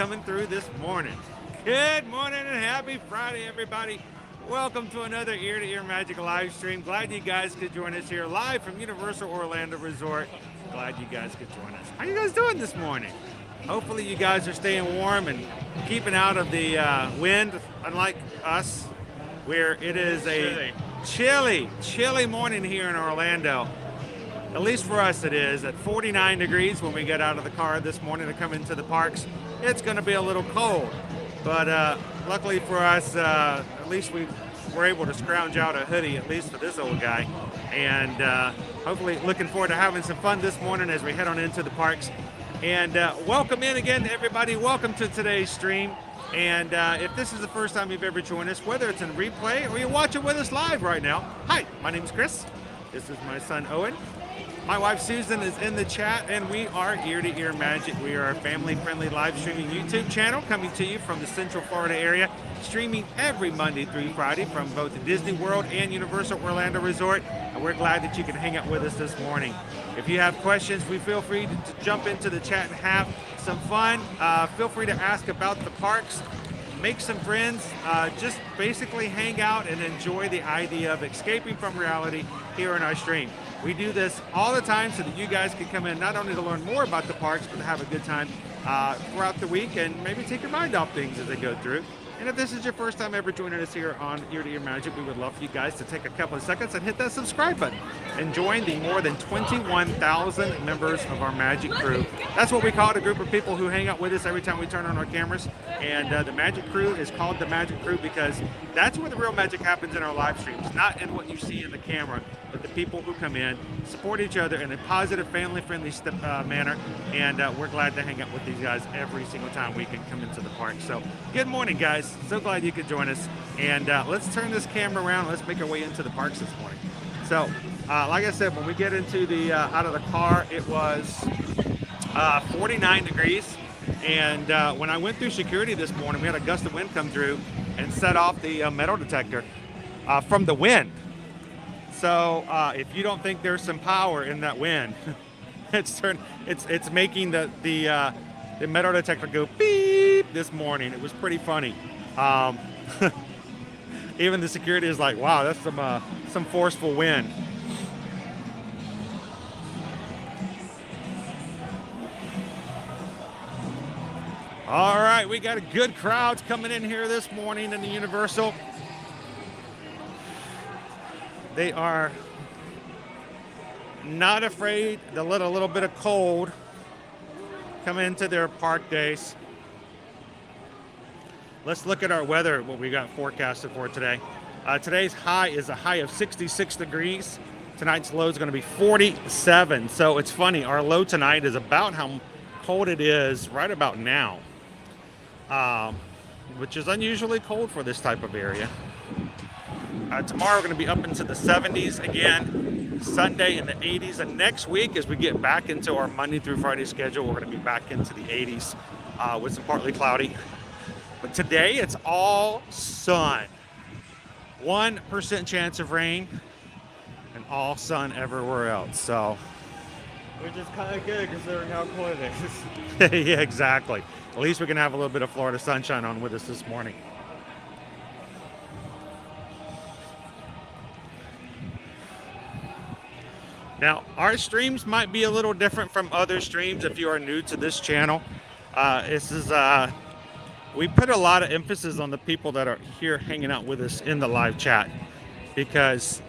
coming through this morning. Good morning and happy Friday, everybody. Welcome to another ear-to-ear magic live stream. Glad you guys could join us here live from Universal Orlando Resort. Glad you guys could join us. How you guys doing this morning? Hopefully you guys are staying warm and keeping out of the wind, unlike us, where it is a chilly morning here in Orlando. At least for us it is. At 49 degrees when we get out of the car this morning to come into the parks, it's going to be a little cold. But luckily for us, at least we were able to scrounge out a hoodie, at least for this old guy. And hopefully looking forward to having some fun this morning as we head on into the parks. And welcome in again to everybody. Welcome to today's stream. And if this is the first time you've ever joined us, whether it's in replay or you're watching with us live right now, hi, my name is Chris. This is my son Owen. My wife Susan is in the chat, and we are Ear-to-Ear Magic. We are a family-friendly live streaming YouTube channel coming to you from the Central Florida area, streaming every Monday through Friday from both Disney World and Universal Orlando Resort. And we're glad that you can hang out with us this morning. If you have questions, we feel free to jump into the chat and have some fun. Feel free to ask about the parks, make some friends, just basically hang out and enjoy the idea of escaping from reality here in our stream. We do this all the time so that you guys can come in not only to learn more about the parks, but to have a good time throughout the week and maybe take your mind off things as they go through. And if this is your first time ever joining us here on Ear-to-Ear Magic, we would love for you guys to take a couple of seconds and hit that subscribe button and join the more than 21,000 members of our Magic crew. That's what we call it, a group of people who hang out with us every time we turn on our cameras. And the Magic crew is called the Magic crew because that's where the real magic happens in our live streams, not in what you see in the camera, but the people who come in, support each other in a positive, family-friendly manner. And we're glad to hang out with these guys every single time we can come into the park. So good morning, guys. So glad you could join us. And let's turn this camera around. Let's make our way into the parks this morning. So like I said, when we get into the out of the car, it was 49 degrees. And when I went through security this morning, we had a gust of wind come through and set off the metal detector from the wind. So if you don't think there's some power in that wind, it's making the metal detector go beep this morning. It was pretty funny. Even the security is like, wow, that's some forceful wind. All right, we got a good crowd coming in here this morning in the Universal. They are not afraid to let a little bit of cold come into their park days. Let's look at our weather, what we got forecasted for today. Today's high is a high of 66 degrees. Tonight's low is going to be 47. So it's funny, our low tonight is about how cold it is right about now, which is unusually cold for this type of area. Tomorrow we're going to be up into the 70s again, Sunday in the 80s, and next week as we get back into our Monday through Friday schedule, we're going to be back into the 80s with some partly cloudy. But today it's all sun. 1% chance of rain and all sun everywhere else. So, which is kind of good considering how cold it is. yeah, exactly. At least we can have a little bit of Florida sunshine on with us this morning. Now, our streams might be a little different from other streams if you are new to this channel. We put a lot of emphasis on the people that are here hanging out with us in the live chat because,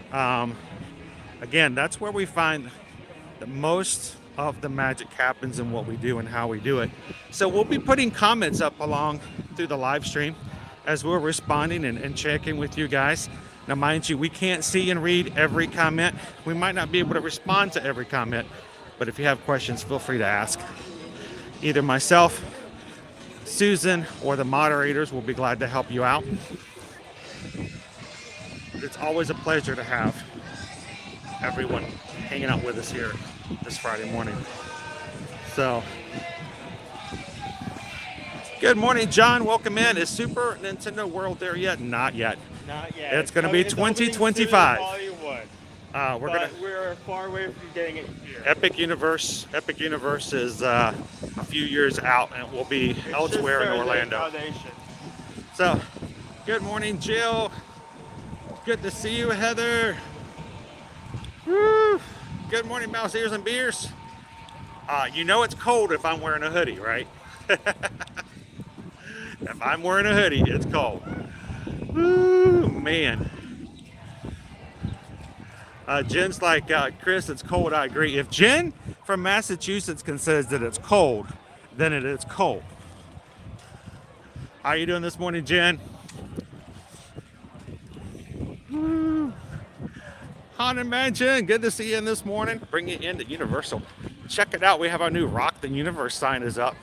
again, that's where we find that most of the magic happens in what we do and how we do it. So we'll be putting comments up along through the live stream as we're responding and checking with you guys. Now, mind you, we can't see and read every comment. We might not be able to respond to every comment, but if you have questions, feel free to ask. Either myself, Susan, or the moderators will be glad to help you out. It's always a pleasure to have everyone hanging out with us here this Friday morning. So, good morning, John. Welcome in. Is Super Nintendo World there yet? Not yet. Not yet. It's going to be 2025. We're far away from getting it here. Epic Universe is a few years out, and it will be elsewhere in Orlando. So, good morning, Jill. Good to see you, Heather. Woo. Good morning, Mouse Ears and Beers. You know it's cold if I'm wearing a hoodie, right? If I'm wearing a hoodie, it's cold. Woo, man. Jen's like, Chris, it's cold. I agree. If Jen from Massachusetts can says that it's cold, then it is cold. How you doing this morning, Jen? Woo. Haunted Mansion, good to see you in this morning. Bring you into Universal. Check it out. We have our new Rock the Universe sign is up.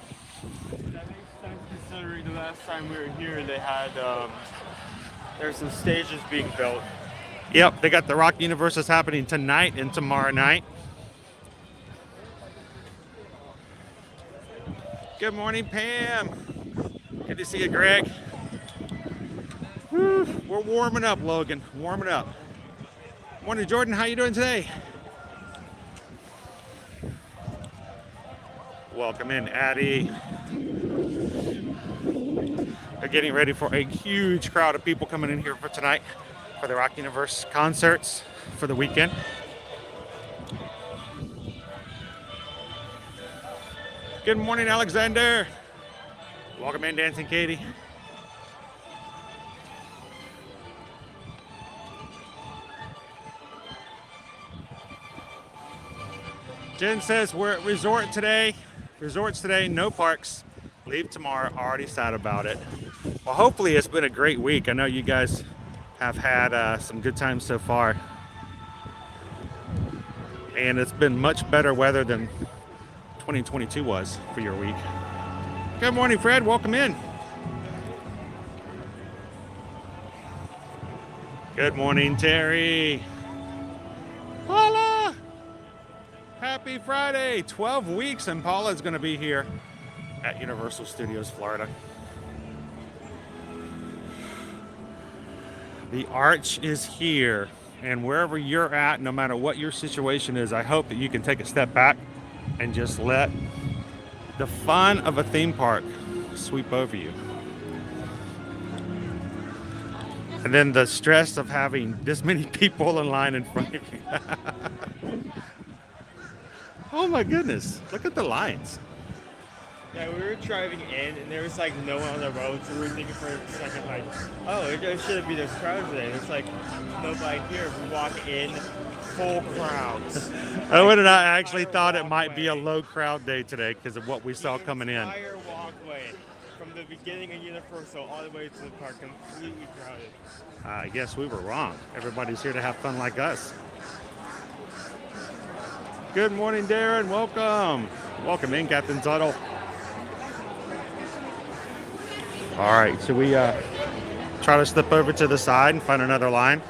That makes sense considering the last time we were here, they had there's some stages being built. Yep, they got the Rock Universes happening tonight and tomorrow night. Good morning, Pam. Good to see you, Greg. Woo, we're warming up, Logan. Warming up. Morning, Jordan. How you doing today? Welcome in, Addie. They're getting ready for a huge crowd of people coming in here for tonight for the Rock Universe concerts for the weekend. Good morning, Alexander. Welcome in, Dancing Katie. Jen says we're at resorts today, no parks. Leave tomorrow, already sad about it. Well, hopefully it's been a great week. I know you guys have had some good times so far. And it's been much better weather than 2022 was for your week. Good morning, Fred. Welcome in. Good morning, Terry. Paula. Happy Friday. 12 weeks and Paula's going to be here at Universal Studios, Florida. The Arch is here, and wherever you're at, no matter what your situation is, I hope that you can take a step back and just let the fun of a theme park sweep over you. And then the stress of having this many people in line in front of you. Oh my goodness, look at the lines. Yeah, we were driving in and there was like no one on the road, so we were thinking for a second like, oh, there shouldn't be this crowd today. It's like nobody here. We walk in, full crowds. Owen and I actually thought it might be a low crowd day today because of what we saw coming in. The entire walkway from the beginning of Universal all the way to the park completely crowded. I guess we were wrong. Everybody's here to have fun like us. Good morning, Darren. Welcome. Welcome in, Captain Zuttle. All right, should we try to slip over to the side and find another line?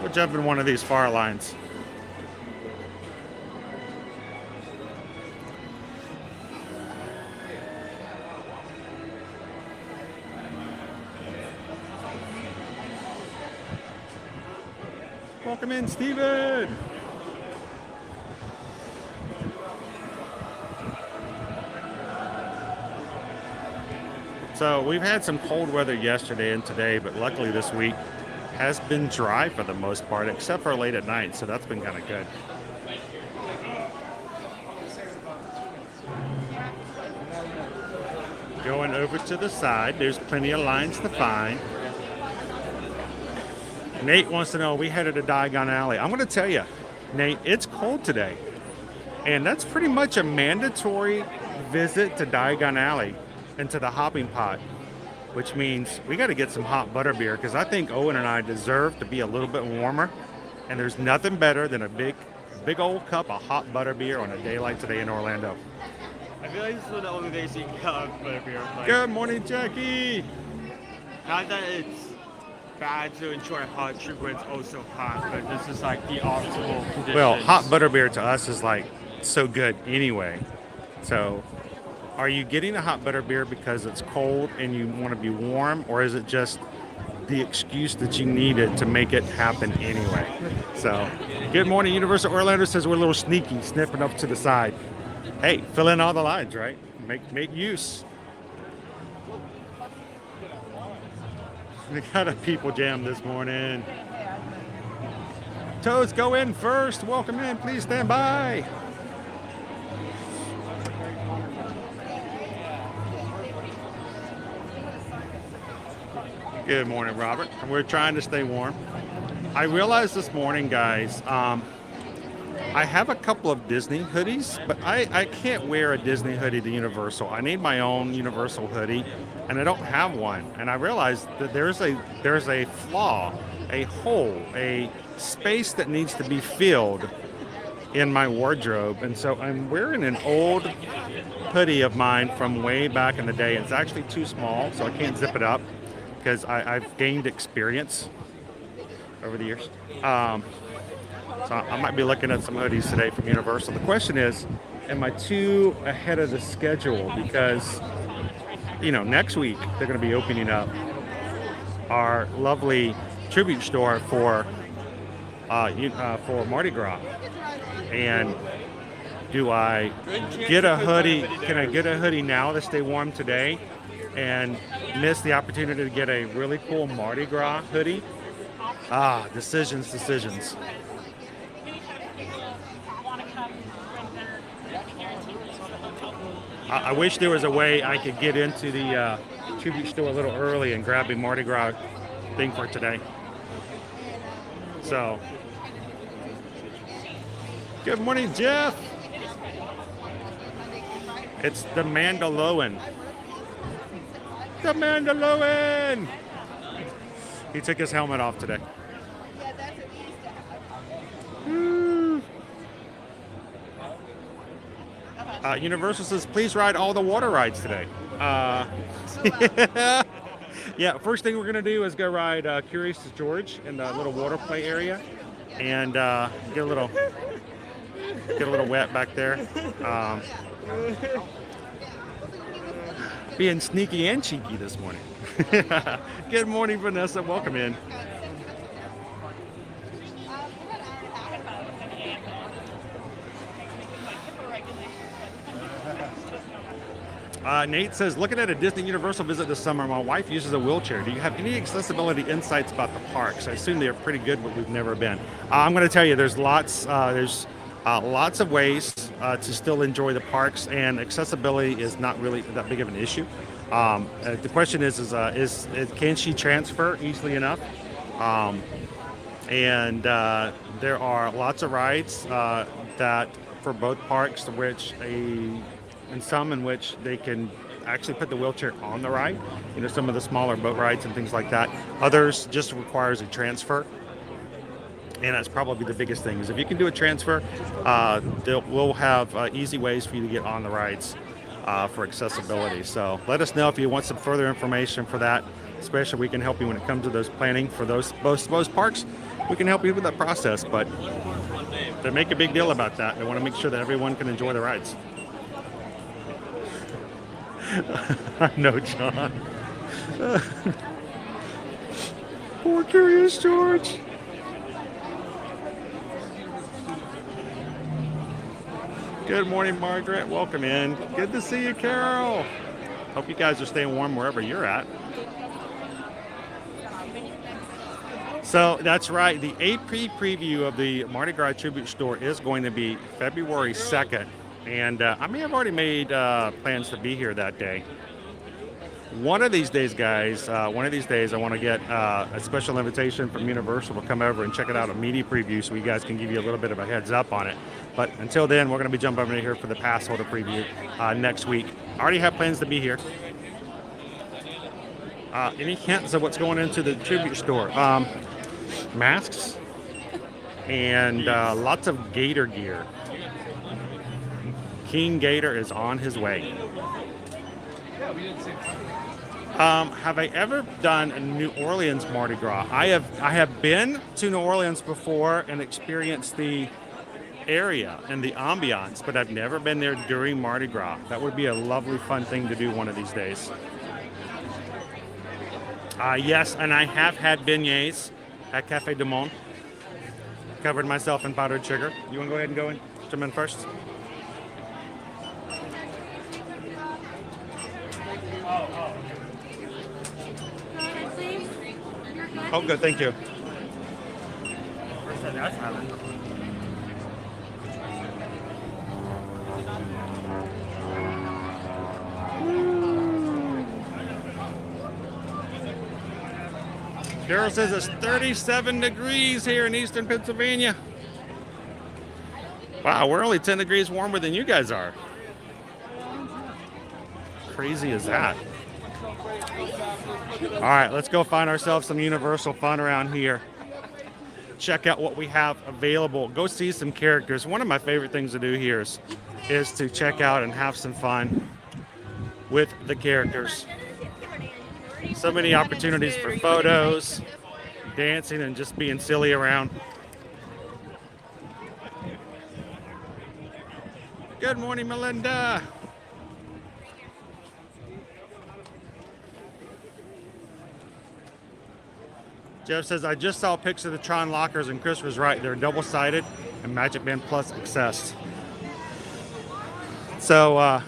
We'll jump in one of these far lines. Welcome in, Steven. So we've had some cold weather yesterday and today, but luckily this week has been dry for the most part, except for late at night, so that's been kind of good. Going over to the side, there's plenty of lines to find. Nate wants to know, we headed to Diagon Alley. I'm going to tell you, Nate, it's cold today. And that's pretty much a mandatory visit to Diagon Alley and to the hopping pot, which means we got to get some hot butterbeer because I think Owen and I deserve to be a little bit warmer. And there's nothing better than a big old cup of hot butterbeer on a day like today in Orlando. I feel like this is one of the only days you can get hot butterbeer. Like, good morning, Jackie. Not that it's bad to enjoy hot drink when it's also hot, but this is like the optimal conditions. Well, hot butterbeer to us is like so good anyway. So are you getting a hot butterbeer because it's cold and you want to be warm, or is it just the excuse that you needed to make it happen anyway. So, good morning, Universal Orlando says we're a little sneaky, sniffing up to the side. Hey, fill in all the lines, right? Make use. We got a people jam this morning. Toads, go in first. Welcome in. Please stand by. Good morning, Robert. We're trying to stay warm. I realized this morning, guys, I have a couple of Disney hoodies, but I can't wear a Disney hoodie to Universal. I need my own Universal hoodie, and I don't have one. And I realized that there's a flaw, a hole, a space that needs to be filled in my wardrobe. And so I'm wearing an old hoodie of mine from way back in the day. It's actually too small, so I can't zip it up because I've gained experience over the years. So I might be looking at some hoodies today from Universal. The question is, am I too ahead of the schedule? Because, you know, next week they're going to be opening up our lovely tribute store for Mardi Gras. And do I get a hoodie? Can I get a hoodie now to stay warm today and miss the opportunity to get a really cool Mardi Gras hoodie? Decisions. I wish there was a way I could get into the tribute store a little early and grab a Mardi Gras thing for today. So, good morning, Jeff. It's the Mandalorian. The Mandalorian. He took his helmet off today. Universal says, please ride all the water rides today. Yeah, first thing we're going to do is go ride Chrisedwards in the little water play area and get a little wet back there. Being sneaky and cheeky this morning. Good morning, Vanessa. Welcome in. Nate says, looking at a Disney Universal visit this summer, my wife uses a wheelchair. Do you have any accessibility insights about the parks? I assume they're pretty good, but we've never been. I'm going to tell you, there's lots of ways to still enjoy the parks, and accessibility is not really that big of an issue. The question is can she transfer easily enough? There are lots of rides that for both parks, and some in which they can actually put the wheelchair on the ride. You know, some of the smaller boat rides and things like that. Others just requires a transfer. And that's probably the biggest thing, is if you can do a transfer, we'll have easy ways for you to get on the rides for accessibility. So let us know if you want some further information for that, especially we can help you when it comes to those planning for those parks. We can help you with that process, but they make a big deal about that. They want to make sure that everyone can enjoy the rides. I know, John. Poor Curious George. Good morning, Margaret. Welcome in. Good to see you, Carol. Hope you guys are staying warm wherever you're at. So that's right. The AP preview of the Mardi Gras Tribute Store is going to be February 2nd. And I may have already made plans to be here that day. One of these days, guys, I want to get a special invitation from Universal to come over and check it out, a media preview, so you guys can give you a little bit of a heads up on it. But until then, we're going to be jumping over here for the pass holder preview next week. I already have plans to be here. Any hints of what's going into the tribute store? Masks and lots of gator gear. King Gator is on his way. Have I ever done a New Orleans Mardi Gras? I have been to New Orleans before and experienced the area and the ambiance, but I've never been there during Mardi Gras. That would be a lovely, fun thing to do one of these days. Yes, and I have had beignets at Cafe du Monde. Covered myself in powdered sugar. You want to go ahead and go in? Jump in first. Oh, good. Thank you. First time that's happened. Daryl says it's 37 degrees here in eastern Pennsylvania. Wow, we're only 10 degrees warmer than you guys are. Crazy is that? All right, let's go find ourselves some Universal fun around here. Check out what we have available. Go see some characters. One of my favorite things to do here is to check out and have some fun with the characters. So many opportunities for photos, dancing, and just being silly around. Good morning, Melinda. Jeff says, I just saw a picture of the Tron lockers, and Chris was right. They're double-sided and Magic Band Plus accessed. So,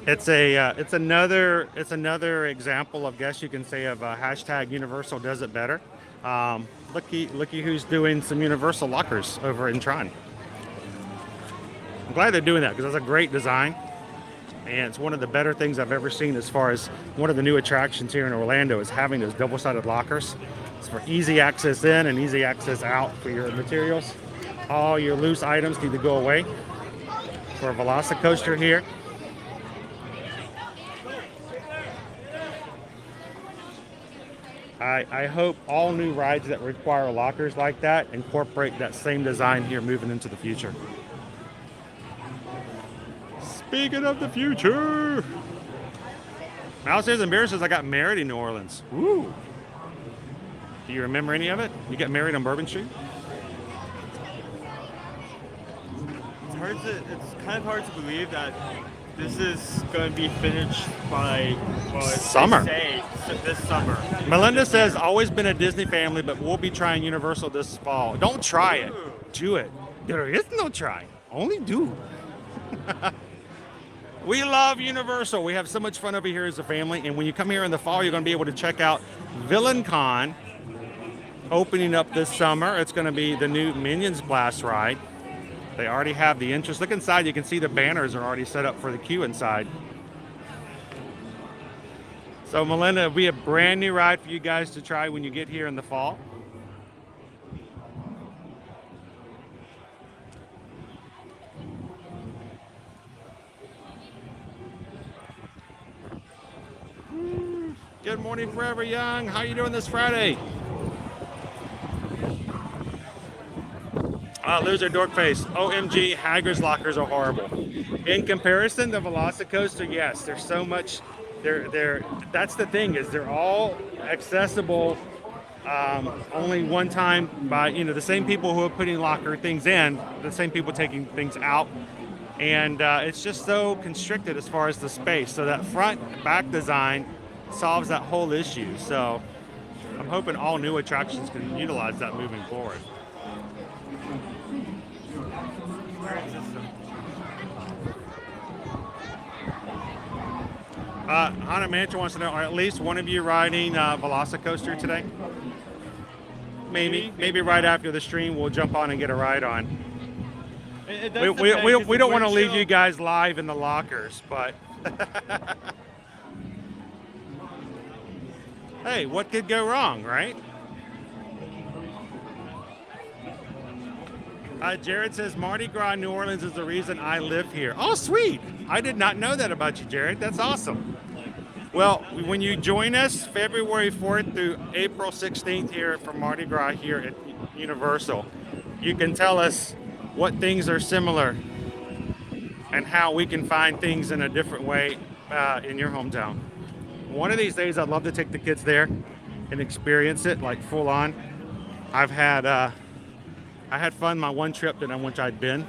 it's another example of, guess you can say, of hashtag Universal does it better. Looky who's doing some Universal lockers over in Tron. I'm glad they're doing that because that's a great design, and it's one of the better things I've ever seen as far as one of the new attractions here in Orlando is having those double-sided lockers. It's for easy access in and easy access out for your materials. All your loose items need to go away. For a Velocicoaster here. I hope all new rides that require lockers like that incorporate that same design here moving into the future. Speaking of the future, Mouse says embarrassed says I got married in New Orleans. Woo! Do you remember any of it? You got married on Bourbon Street? It's kind of hard to believe that this is going to be finished by summer. This summer. Melinda says always been a Disney family, but we'll be trying Universal this fall. Don't try it. Do it. There is no try. Only do. We love Universal. We have so much fun over here as a family. And when you come here in the fall, you're going to be able to check out Villain Con opening up this summer. It's going to be the new Minions Blast ride. They already have the entrance. Look inside. You can see the banners are already set up for the queue inside. So, Melinda, it'll be a brand new ride for you guys to try when you get here in the fall. Good morning, Forever Young. How you doing this Friday? Loser Dorkface. OMG, Hagrid's lockers are horrible. In comparison to Velocicoaster, yes, there's so much. That's the thing, is they're all accessible only one time by the same people who are putting locker things in, the same people taking things out, and it's just so constricted as far as the space. So that front back design solves that whole issue. So I'm hoping all new attractions can utilize that moving forward. Haunted Mansion wants to know, are at least one of you riding Velocicoaster today? Maybe right after the stream we'll jump on and get a ride on. We don't want to leave you guys live in the lockers, but hey, what could go wrong, right? Jared says Mardi Gras New Orleans is the reason I live here. Oh, sweet. I did not know that about you, Jared. That's awesome. Well, when you join us February 4th through April 16th here for Mardi Gras here at Universal, you can tell us what things are similar and how we can find things in a different way in your hometown. One of these days, I'd love to take the kids there and experience it like full on. I had fun my one trip that which I'd been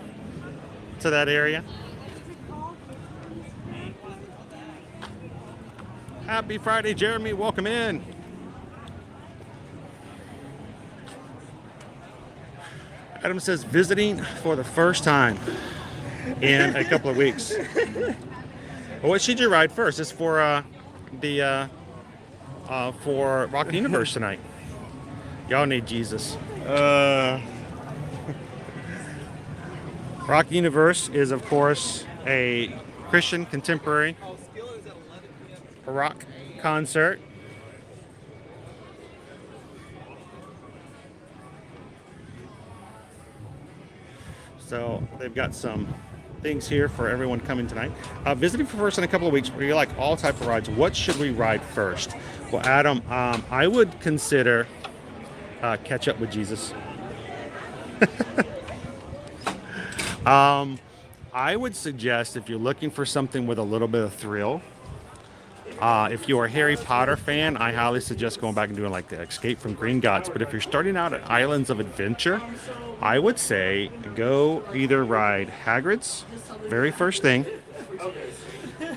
to that area. Happy Friday, Jeremy. Welcome in. Adam says visiting for the first time in a couple of weeks. Well, what should you ride first? It's for for Rock the Universe tonight. Y'all need Jesus. Rock the Universe is, of course, a Christian contemporary rock concert. So they've got some things here for everyone coming tonight. Visiting for first in a couple of weeks. We like all type of rides. What should we ride first? Well, Adam, I would consider Catch Up with Jesus. I would suggest if you're looking for something with a little bit of thrill, if you're a Harry Potter fan, I highly suggest going back and doing like the Escape from Gringotts. But if you're starting out at Islands of Adventure, I would say go either ride Hagrid's, very first thing,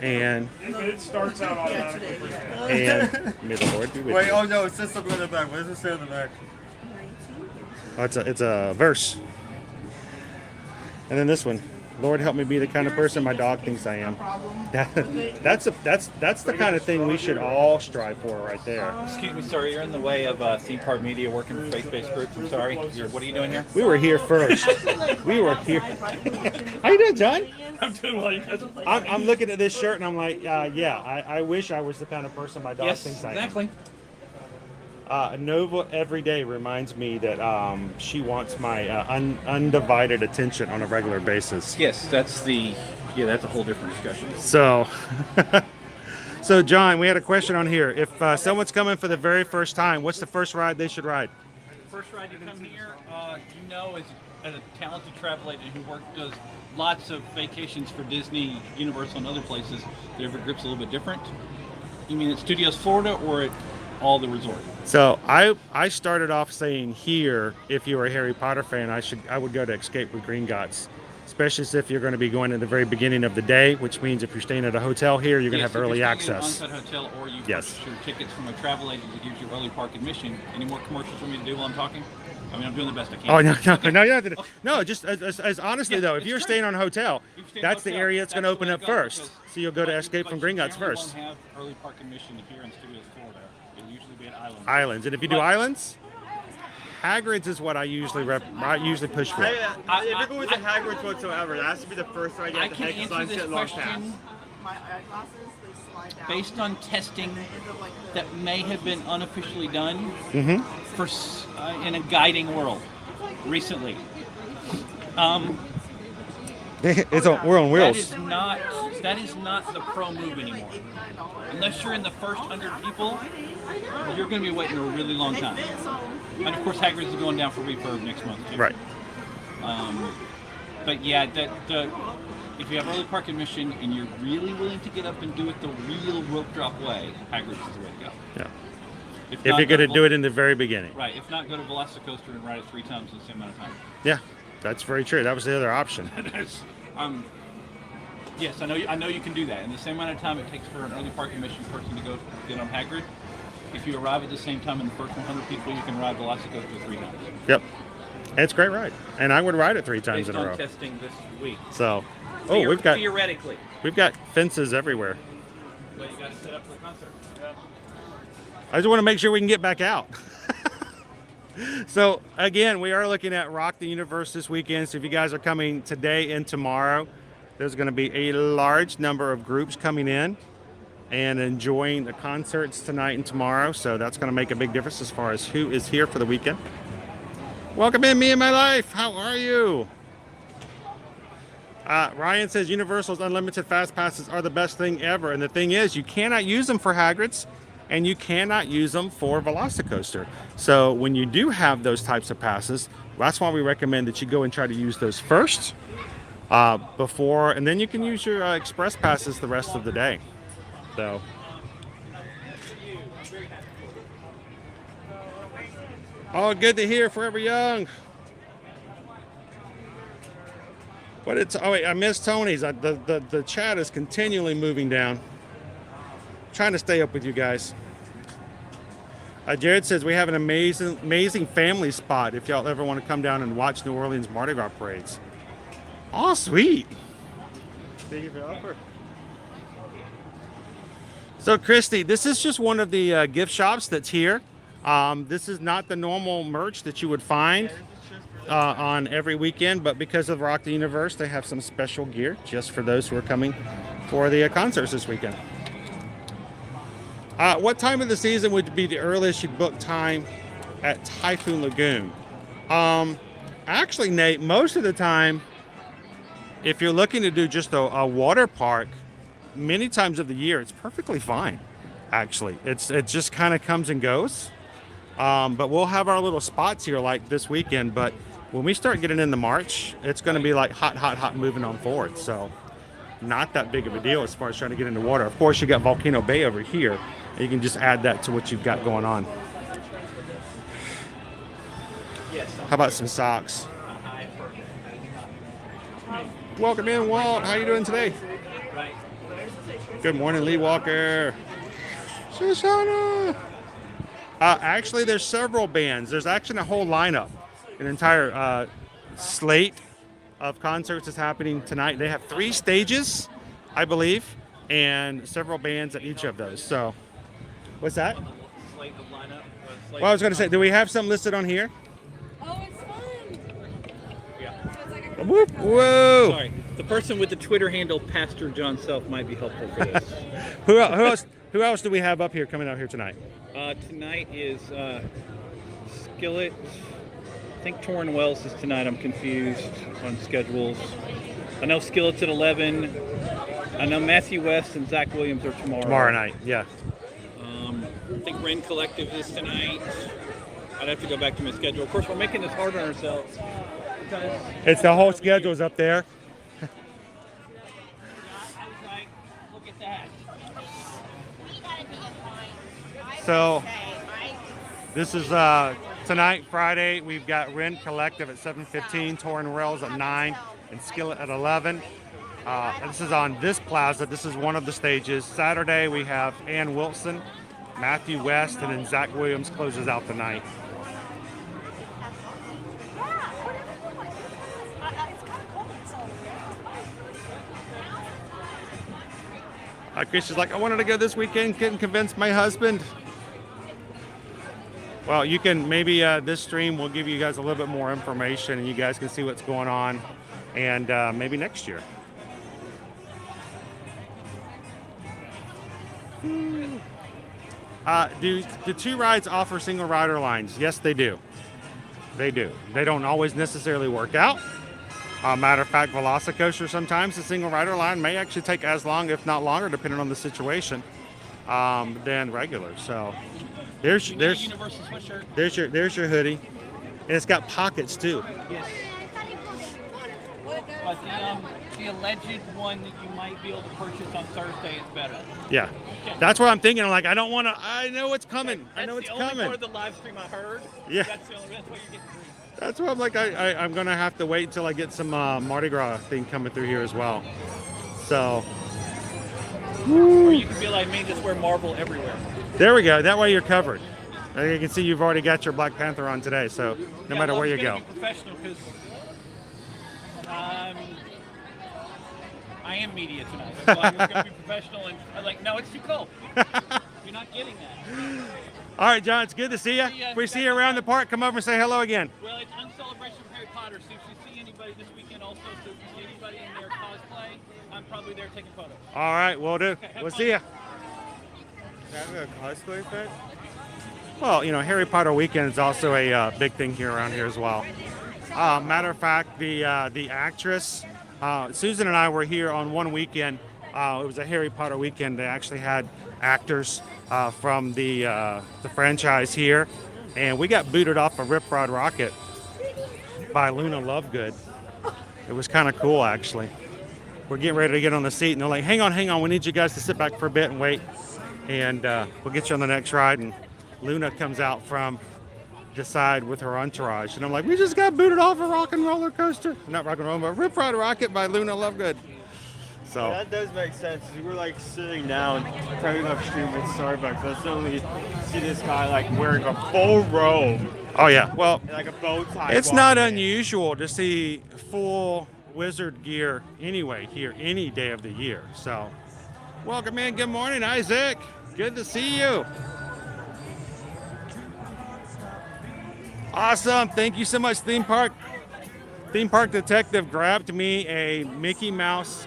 and It starts out automatically. and may the Lord be with Wait, you. oh no, it says something on the back. What does it say on the back? Oh, it's a verse. And then this one. Lord, help me be the kind of person my dog thinks I am. That's the kind of thing we should all strive for right there. Excuse me, sir. You're in the way of Theme Park Media working for faith-based groups. I'm sorry. What are you doing here? We were here first. We were here. How you doing, John? I'm doing well. You guys I'm looking at this shirt and I'm like, yeah, I wish I was the kind of person my dog Yes, thinks I am. exactly. Nova every day reminds me that she wants my undivided attention on a regular basis. Yes, that's a whole different discussion. So, so John, we had a question on here. If someone's coming for the very first time, what's the first ride they should ride? First ride you come here, as a talented travel agent who does lots of vacations for Disney, Universal, and other places, their group's a little bit different. You mean at Studios Florida or at all the resort? So I started off saying here, if you were a Harry Potter fan, I would go to Escape with Gringotts, especially if you're going to be going at the very beginning of the day, which means if you're staying at a hotel here, you're going to have early access. If you're staying at an on-site hotel or you Yes. purchase your tickets from a travel agent that gives you early park admission. Any more commercials for me to do while I'm talking? I mean, I'm doing the best I can. Oh no, you have to. No, just as honestly though, if you're staying on a hotel, You stay in that's the hotel. area that's going to the open way up to go, first. because- So you'll go to Escape but from you Gringotts generally first. won't have early park admission here in Studios Florida. It'll usually be at Islands. Islands, and if you do islands, Hagrid's is what I usually push for. If you're going with the Hagrid's whatsoever, that has to be the first ride you I have to can take answer Sunset this Long Pass. question My eyeglasses, they slide down. based on testing And they end up like the- that may have been unofficially done Mm-hmm. in a guiding world recently. We're on wheels. That is not the pro move anymore. Unless you're in the first 100 people, you're going to be waiting a really long time. And of course, Hagrid's is going down for refurb next month too. Right. But yeah, if you have early park admission and you're really willing to get up and do it the real rope drop way, Hagrid's is the way to go. Yeah. If not, you're going to go do it in the very beginning. right. If not, go to Velocicoaster and ride it 3 times in the same amount of time. Yeah, that's very true. That was the other option. Yes, I know you can do that. In the same amount of time it takes for an early park admission person to go get on Hagrid, if you arrive at the same time in the first 100 people, you can ride Velocicoaster 3 times. Yep. And it's a great ride, and I would ride it 3 times Based in a on row. testing this week. So, we've got theoretically. fences everywhere. But you got to set up for the concert. I just want to make sure we can get back out. So again, we are looking at Rock the Universe this weekend. So if you guys are coming today and tomorrow, there's going to be a large number of groups coming in and enjoying the concerts tonight and tomorrow. So that's going to make a big difference as far as who is here for the weekend. Welcome in, Me and My Life. How are you? Ryan says Universal's unlimited fast passes are the best thing ever. And the thing is, you cannot use them for Hagrid's and you cannot use them for Velocicoaster. So when you do have those types of passes, that's why we recommend that you go and try to use those first before, and then you can use your express passes the rest of the day. So. Oh, good to hear, Forever Young. But I missed Tony's. The chat is continually moving down. Trying to stay up with you guys. Jared says we have an amazing family spot if y'all ever want to come down and watch New Orleans Mardi Gras parades. Oh, sweet. Thank you for the offer. So, Christy, this is just one of the gift shops that's here. This is not the normal merch that you would find on every weekend, but because of Rock the Universe, they have some special gear just for those who are coming for the concerts this weekend. What time of the season would be the earliest you'd book time at Typhoon Lagoon? Actually, Nate, most of the time, if you're looking to do just a water park, many times of the year, it's perfectly fine. Actually, it just kind of comes and goes. But we'll have our little spots here like this weekend. But when we start getting into March, it's going to be like hot moving on forward. So not that big of a deal as far as trying to get into water. Of course, you got Volcano Bay over here. And you can just add that to what you've got going on. How about some socks? Welcome in, Walt. How you doing today? Good morning, Lee Walker. Shoshana. Actually, there's several bands. There's actually a whole lineup. An entire slate of concerts is happening tonight. They have 3 stages, I believe, and several bands at each of those. So, what's that? Well, I was going to say, do we have some listed on here? Oh, it's fun. Yeah. So it's like a Whoop, whoa. Sorry, the person with the Twitter handle Pastor John Self might be helpful for this. Who else do we have up here coming out here tonight? Tonight is Skillet. I think Torrin Wells is tonight. I'm confused on schedules. I know Skillet's at 11. I know Matthew West and Zach Williams are tomorrow. Tomorrow night, yeah. I think Ren Collective is tonight. I'd have to go back to my schedule. Of course, we're making this hard on ourselves. Because It's the whole schedule's up there. I was like, look at that. So this is tonight, Friday. We've got Ren Collective at 7:15, Torrin Rails at 9, and Skillet at 11. This is on this plaza. This is one of the stages. Saturday we have Ann Wilson, Matthew West, and then Zach Williams closes out the night. Chris is like, I wanted to go this weekend, couldn't convince my husband. Well, you can maybe this stream will give you guys a little bit more information and you guys can see what's going on, and maybe next year. Do the 2 rides offer single rider lines? Yes, they do. They do. They don't always necessarily work out. Matter of fact, Velocicoaster, sometimes the single rider line may actually take as long, if not longer, depending on the situation, than regular. So there's Universal sweatshirt. there's your hoodie, and it's got pockets too. Yes. But the alleged one that you might be able to purchase on Thursday is better. Yeah, that's what I'm thinking. I'm like, I don't want to. I know it's coming. I know it's coming. That's the only part of the live stream I heard. Yeah. That's what you're getting. That's why I'm like, I'm gonna have to wait until I get some Mardi Gras thing coming through here as well. So. Or you can be like me, just wear Marvel everywhere. There we go. That way you're covered. And you can see you've already got your Black Panther on today, so no matter where you go. Be professional because I am media tonight. So I'm going to be professional, and I'm like, no, it's too cold. You're not getting that. All right, John, it's good to see you. If we see you around the park, come over and say hello again. Well, it's Uncelebration of Harry Potter, so if you see anybody this weekend also, so if you see anybody in their cosplay, I'm probably there taking photos. All right, we'll do. We'll see you. Having a cosplay event? Well, you know, Harry Potter weekend is also a big thing here around here as well. Matter of fact, the actress, Susan and I were here on one weekend. It was a Harry Potter weekend. They actually had actors from the franchise here, and we got booted off a Rip Rod Rocket by Luna Lovegood. It was kind of cool, actually. We're getting ready to get on the seat, and they're like, hang on, we need you guys to sit back for a bit and wait, and we'll get you on the next ride. And Luna comes out from the side with her entourage, and I'm like, we just got booted off a rock and roller coaster. Not rock and roll, but Rip Rod Rocket by Luna Lovegood. So That does make sense. We're like sitting down, prepping up stream at Starbucks. But suddenly see this guy like wearing a full robe oh yeah, well, and like a bow tie. it's not walking in. unusual to see full wizard gear anyway here any day of the year. So welcome in. Good morning, Isaac. Good to see you. Awesome. Thank you so much, Theme Park. Theme Park Detective grabbed me a Mickey Mouse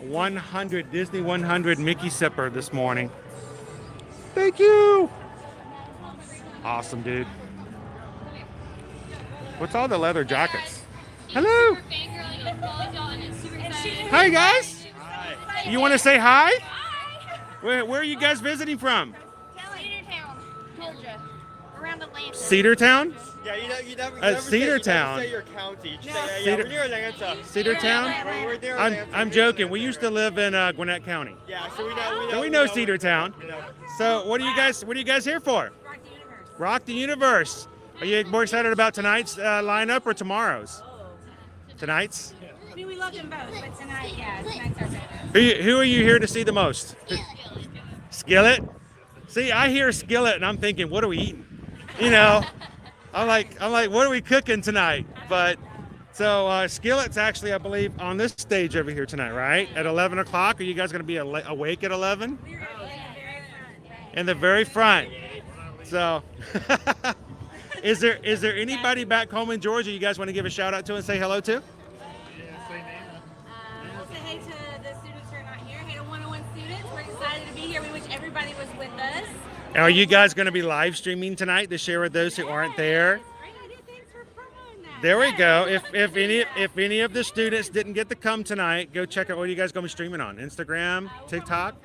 100, Disney 100 Mickey sipper this morning. Thank you. Awesome, dude. What's all the leather jackets? Hello. Hi, guys. You want to say hi? Where are you guys visiting from? Cedartown, Georgia. Around Atlanta. Cedartown? Yeah, you never Cedartown. say your county. You just No. say, Cedar- we're near Atlanta. Cedartown? We're near I'm Atlanta. joking. We used to live in Gwinnett County. Yeah, so we know. So we know Cedartown. You know. So what are you guys here for? Rock the Universe. Are you more excited about tonight's lineup or tomorrow's? Tonight's? I mean, we love them both, but tonight, yeah, tonight's our favorite. Who are you here to see the most? Skillet? See, I hear Skillet and I'm thinking, what are we eating? You know, I'm like, what are we cooking tonight? But so Skillet's actually, I believe, on this stage over here tonight, right? At 11 o'clock. Are you guys going to be awake at 11? In the very front. So, is there anybody back home in Georgia you guys want to give a shout out to and say hello to? We'll say hey to the students who are not here. Hey to 101 students. We're excited to be here. We wish everybody was with us. Are you guys going to be live streaming tonight to share with those who aren't there? Great idea. Thanks for promoting that. There we go. If any of the students didn't get to come tonight, go check out what are you guys going to be streaming on Instagram, TikTok,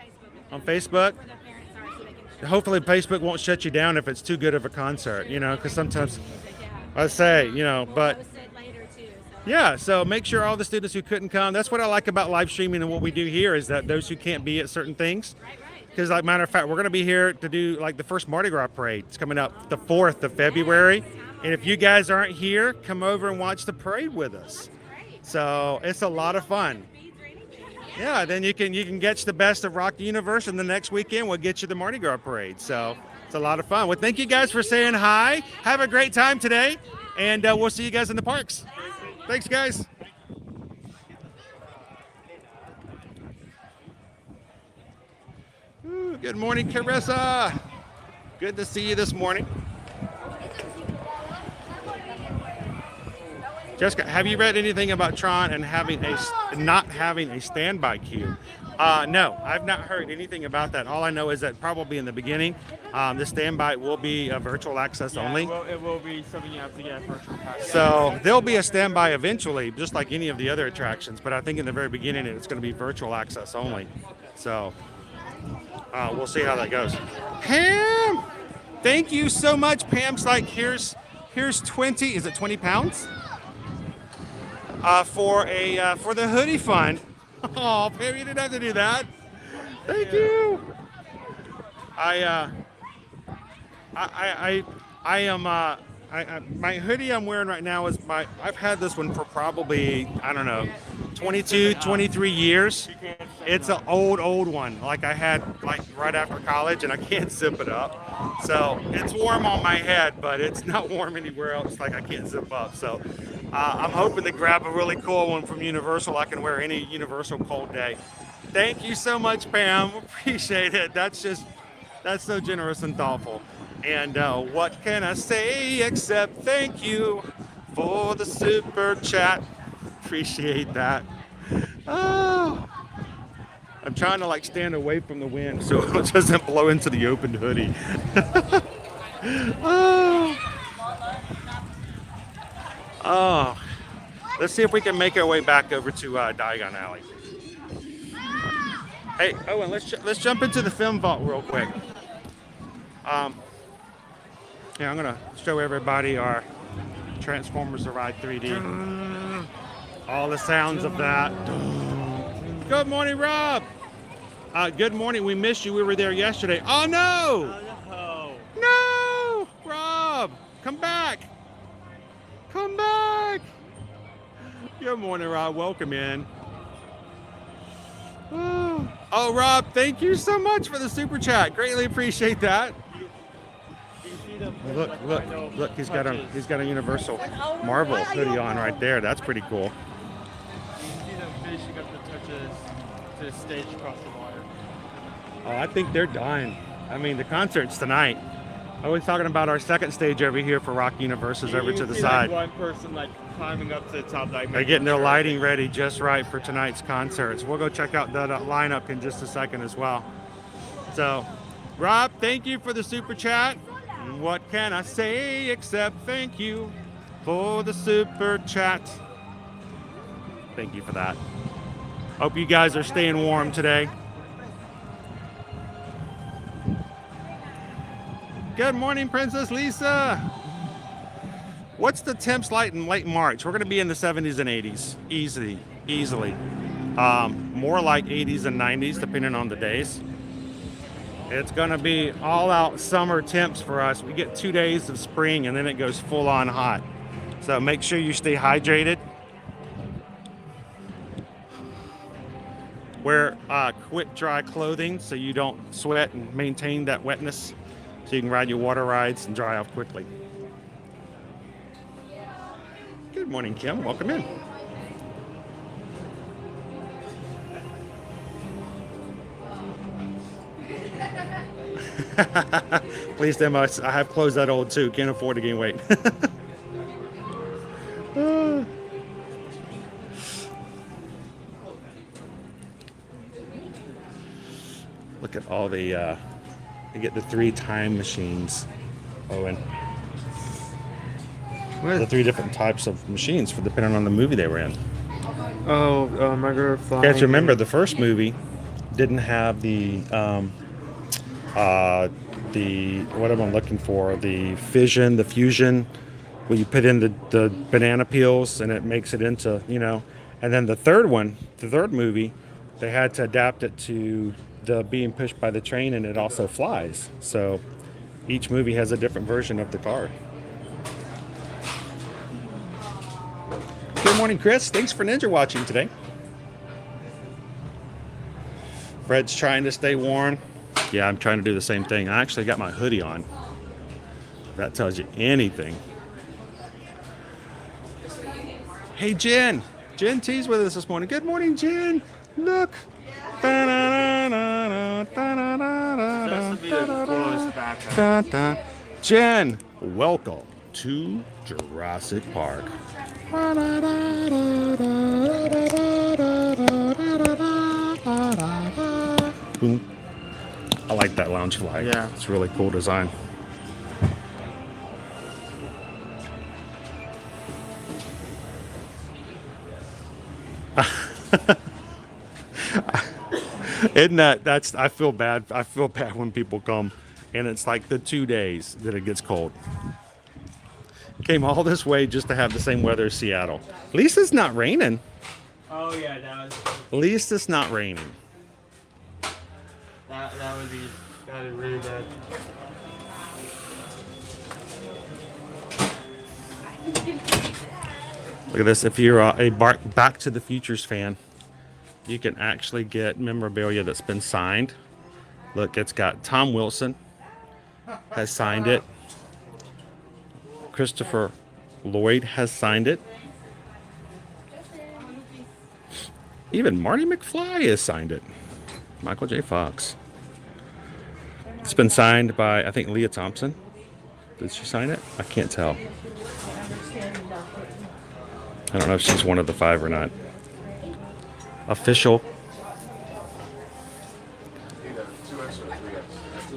on Facebook. Where the parents are so they can show Hopefully Facebook won't shut you down if it's too good of a concert, you know, because sometimes music. Yeah. I say, you know, We'll but post it later too. So. yeah, so make sure all the students who couldn't come, that's what I like about live streaming and what we do here is that those who can't be at certain things, Right. because like matter of fact, we're going to be here to do like the first Mardi Gras parade. It's coming up the 4th of February. And if you guys aren't here, come over and watch the parade with us. Great. So it's a lot of fun. Beads or anything. Yeah, then you can get the best of Rock the Universe, and the next weekend we'll get you the Mardi Gras parade. So it's a lot of fun. Well, thank you guys for saying hi. Have a great time today, and we'll see you guys in the parks. Thanks, guys. Ooh, good morning, Carissa. Good to see you this morning. Jessica, have you read anything about Tron and not having a standby queue? No, I've not heard anything about that. All I know is that probably in the beginning, the standby will be a virtual access only. It will be something you have to get a virtual pass. So there'll be a standby eventually, just like any of the other attractions. But I think in the very beginning, it's going to be virtual access only. So we'll see how that goes. Pam, thank you so much. Pam's like, here's 20. Is it 20 pounds? For the hoodie fund. Oh, Pam, you didn't have to do that. Thank you. I am my hoodie I'm wearing right now is I've had this one for probably, I don't know, 22, 23 years. It's an old one, like I had like right after college, and I can't zip it up. So it's warm on my head, but it's not warm anywhere else. Like I can't zip up. So I'm hoping to grab a really cool one from Universal I can wear any Universal cold day. Thank you so much, Pam. Appreciate it. That's so generous and thoughtful. And what can I say except thank you for the super chat. Appreciate that. Oh, I'm trying to like stand away from the wind so it doesn't blow into the opened hoodie. Oh, let's see if we can make our way back over to Diagon Alley. Hey, Owen, let's jump into the film vault real quick. Yeah, I'm gonna show everybody our Transformers The Ride 3D. All the sounds of that. Good morning, Rob. Good morning. We missed you. We were there yesterday. Oh no! No, Rob, come back. Come back. Good morning, Rob. Welcome in. Oh, Rob, thank you so much for the super chat. Greatly appreciate that. Look, he's got a Universal Marvel hoodie on right there. That's pretty cool. You can see them finishing up the touches to the stage across the water. Oh, I think they're dying. I mean, the concert's tonight. I was talking about our second stage over here for Rock Universes over to the side. Like one person like climbing up to the top. Like they're getting their lighting ready just right for tonight's concerts. We'll go check out that lineup in just a second as well. So, Rob, thank you for the super chat. What can I say except thank you for the super chat. Thank you for that. Hope you guys are staying warm today. Good morning, Princess Lisa. What's the temps like in late March? We're going to be in the 70s and 80s, easily. More like 80s and 90s, depending on the days. It's going to be all-out summer temps for us. We get 2 days of spring, and then it goes full-on hot. So make sure you stay hydrated. Wear quick dry clothing so you don't sweat and maintain that wetness, so you can ride your water rides and dry off quickly. Good morning, Kim. Welcome in. Please, Demo. I have clothes that old too. Can't afford to gain weight. Look at all the. You get the 3 time machines, Owen. The 3 different types of machines for depending on the movie they were in. Mega Fly. You have to remember the first movie didn't have the what am I looking for? The fusion, where you put in the banana peels and it makes it into, and then the third movie, they had to adapt it to the being pushed by the train, and it also flies. So each movie has a different version of the car. Good morning, Chris. Thanks for Ninja watching today. Fred's trying to stay warm. Yeah, I'm trying to do the same thing. I actually got my hoodie on. If that tells you anything. Hey, Jen. Jen T's with us this morning. Good morning, Jen. Look. Jen, welcome to Jurassic Park. Boom. I like that lounge flag. Yeah. It's a really cool design. Isn't that's I feel bad when people come and it's like the 2 days that it gets cold. Came all this way just to have the same weather as Seattle. At least it's not raining. Oh yeah, that was. At least it's not raining. That would be really bad. Look at this. If you're a Back to the Futures fan, you can actually get memorabilia that's been signed. Look, it's got Tom Wilson has signed it. Christopher Lloyd has signed it. Even Marty McFly has signed it. Michael J. Fox. It's been signed by, I think, Leah Thompson. Did she sign it? I can't tell. I don't know if she's one of the 5 or not. Official.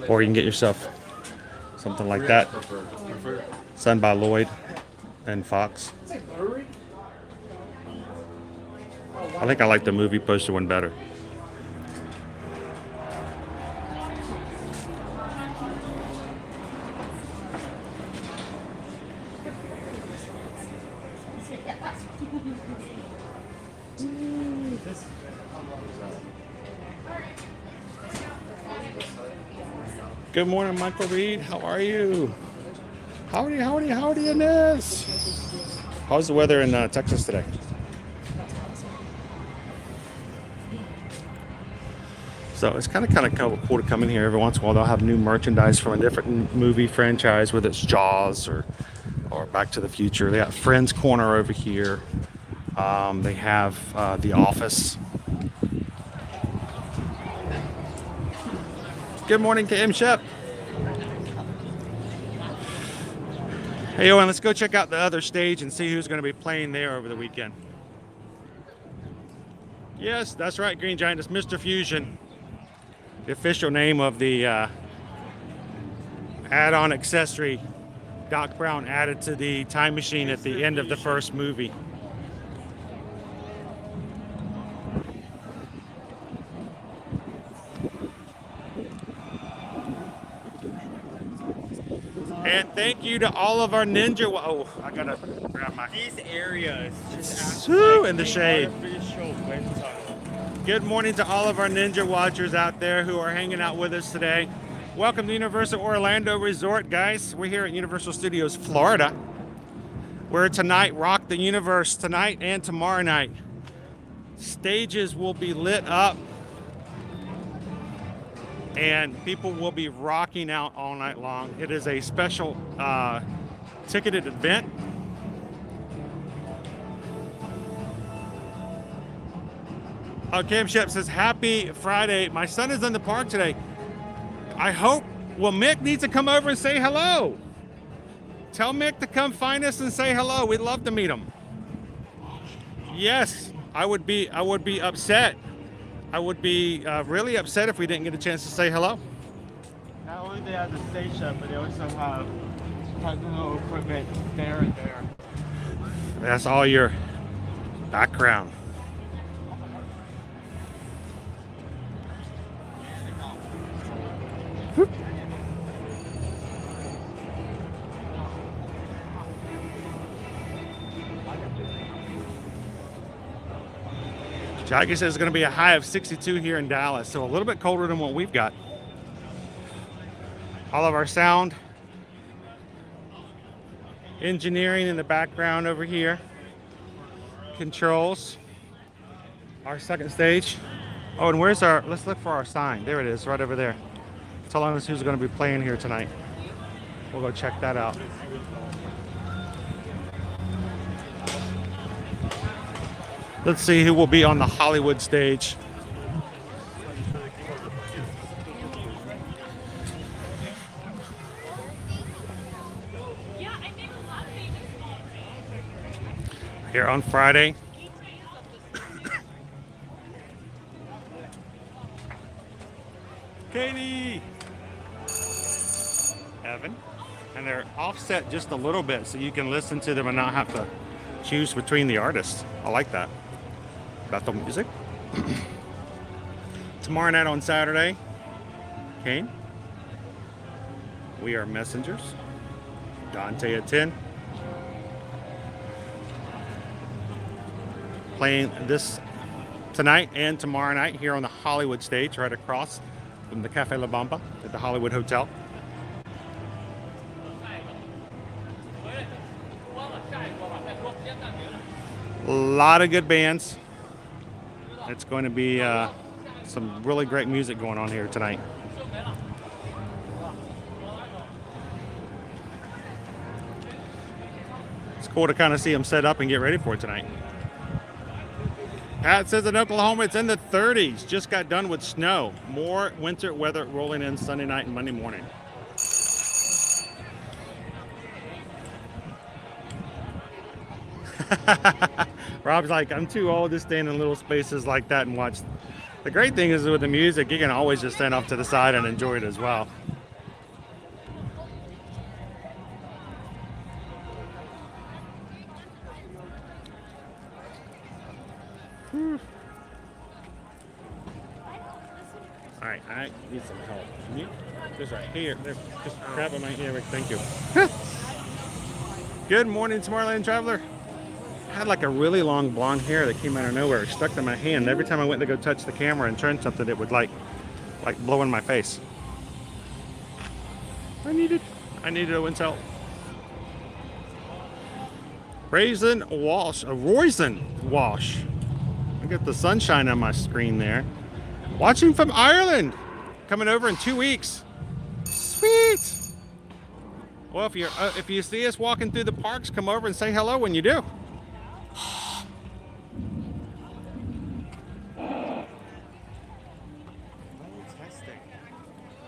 Or you can get yourself something like that. Signed by Lloyd and Fox. I think I like the movie poster one better. Good morning, Michael Reed. How are you? Howdy, Inez. How's the weather in Texas today? So it's kind of cool to come in here every once in a while. They'll have new merchandise from a different movie franchise, whether it's Jaws or Back to the Future. They got Friends Corner over here. They have The Office. Good morning to M. Shep. Hey, Owen, let's go check out the other stage and see who's going to be playing there over the weekend. Yes, that's right, Green Giant. It's Mr. Fusion, the official name of the add-on accessory Doc Brown added to the time machine at the end of the first movie. And thank you to all of our ninja. Oh, I gotta grab my. These areas just Woo, in the shade. artificial wind tunnel. Good morning to all of our ninja watchers out there who are hanging out with us today. Welcome to Universal Orlando Resort, guys. We're here at Universal Studios Florida, where tonight rock the universe tonight and tomorrow night. Stages will be lit up and people will be rocking out all night long. It is a special ticketed event. Cam Shep says, happy Friday. My son is in the park today. I hope, well, Mick needs to come over and say hello. Tell Mick to come find us and say hello. We'd love to meet him. Yes, I would be upset. I would be really upset if we didn't get a chance to say hello. Not only do they have the station, but they also have technical equipment there and there. That's all your background. Jackie says it's going to be a high of 62 here in Dallas, so a little bit colder than what we've got. All of our sound engineering in the background over here. Controls. Our second stage. Oh, and where's our, let's look for our sign. There it is, right over there. Telling us who's going to be playing here tonight. We'll go check that out. Let's see who will be on the Hollywood stage. Here on Friday. Katie! Evan. And they're offset just a little bit so you can listen to them and not have to choose between the artists. I like that. Bethel Music. Tomorrow night on Saturday, Kane. We Are Messengers. Dante at 10. Playing this tonight and tomorrow night here on the Hollywood stage, right across from the Cafe La Bamba at the Hollywood Hotel. A lot of good bands. It's going to be some really great music going on here tonight. It's cool to kind of see them set up and get ready for it tonight. Pat says in Oklahoma it's in the 30s. Just got done with snow. More winter weather rolling in Sunday night and Monday morning. Rob's like, I'm too old to stand in little spaces like that and watch. The great thing is with the music, you can always just stand off to the side and enjoy it as well. All right, I need some help. Can you? Just right here. There, just grab my ear. Thank you. Good morning, Tomorrowland Traveler. I had like a really long blonde hair that came out of nowhere, stuck to my hand. Every time I went to go touch the camera and turn something, it would like blow in my face. I needed Owen's help. Raisin Wash, a Roisin Wash. I got the sunshine on my screen there. Watching from Ireland. Coming over in 2 weeks. Sweet. Well, if you see us walking through the parks, come over and say hello when you do. I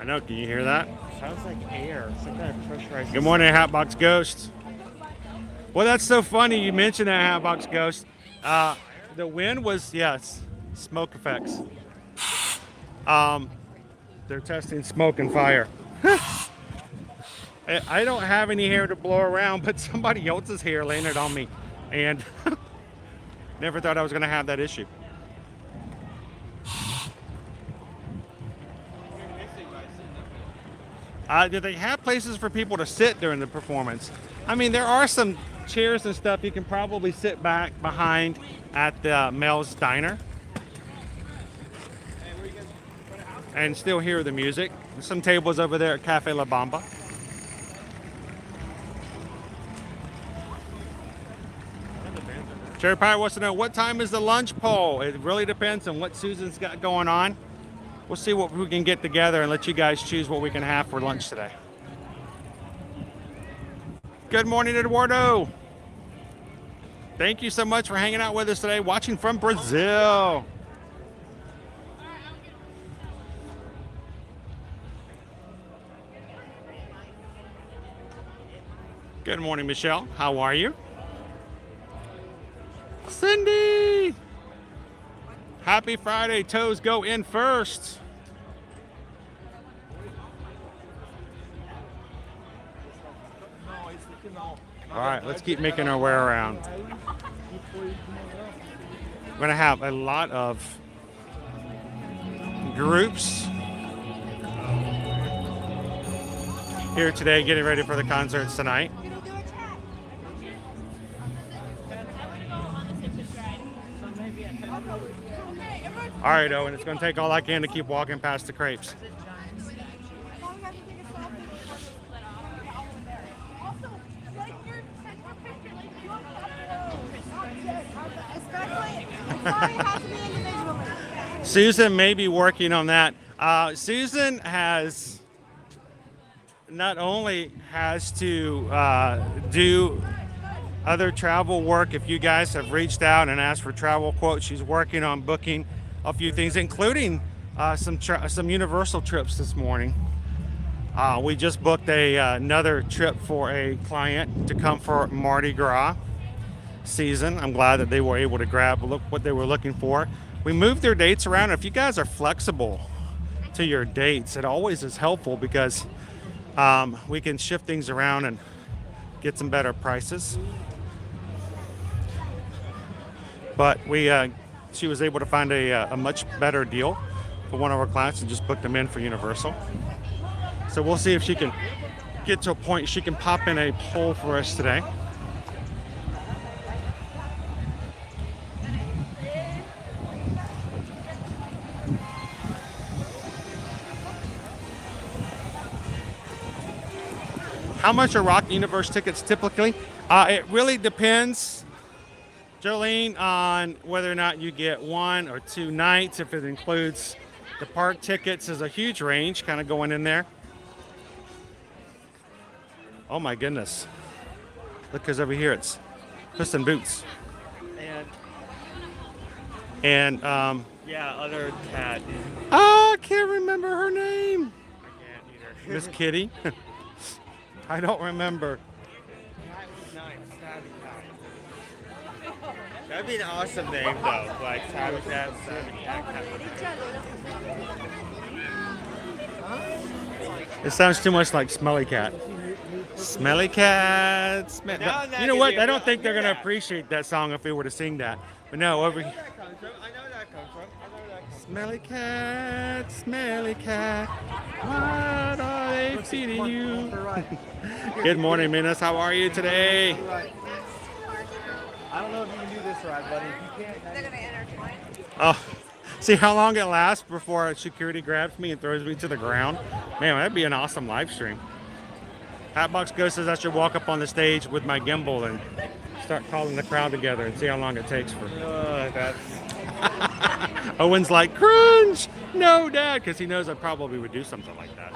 know, can you hear that? Sounds like air, some kind of pressurized. Good morning, Hatbox Ghost. Well, that's so funny you mentioned that, Hatbox Ghost. The wind was, yes, smoke effects. They're testing smoke and fire. I don't have any hair to blow around, but somebody else's hair landed on me. And never thought I was going to have that issue. Do they have places for people to sit during the performance? I mean, there are some chairs and stuff you can probably sit back behind at the Mel's Diner and still hear the music. There's some tables over there at Cafe La Bamba. Cherry Pie wants to know, what time is the lunch poll? It really depends on what Susan's got going on. We'll see what we can get together and let you guys choose what we can have for lunch today. Good morning, Eduardo. Thank you so much for hanging out with us today, watching from Brazil. Good morning, Michelle. How are you? Cindy! Happy Friday. Toes go in first. All right, let's keep making our way around. We're going to have a lot of groups here today getting ready for the concerts tonight. All right, Owen, it's going to take all I can to keep walking past the crepes. Susan may be working on that. Susan has not only has to do other travel work. If you guys have reached out and asked for travel quotes, she's working on booking a few things, including some Universal trips this morning. We just booked another trip for a client to come for Mardi Gras season. I'm glad that they were able to grab what they were looking for. We moved their dates around. If you guys are flexible to your dates, it always is helpful because we can shift things around and get some better prices. But she was able to find a much better deal for one of our clients and just booked them in for Universal. So we'll see if she can get to a point she can pop in a poll for us today. How much are Rock Universe tickets typically? It really depends, Jolene, on whether or not you get 1 or 2 nights. If it includes the park tickets, is a huge range kind of going in there. Oh my goodness. Look, because over here it's Puss in Boots. And yeah, other cat. Oh, I can't remember her name. I can't either. Miss Kitty. I don't remember. Cat was nice. Savvy Cat. That'd be an awesome name though. Like Savvy Cat, Savvy Cat. It sounds too much like Smelly Cat. Smelly Cat. You know what? I don't think they're going to appreciate that song if we were to sing that. But no, over here. I know that comes from. Smelly cat, smelly cat, what are they feeding you? Good morning, Minas. How are you today? I don't know if you can do this right, buddy. If you can't, They're gonna intertwine. Oh, see how long it lasts before security grabs me and throws me to the ground? Man, that'd be an awesome live stream. Hatbox Ghost says I should walk up on the stage with my gimbal and start calling the crowd together and see how long it takes for. Owen's like, cringe! No, Dad, because he knows I probably would do something like that.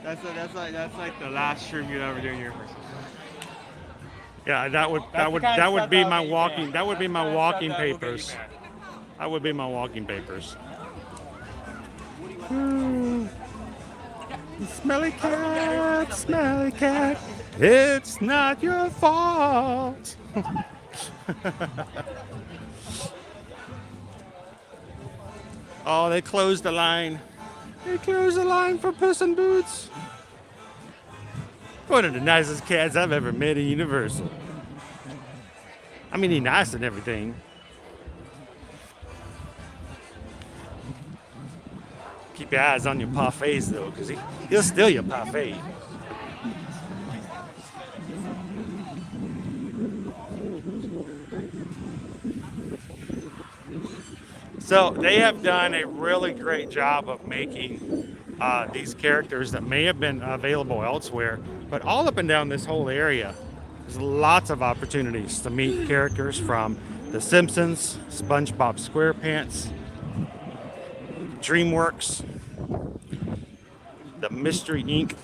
That's like the last stream you'd ever do in your person. Yeah, that would be my walking papers. That would be my walking papers. Smelly cat, it's not your fault. Oh, they closed the line. They closed the line for Puss in Boots. One of the nicest cats I've ever met in Universal. I mean, he's nice and everything. Keep your eyes on your parfaits, though, because he'll steal your parfait. So they have done a really great job of making these characters that may have been available elsewhere, but all up and down this whole area, there's lots of opportunities to meet characters from The Simpsons, SpongeBob SquarePants, DreamWorks, the Mystery Inc.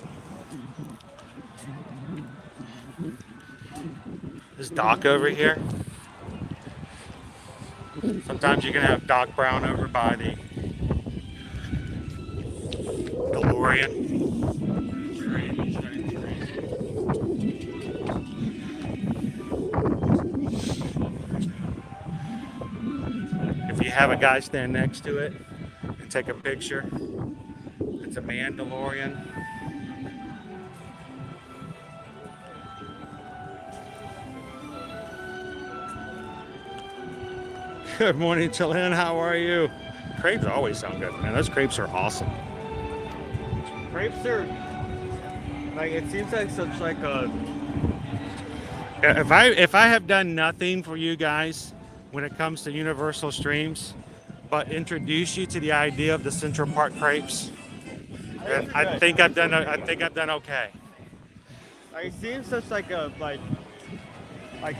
There's Doc over here. Sometimes you can have Doc Brown over by the DeLorean. If you have a guy stand next to it and take a picture, it's a Mandalorian. Good morning, Chilin. How are you? Crepes always sound good, man. Those crepes are awesome. Crepes are like, it seems like such like a. If I have done nothing for you guys when it comes to Universal streams, but introduce you to the idea of the Central Park crepes, then I think I've done okay. Like, it seems such like a like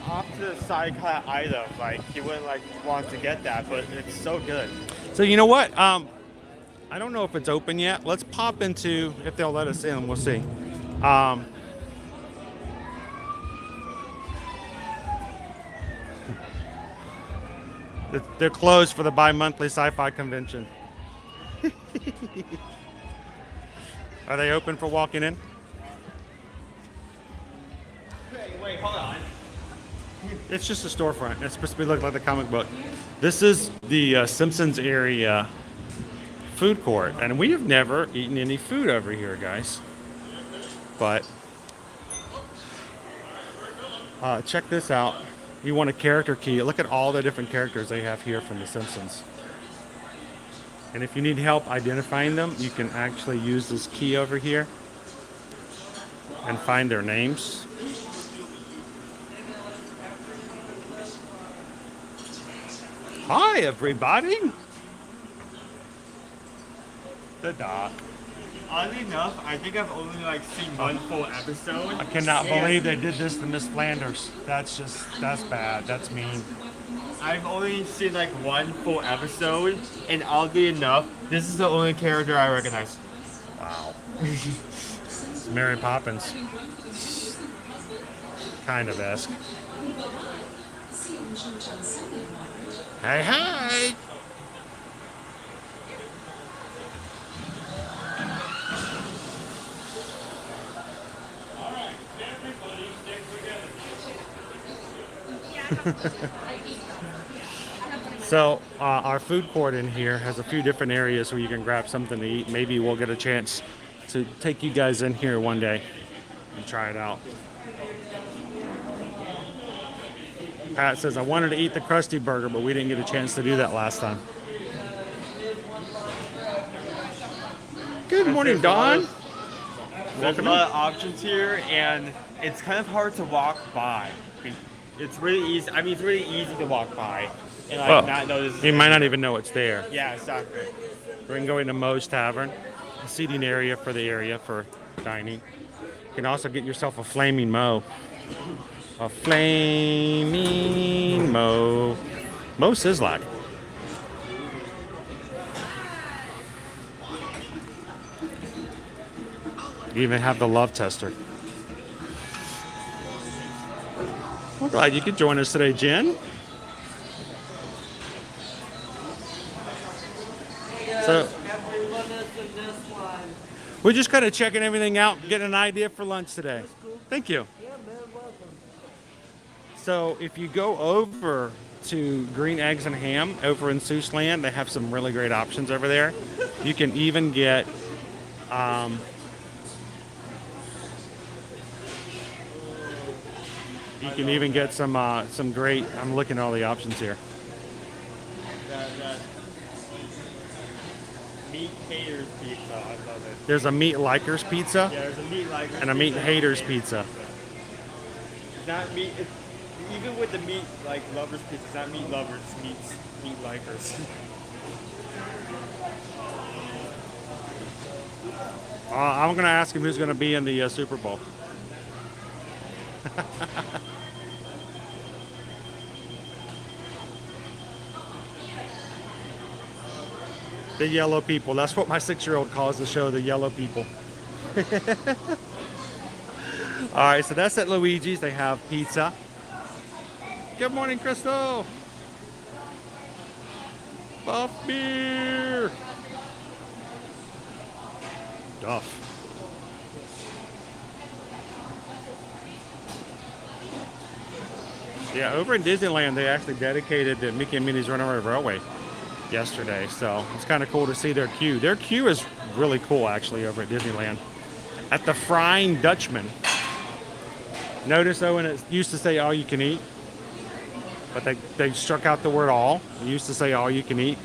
off to the side kind of item. Like, you wouldn't like want to get that, but it's so good. So you know what? I don't know if it's open yet. Let's pop into, if they'll let us in, we'll see. They're closed for the bi-monthly sci-fi convention. Are they open for walking in? Wait, hold on. It's just a storefront. It's supposed to be looking like the comic book. This is the Simpsons area food court, and we have never eaten any food over here, guys. But check this out. You want a character key. Look at all the different characters they have here from The Simpsons. And if you need help identifying them, you can actually use this key over here and find their names. Hi, everybody. The Doc. Oddly enough, I think I've only like seen one full episode. I cannot believe they did this to Miss Flanders. That's bad. That's mean. I've only seen like one full episode, and oddly enough, this is the only character I recognize. Wow. It's Mary Poppins. Kind of esque. Hey, hey! So our food court in here has a few different areas where you can grab something to eat. Maybe we'll get a chance to take you guys in here one day and try it out. Pat says, I wanted to eat the Krusty Burger, but we didn't get a chance to do that last time. Good morning, Dawn. There's a lot of options here, and it's kind of hard to walk by. It's really easy. I mean, it's really easy to walk by and like not notice. You might not even know it's there. Yeah, exactly. We're gonna go into Moe's Tavern, a seating area for dining. You can also get yourself a flaming Moe. A flaming Moe. Moe Sizzlack. You even have the love tester. We're glad you could join us today, Jen. So we're just kind of checking everything out, getting an idea for lunch today. Thank you. So if you go over to Green Eggs and Ham over in Seuss Land, they have some really great options over there. You can even get some great. I'm looking at all the options here. That meat haters pizza, I love it. There's a meat likers pizza. Yeah, there's a meat likers and a meat haters pizza. It's not meat. Even with the meat like lovers pizza, it's not meat lovers, it's meat likers. I'm gonna ask him who's gonna be in the Super Bowl. The yellow people. That's what my 6-year-old calls the show, the yellow people. All right, so that's at Luigi's. They have pizza. Good morning, Crystal. Buff beer. Duff. Yeah, over in Disneyland, they actually dedicated the Mickey and Minnie's Runaway Railway yesterday, so it's kind of cool to see their queue. Their queue is really cool, actually, over at Disneyland. At the Frying Dutchman. Notice, though, when it used to say all you can eat, but they struck out the word all. It used to say all you can eat.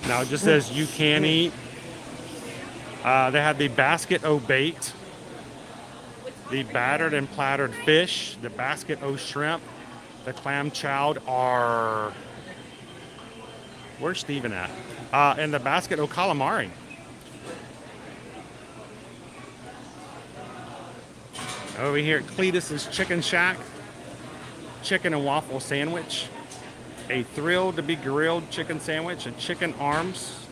Now it just says you can eat. They have the basket o' bait, the battered and plattered fish, the basket o' shrimp, the clam chowd are... Where's Steven at? And the basket o' calamari. Over here at Cletus's Chicken Shack, chicken and waffle sandwich, a thrilled to be grilled chicken sandwich, and chicken arms,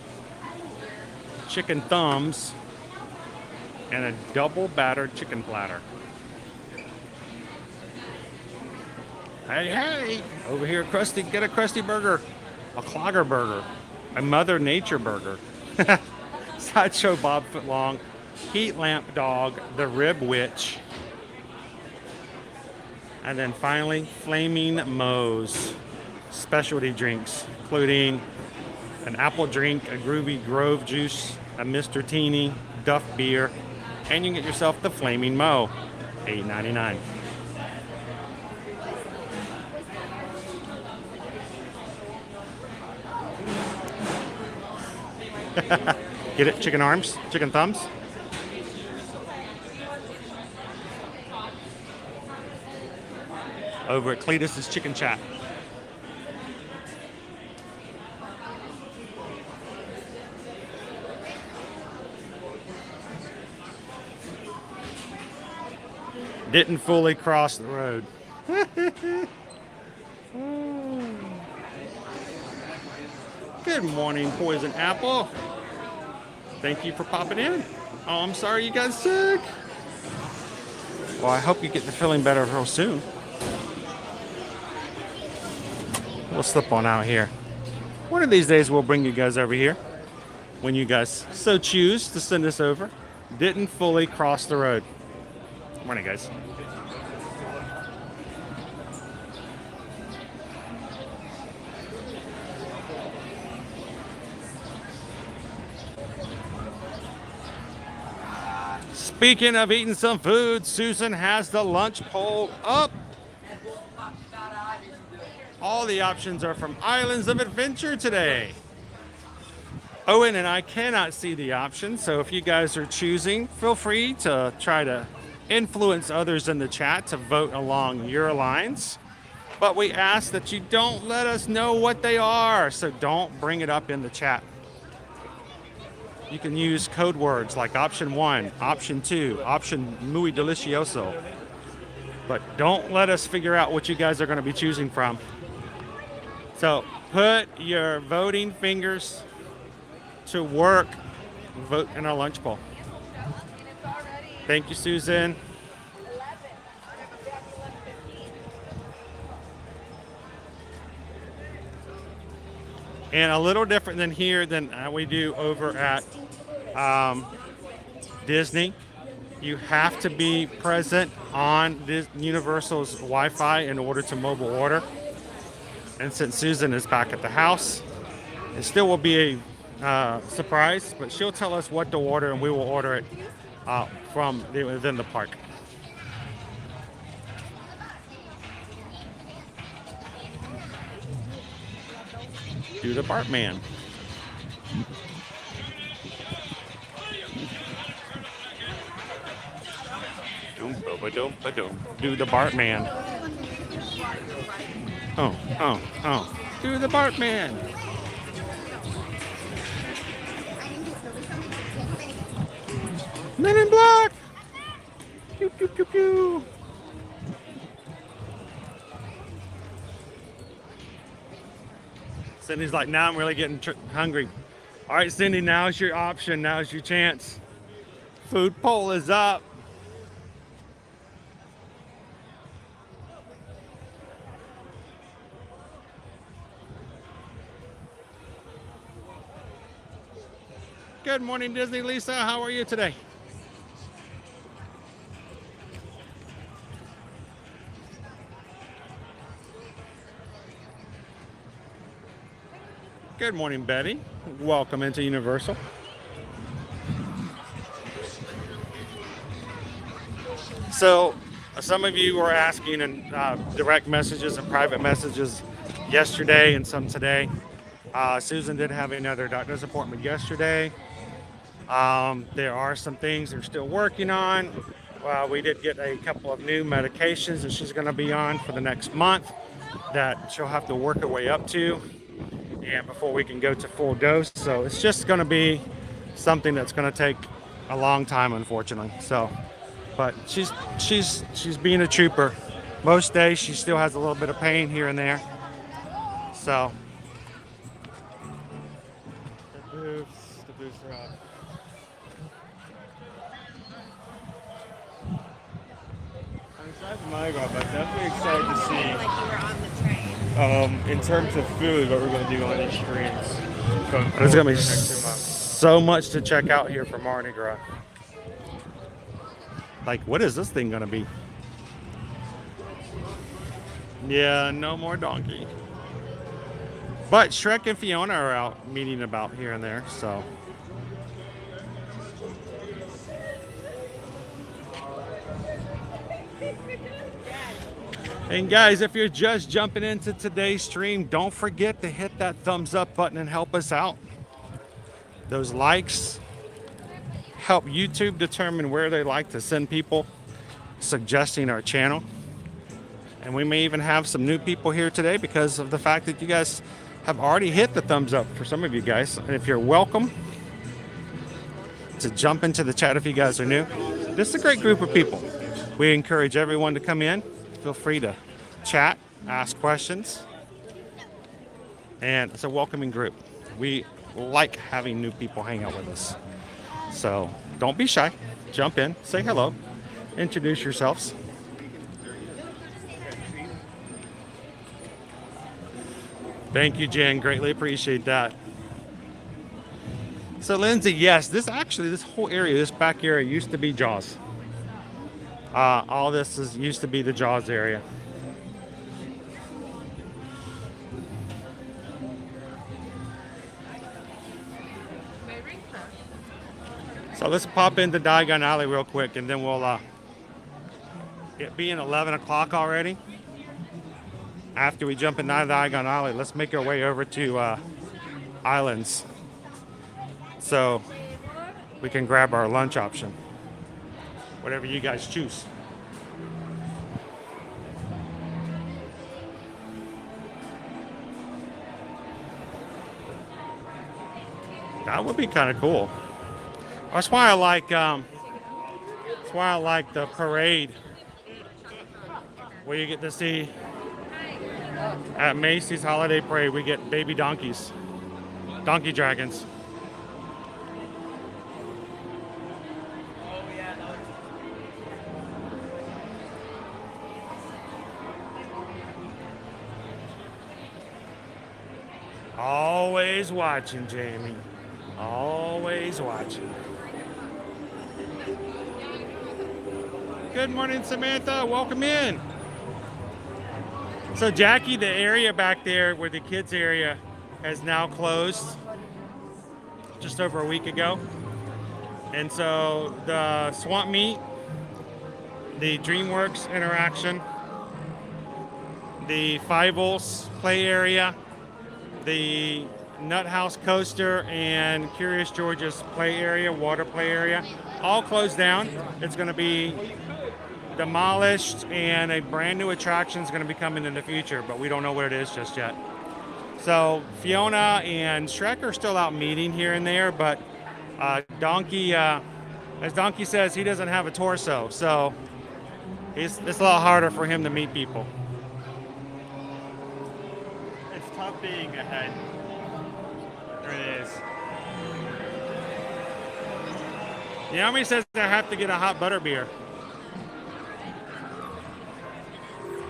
chicken thumbs, and a double battered chicken platter. Hey, hey! Over here at Krusty, get a Krusty burger, a Clogger burger, a Mother Nature burger, Sideshow Bob Footlong, Heat Lamp Dog, the Rib Witch, and then finally, Flaming Moe's specialty drinks, including an apple drink, a Groovy Grove juice, a Mr. Teeny, Duff beer, and you can get yourself the Flaming Moe, $8.99. Get it? Chicken arms? Chicken thumbs? Over at Cletus's Chicken Chat. Didn't fully cross the road. Good morning, Poison Apple. Thank you for popping in. Oh, I'm sorry you got sick. Well, I hope you get the feeling better real soon. We'll slip on out here. One of these days we'll bring you guys over here when you guys so choose to send us over. Didn't fully cross the road. Morning, guys. Speaking of eating some food, Susan has the lunch poll up. All the options are from Islands of Adventure today. Owen and I cannot see the options, so if you guys are choosing, feel free to try to influence others in the chat to vote along your lines. But we ask that you don't let us know what they are, so don't bring it up in the chat. You can use code words like option 1, option 2, option muy delicioso. But don't let us figure out what you guys are going to be choosing from. So put your voting fingers to work. Vote in our lunch poll. Thank you, Susan. And a little different than here than we do over at Disney. You have to be present on this Universal's Wi-Fi in order to mobile order. And since Susan is back at the house, it still will be a surprise, but she'll tell us what to order and we will order it from within the park. Do the Bartman. Do the Bartman. Oh. Do the Bartman. Men in Black. Pew, pew, pew, pew. Cindy's like, now I'm really getting hungry. All right, Cindy, now's your option. Now's your chance. Food poll is up. Good morning, Disney Lisa. How are you today? Good morning, Betty. Welcome into Universal. So, some of you were asking in direct messages and private messages yesterday and some today. Susan did have another doctor's appointment yesterday. There are some things they're still working on. We did get a couple of new medications that she's going to be on for the next month that she'll have to work her way up to, and before we can go to full dose. So it's just going to be something that's going to take a long time, unfortunately. So, but she's being a trooper. Most days she still has a little bit of pain here and there. So the booths are up. I'm excited for Mardi Gras, but definitely excited to see. Like you were on the train. In terms of food, what we're going to do on these streams. there's going to be so much to check out here for Mardi Gras. Like, what is this thing going to be? Yeah, no more donkey. But Shrek and Fiona are out meeting about here and there, so. And guys, if you're just jumping into today's stream, don't forget to hit that thumbs up button and help us out. Those likes help YouTube determine where they like to send people suggesting our channel. And we may even have some new people here today because of the fact that you guys have already hit the thumbs up for some of you guys. And if you're welcome to jump into the chat if you guys are new. This is a great group of people. We encourage everyone to come in. Feel free to chat, ask questions. And it's a welcoming group. We like having new people hang out with us. So don't be shy. Jump in, say hello, introduce yourselves. Thank you, Jen. Greatly appreciate that. So, Lindsay, yes, this whole area, this back area used to be Jaws. All this used to be the Jaws area. So let's pop into Diagon Alley real quick, and then we'll, it being 11 o'clock already, after we jump into Diagon Alley, let's make our way over to Islands so we can grab our lunch option. Whatever you guys choose. That would be kind of cool. That's why I like the parade where you get to see at Macy's Holiday Parade, we get baby donkeys, donkey dragons. Always watching, Jamie. Always watching. Good morning, Samantha. Welcome in. So, Jackie, the area back there where the kids area has now closed just over a week ago. And so the swamp meet, the DreamWorks interaction, the Fiebles play area, the Nut House coaster, and Curious George's play area, water play area, all closed down. It's going to be demolished, and a brand new attraction is going to be coming in the future, but we don't know what it is just yet. So Fiona and Shrek are still out meeting here and there, but Donkey, as Donkey says, he doesn't have a torso, so it's a lot harder for him to meet people. It's tough being ahead. There it is. Yami says I have to get a hot butterbeer.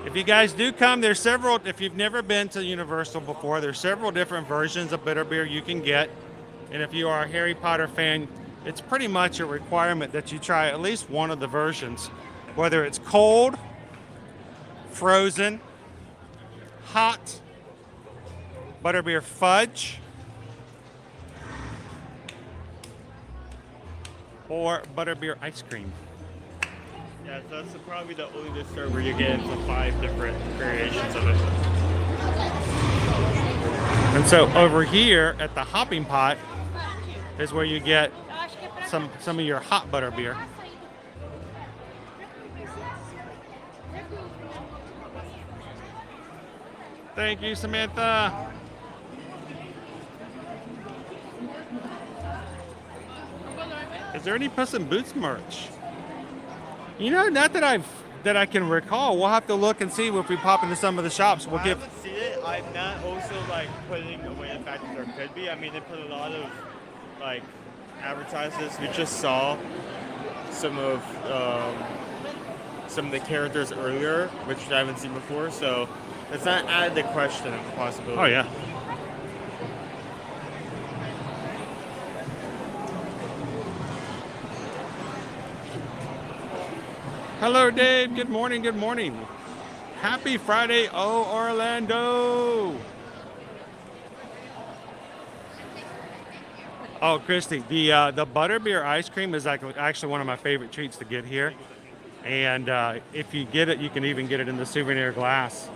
If you guys do come, there's several, if you've never been to Universal before, there's several different versions of butterbeer you can get. And if you are a Harry Potter fan, it's pretty much a requirement that you try at least one of the versions, whether it's cold, frozen, hot, butterbeer fudge, or butterbeer ice cream. Yeah, so that's probably the only dessert where you get into 5 different variations of it. And so over here at the hopping pot is where you get some of your hot butterbeer. Thank you, Samantha. Is there any Puss in Boots merch? You know, not that I can recall. We'll have to look and see if we pop into some of the shops. We'll I give. haven't seen it. I'm not also like putting away the fact that there could be. I mean, they put a lot of like advertisements. We just saw some of the characters earlier, which I haven't seen before. So it's not out of the question of the possibility. Oh yeah. Hello, Dave. Good morning. Good morning. Happy Friday, oh Orlando. Oh, Christy, the butterbeer ice cream is actually one of my favorite treats to get here. And if you get it, you can even get it in the souvenir glass.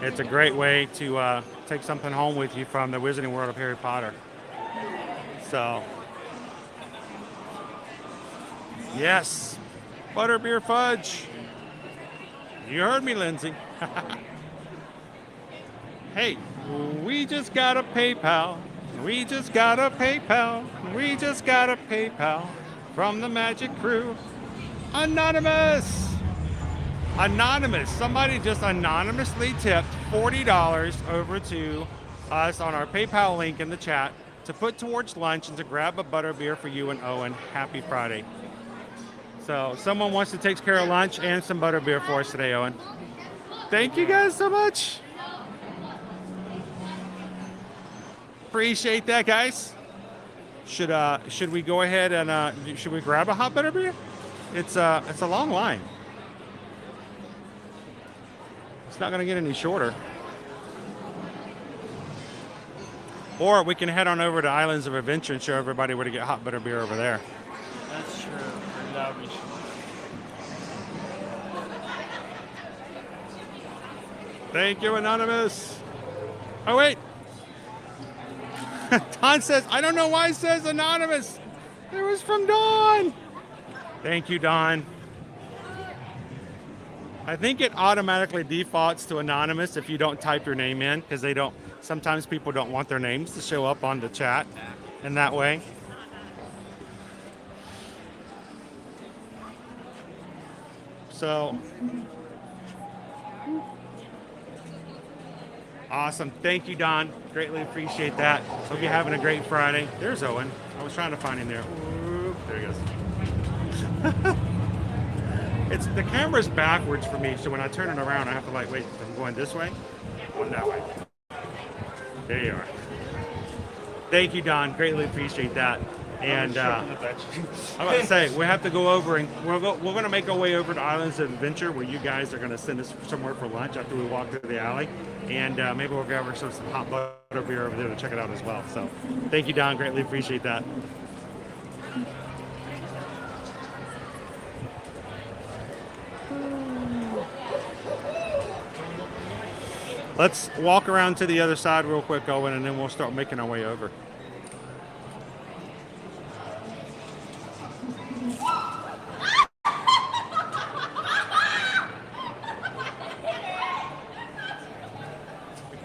It's a great way to take something home with you from the Wizarding World of Harry Potter. So, yes. Butterbeer fudge. You heard me, Lindsay. Hey, we just got a PayPal. We just got a PayPal. We just got a PayPal from the Magic Crew. Anonymous. Anonymous. Somebody just anonymously tipped $40 over to us on our PayPal link in the chat to put towards lunch and to grab a butterbeer for you and Owen. Happy Friday. So someone wants to take care of lunch and some butterbeer for us today, Owen. Thank you guys so much. Appreciate that, guys. Should we go ahead and should we grab a hot butterbeer? It's a long line. It's not going to get any shorter. Or we can head on over to Islands of Adventure and show everybody where to get hot butterbeer over there. That's true. That would be true. Thank you, Anonymous. Oh, wait. Don says, I don't know why it says Anonymous. It was from Dawn. Thank you, Don. I think it automatically defaults to Anonymous if you don't type your name in, because they don't, sometimes people don't want their names to show up on the chat in that way. So, awesome. Thank you, Don. Greatly appreciate that. Hope you're having a great Friday. There's Owen. I was trying to find him there. Oop, there he goes. It's the camera's backwards for me, so when I turn it around, I have to like, wait, I'm going this way? Going that way. There you are. Thank you, Don. Greatly appreciate that. And I'm about to say, we have to go over and we're going to make our way over to Islands of Adventure, where you guys are going to send us somewhere for lunch after we walk through the alley. And maybe we'll grab ourselves some hot butter beer over there to check it out as well. So thank you, Don. Greatly appreciate that. Let's walk around to the other side real quick, Owen, and then we'll start making our way over.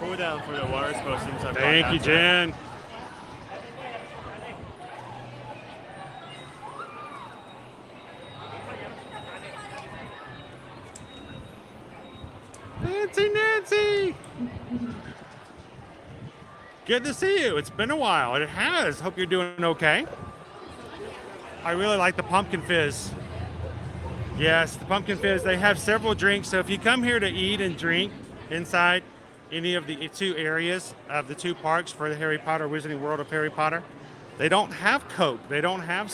Cool down for the water sports teams. Thank you, Jen. Nancy! Good to see you. It's been a while. It has. Hope you're doing okay. I really like the pumpkin fizz. Yes, the pumpkin fizz. They have several drinks. So if you come here to eat and drink inside any of the two areas of the two parks for the Harry Potter Wizarding World of Harry Potter, they don't have Coke. They don't have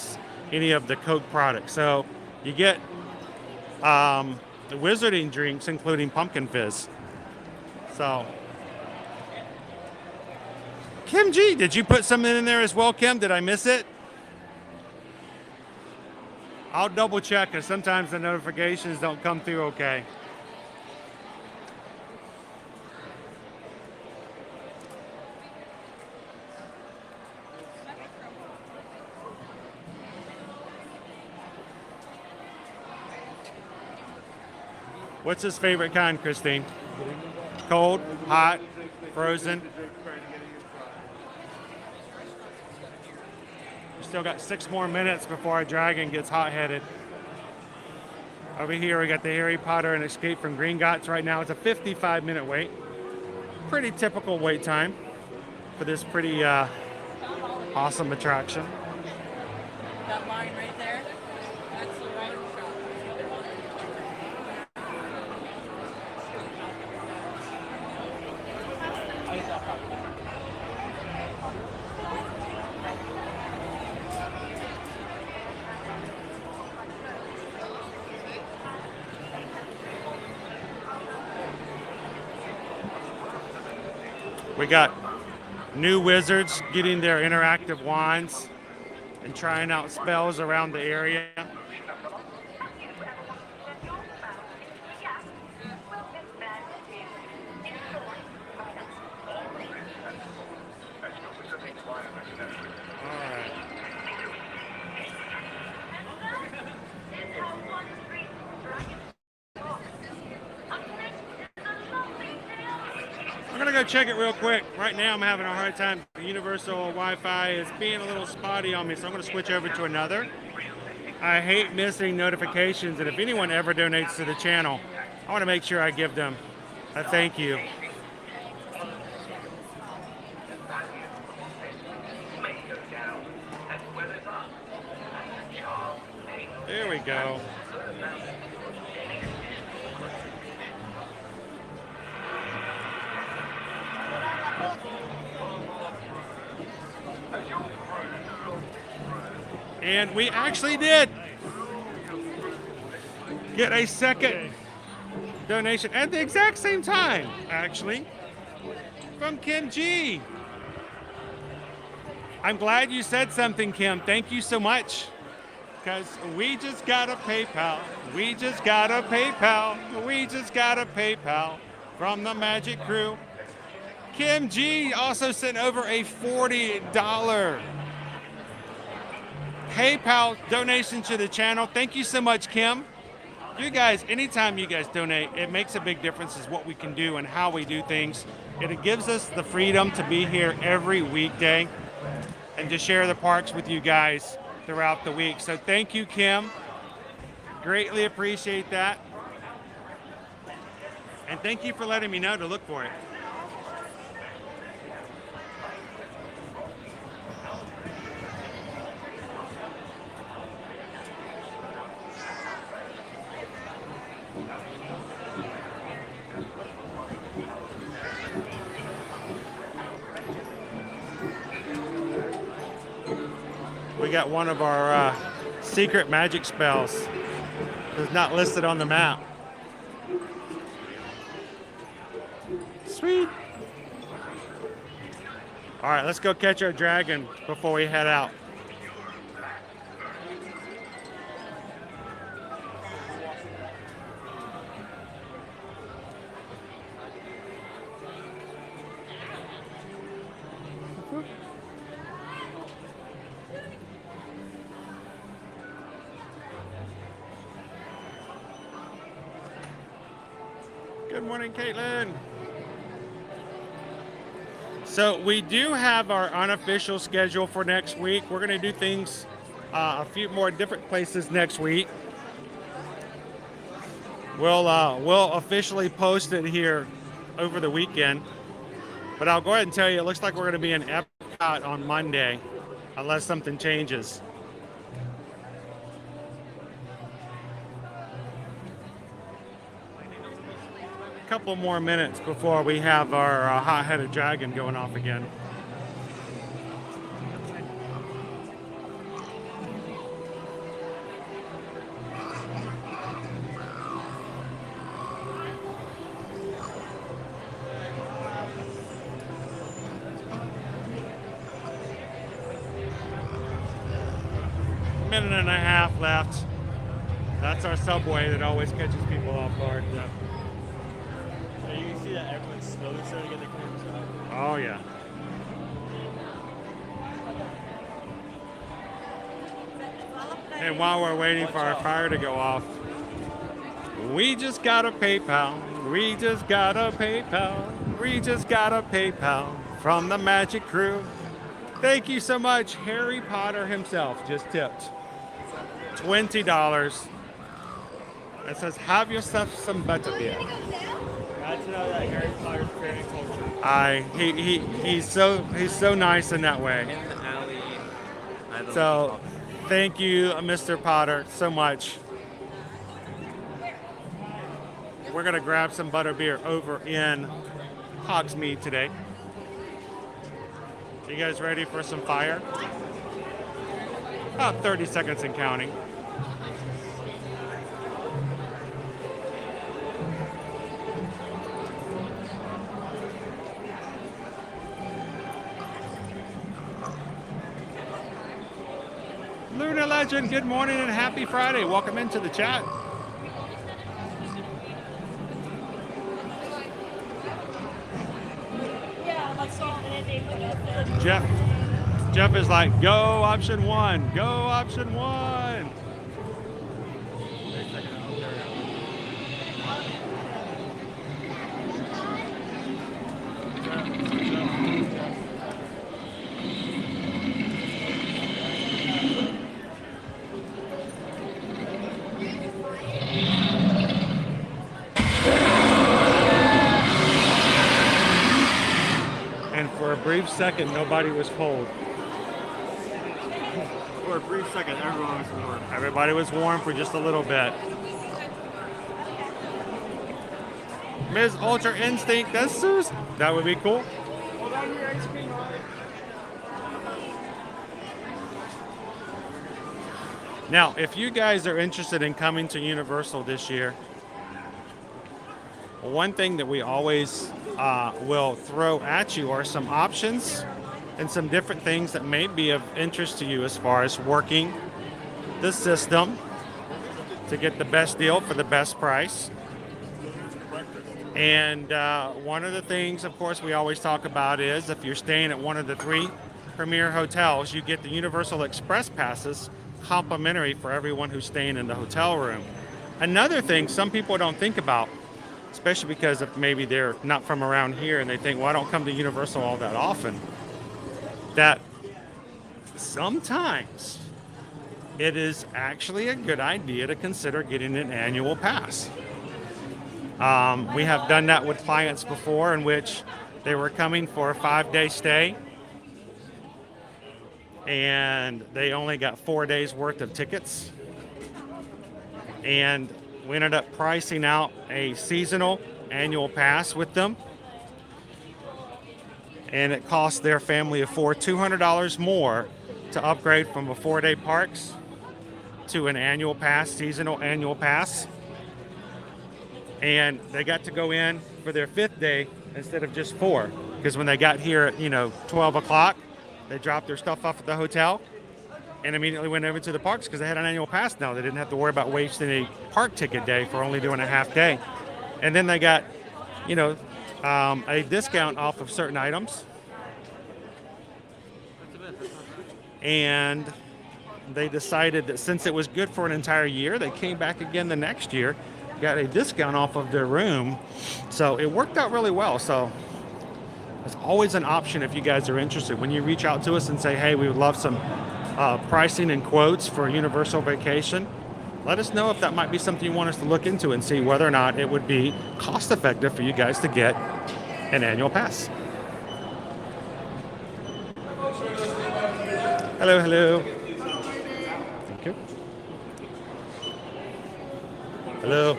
any of the Coke products. So you get the wizarding drinks, including pumpkin fizz. So, Kim G, did you put something in there as well, Kim? Did I miss it? I'll double check, because sometimes the notifications don't come through okay. What's his favorite kind, Christine? Cold, hot, frozen? We still got 6 more minutes before our dragon gets hot-headed. Over here we got the Harry Potter and Escape from Gringotts. Right now it's a 55-minute wait. Pretty typical wait time for this pretty awesome attraction. That line right there, that's the water shop. We got new wizards getting their interactive wands and trying out spells around the area. I'm gonna go check it real quick. Right now I'm having a hard time. The universal Wi-Fi is being a little spotty on me, so I'm gonna switch over to another. I hate missing notifications, and if anyone ever donates to the channel, I wanna make sure I give them a thank you. There we go. And we actually did get a second donation at the exact same time, actually, from Kim G. I'm glad you said something, Kim. Thank you so much. Because we just got a PayPal. We just got a PayPal. We just got a PayPal from the Magic Crew. Kim G also sent over a $40 PayPal donation to the channel. Thank you so much, Kim. You guys, anytime you guys donate, it makes a big difference is what we can do and how we do things. It gives us the freedom to be here every weekday and to share the parks with you guys throughout the week. So thank you, Kim. Greatly appreciate that. And thank you for letting me know to look for it. got one of our secret magic spells that's not listed on the map. Sweet. All right, let's go catch our dragon before we head out. Good morning, Caitlin. So we do have our unofficial schedule for next week. We're going to do things a few more different places next week. We'll officially post it here over the weekend. But I'll go ahead and tell you, it looks like we're going to be in Epcot on Monday, unless something changes. Couple more minutes before we have our hot-headed dragon going off again. Minute and a half left. That's our subway that always catches people off guard. Yeah. You can see that everyone's slowly starting to get the cameras out. Oh yeah. And while we're waiting for our fire to go off, we just got a PayPal. We just got a PayPal. We just got a PayPal from the Magic Crew. Thank you so much. Harry Potter himself just tipped $20. It says, have yourself some butterbeer. Got to know that Harry Potter's fan culture. He's so nice in that way. In the alley. So, thank you, Mr. Potter, so much. We're gonna grab some butterbeer over in Hogsmeade today. You guys ready for some fire? About 30 seconds and counting. Luna Legend, good morning and happy Friday. Welcome into the chat. Jeff is like, go option one, go option one. For a brief second, nobody was cold. For a brief second, everyone was warm. Everybody was warm for just a little bit. Ms. Ultra Instinct, that would be cool. Hold on your ice cream. Now, if you guys are interested in coming to Universal this year, one thing that we always will throw at you are some options and some different things that may be of interest to you as far as working the system to get the best deal for the best price. And one of the things, of course, we always talk about is if you're staying at one of the 3 premier hotels, you get the Universal Express passes complimentary for everyone who's staying in the hotel room. Another thing some people don't think about, especially because if maybe they're not from around here and they think, well, I don't come to Universal all that often, that sometimes it is actually a good idea to consider getting an annual pass. We have done that with clients before in which they were coming for a 5-day stay and they only got 4 days worth of tickets. And we ended up pricing out a seasonal annual pass with them. And it cost their family of 4 $200 more to upgrade from a 4-day parks to an annual pass, seasonal annual pass. And they got to go in for their 5th day instead of just 4. Because when they got here at, 12 o'clock, they dropped their stuff off at the hotel and immediately went over to the parks because they had an annual pass now. They didn't have to worry about wasting a park ticket day for only doing a half day. And then they got, a discount off of certain items. And they decided that since it was good for an entire year, they came back again the next year, got a discount off of their room. So it worked out really well. So it's always an option if you guys are interested. When you reach out to us and say, hey, we would love some pricing and quotes for Universal Vacation, let us know if that might be something you want us to look into and see whether or not it would be cost effective for you guys to get an annual pass. Hello, hello. Thank you. Hello.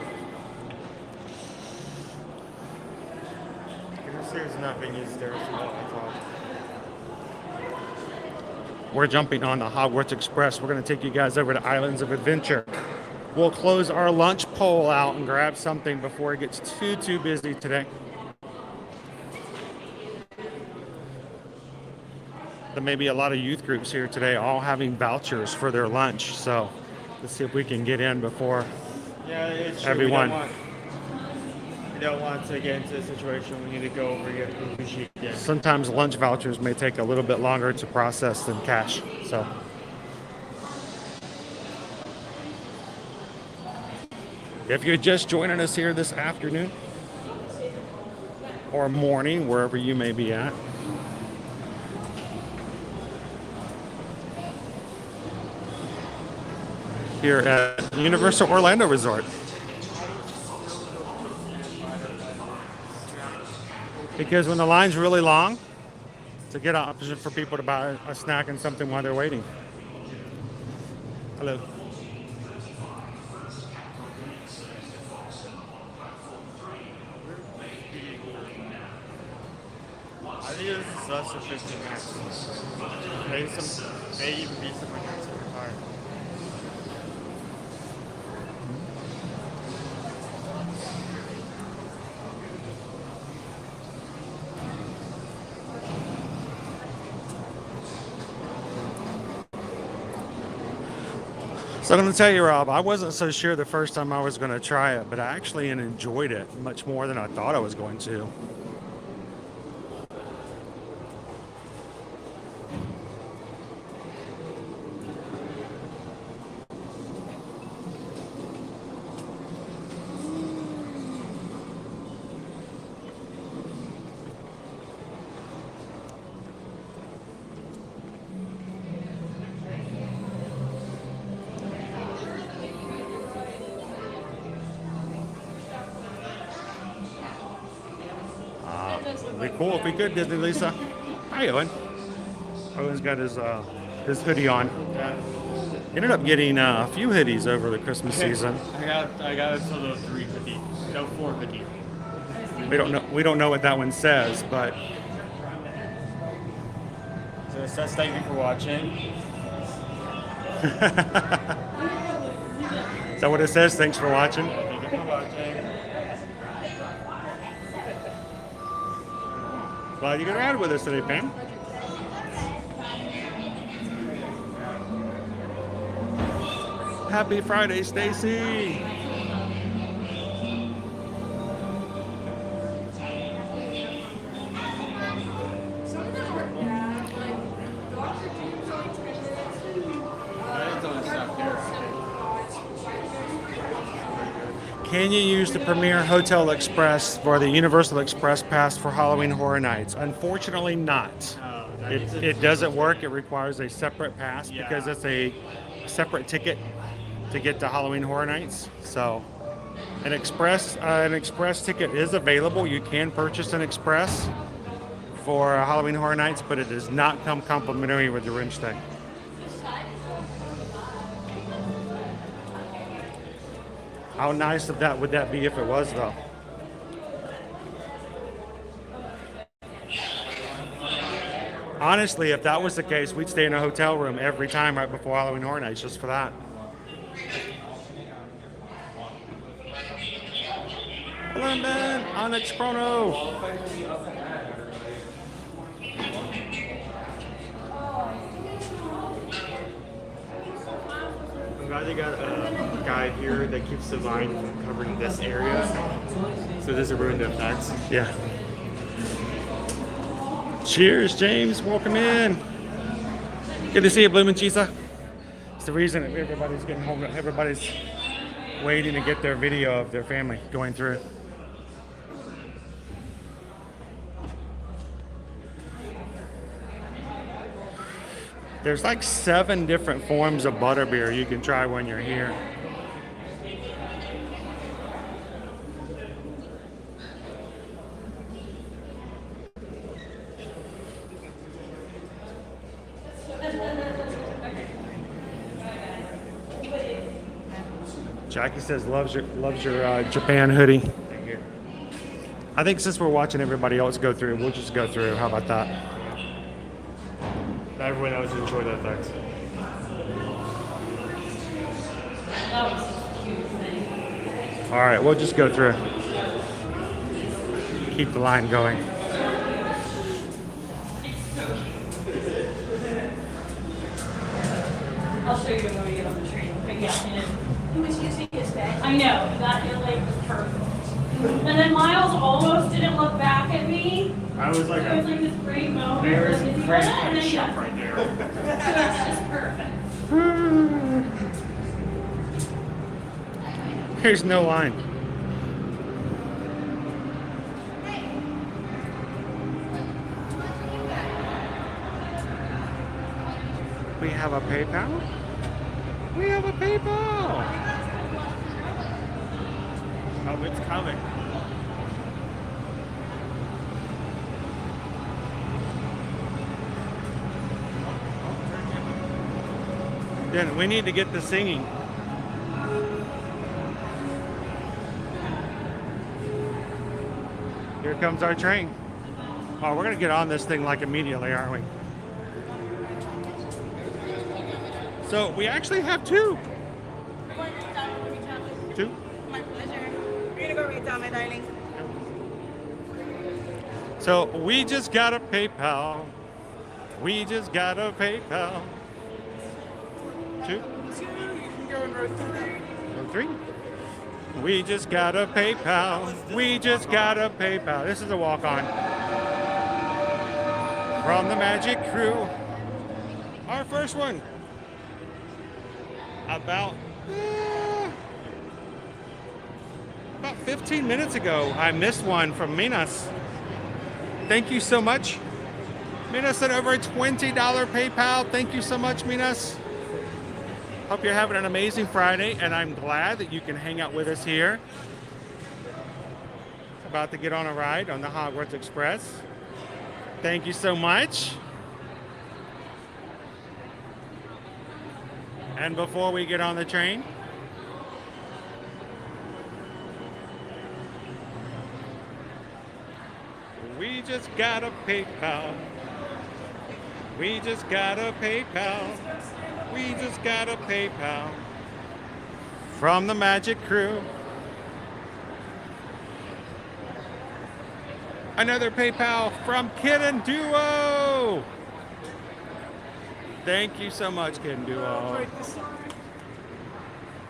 There's nothing, is there? We're jumping on the Hogwarts Express. We're going to take you guys over to Islands of Adventure. We'll close our lunch poll out and grab something before it gets too busy today. There may be a lot of youth groups here today all having vouchers for their lunch. So let's see if we can get in before everyone. We don't want to get into a situation we need to go over and get the sheet again. Sometimes lunch vouchers may take a little bit longer to process than cash. So if you're just joining us here this afternoon or morning, wherever you may be at, here at Universal Orlando Resort. Because when the line's really long, it's a good option for people to buy a snack and something while they're waiting. Hello. I think this is less than 15 minutes. May even be some minutes in the car. So I'm going to tell you, Rob, I wasn't so sure the first time I was going to try it, but I actually enjoyed it much more than I thought I was going to. It'd be cool if we could, Disney Lisa. Hi, Owen. Owen's got his hoodie on. Ended up getting a few hoodies over the Christmas season. I got a total of 3 hoodies. No, 4 hoodies. We don't know what that one says, but So it says thank you for watching. is that what it says? Thanks for watching. Thank you for watching. Glad you got ride with us today, Pam. Happy Friday, Stacy. Can you use the Premier Hotel Express for the Universal Express Pass for Halloween Horror Nights? Unfortunately not. It doesn't work. It requires a separate pass because it's a separate ticket to get to Halloween Horror Nights. So an express ticket is available. You can purchase an express for Halloween Horror Nights, but it does not come complimentary with your room stay. How nice of that would that be if it was, though? Honestly, if that was the case, we'd stay in a hotel room every time right before Halloween Horror Nights just for that. London, Onyx Chrono. I'm glad they got a guy here that keeps the vine from covering this area, so it doesn't ruin the effects. Yeah. Cheers, James. Welcome in. Good to see you, Bloomin' Chisa. It's the reason everybody's getting home. Everybody's waiting to get their video of their family going through. There's like 7 different forms of butterbeer you can try when you're here. Jackie says loves your Japan hoodie. Thank you. I think since we're watching everybody else go through, we'll just go through. How about that? Everyone else enjoy the effects. All right, we'll just go through. Keep the line going. I'll show you when we get on the train. But yeah, he was using his bag. I know, that like was perfect. And then Miles almost didn't look back at me. I was like, It was like this great moment. there's Like, a and great then shot yeah. right there. So that's just perfect. There's no line. We have a PayPal? We have a PayPal! Oh, it's coming. Then we need to get the singing. Here comes our train. Oh, we're gonna get on this thing like immediately, aren't we? So we actually have 2. Two? My pleasure. We're gonna go right down, my darling. So we just got a PayPal. We just got a PayPal. 2. You can go in row 3. Row 3. We just got a PayPal. We just got a PayPal. This is a walk-on. From the Magic Crew. Our first one. About 15 minutes ago, I missed one from Minas. Thank you so much. Minas sent over a $20 PayPal. Thank you so much, Minas. Hope you're having an amazing Friday, and I'm glad that you can hang out with us here. About to get on a ride on the Hogwarts Express. Thank you so much. And before we get on the train, we just got a PayPal. We just got a PayPal. We just got a PayPal from the Magic Crew. Another PayPal from Kid and Duo. Thank you so much, Kid and Duo.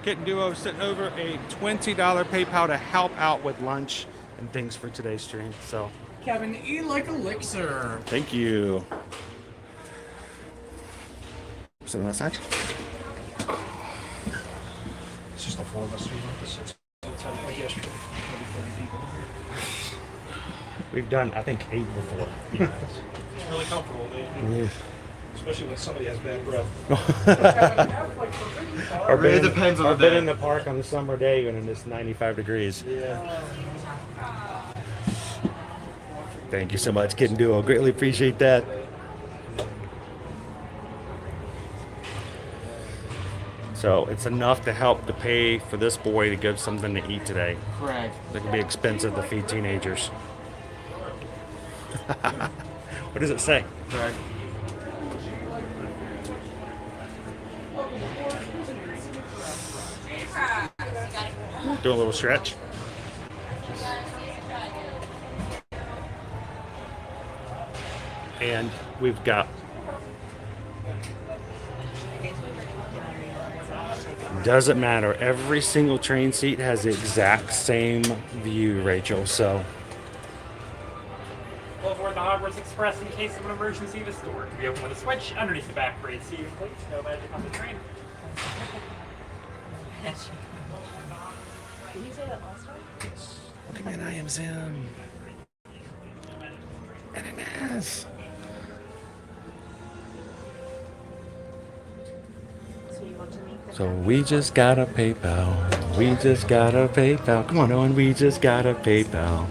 Kid and Duo sent over a $20 PayPal to help out with lunch and things for today's stream. So, Kevin, eat like elixir. thank you. So that's that. It's just the 4 of us. We went to 6 like yesterday. Maybe 30 people. We've done, I think, 8 before. Yeah, it's really comfortable, man. Yeah. Especially when somebody has bad breath. Or It really been- depends on or the been day. in the park on a summer day when it's 95 degrees. Yeah. Thank you so much, Kid and Duo. Greatly appreciate that. So it's enough to help to pay for this boy to give something to eat today. Correct. It can be expensive to feed teenagers. What does it say? Correct. Do a little stretch. And we've got doesn't matter. Every single train seat has the exact same view, Rachel. So We'll board the Hogwarts Express in case of an emergency. This door can be opened with a switch underneath the back braid seat. Please, no magic on the train. Did you say that last time? look at I am Zim. And it is. So you want to meet the So we just got a PayPal. We just got a PayPal. Come on, Owen. We just got a PayPal.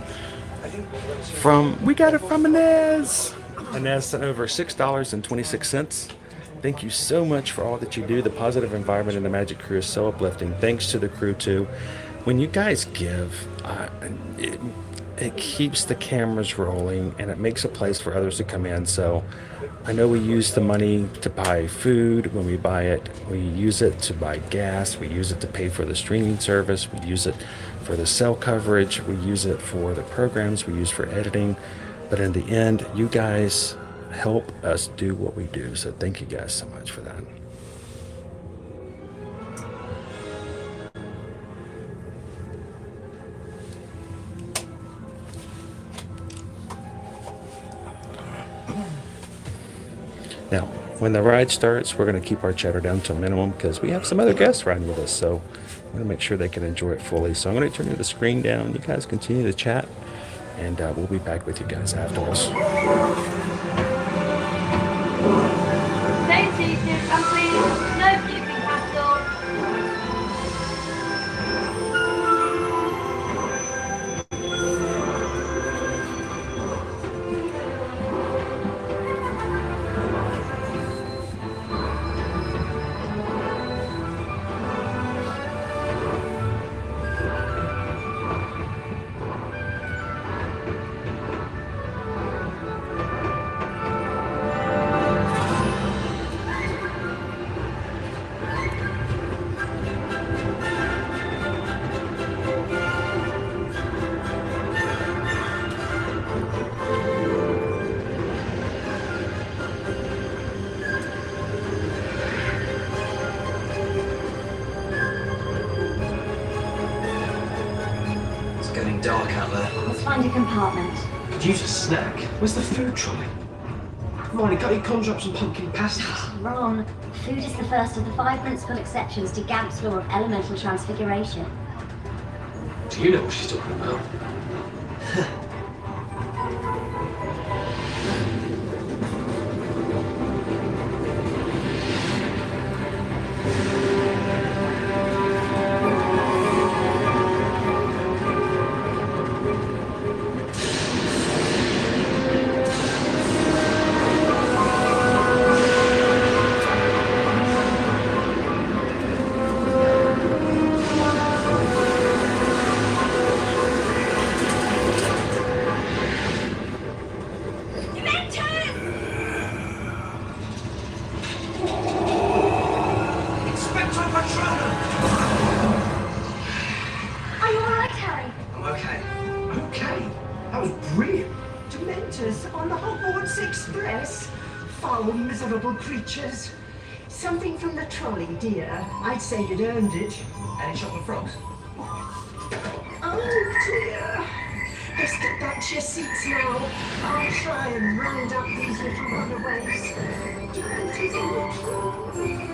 We got it from Inez. Inez sent over $6.26. Thank you so much for all that you do. The positive environment in the Magic Crew is so uplifting. Thanks to the crew too. When you guys give, it keeps the cameras rolling and it makes a place for others to come in. So I know we use the money to buy food when we buy it. We use it to buy gas. We use it to pay for the streaming service. We use it for the cell coverage. We use it for the programs we use for editing. But in the end, you guys help us do what we do. So thank you guys so much for that. Now, when the ride starts, we're going to keep our chatter down to a minimum because we have some other guests riding with us. So I'm going to make sure they can enjoy it fully. So I'm going to turn the screen down. You guys continue to chat, and we'll be back with you guys afterwards. Stay seated, and please, no keeping capital. Dark out there. Let's find a compartment. Could use a snack. Where's the food trolley? Ronnie, can't you conjure up some pumpkin pasties? Ron, food is the first of the 5 principal exceptions to Gamp's law of elemental transfiguration. Do you know what she's talking about? Creatures. Something from the trolley, dear. I'd say you'd earned it. Any chocolate frogs? Oh dear. Let's get back to your seats now. I'll try and round up these little runaways. Demented in the trolley.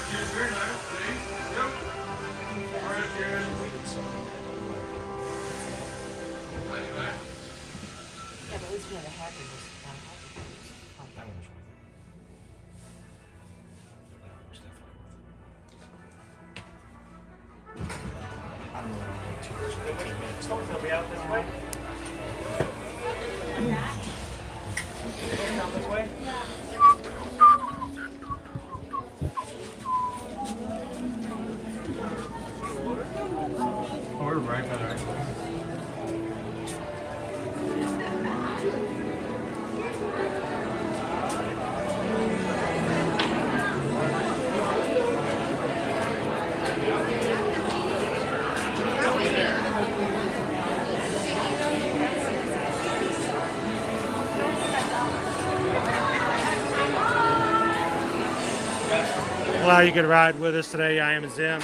Very nice. Thanks. Yep. All right, good. Yeah, but at least we have a hat in this. I don't know when I wait 2 hours and 15 minutes. They'll be out this way. Down this way. Oh, we're right by there. Well, you could ride with us today. I am Zim.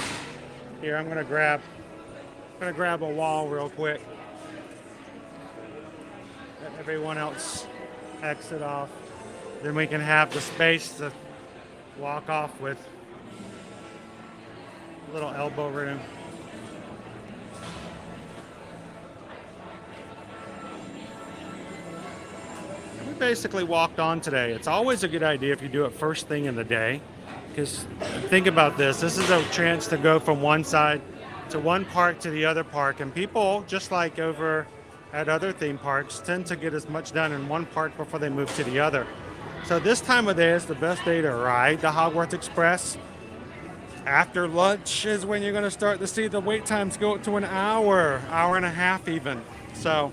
Here, I'm gonna grab a wall real quick. Let everyone else exit off. Then we can have the space to walk off with. A little elbow room. We basically walked on today. It's always a good idea if you do it first thing in the day. Because think about this. This is a chance to go from one side to one park to the other park. And people, just like over at other theme parks, tend to get as much done in one park before they move to the other. So this time of day is the best day to ride the Hogwarts Express. After lunch is when you're going to start to see the wait times go up to an hour and a half even. So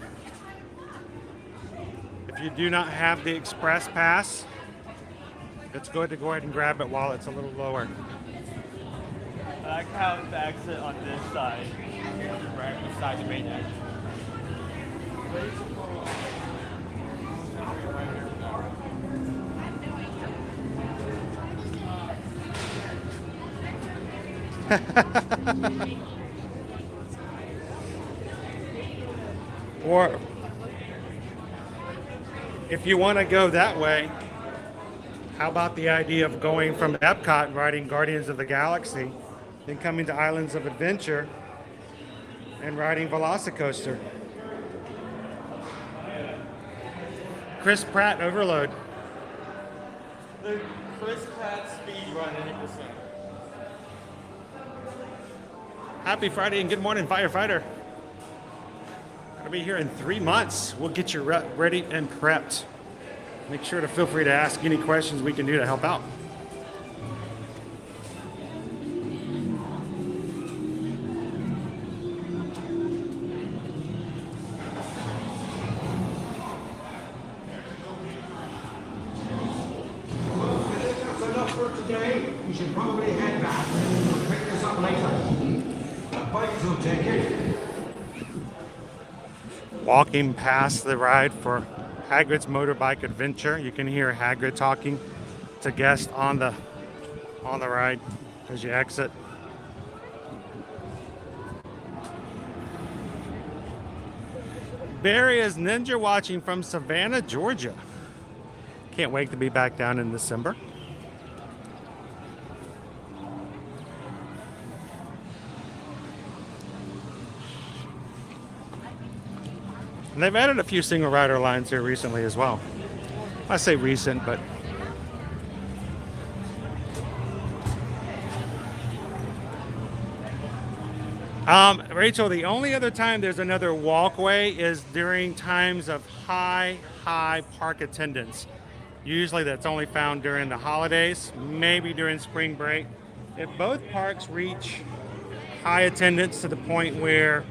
if you do not have the Express Pass, it's good to go ahead and grab it while it's a little lower. I like how it's the exit on this side, right beside the main exit. Or if you want to go that way, how about the idea of going from Epcot and riding Guardians of the Galaxy, then coming to Islands of Adventure and riding Velocicoaster? Chris Pratt Overload. The Chris Pratt speed run 80%. Happy Friday and good morning, firefighter. Gonna be here in 3 months. We'll get you ready and prepped. Make sure to feel free to ask any questions we can do to help out. That's enough for today. You should probably head back. We'll pick this up later. Bikes will take it. Walking past the ride for Hagrid's Motorbike Adventure. You can hear Hagrid talking to guests on the ride as you exit. Barry is ninja watching from Savannah, Georgia. Can't wait to be back down in December. And they've added a few single rider lines here recently as well. I say recent, but Rachel, the only other time there's another walkway is during times of high park attendance. Usually that's only found during the holidays, maybe during spring break. If both parks reach high attendance to the point where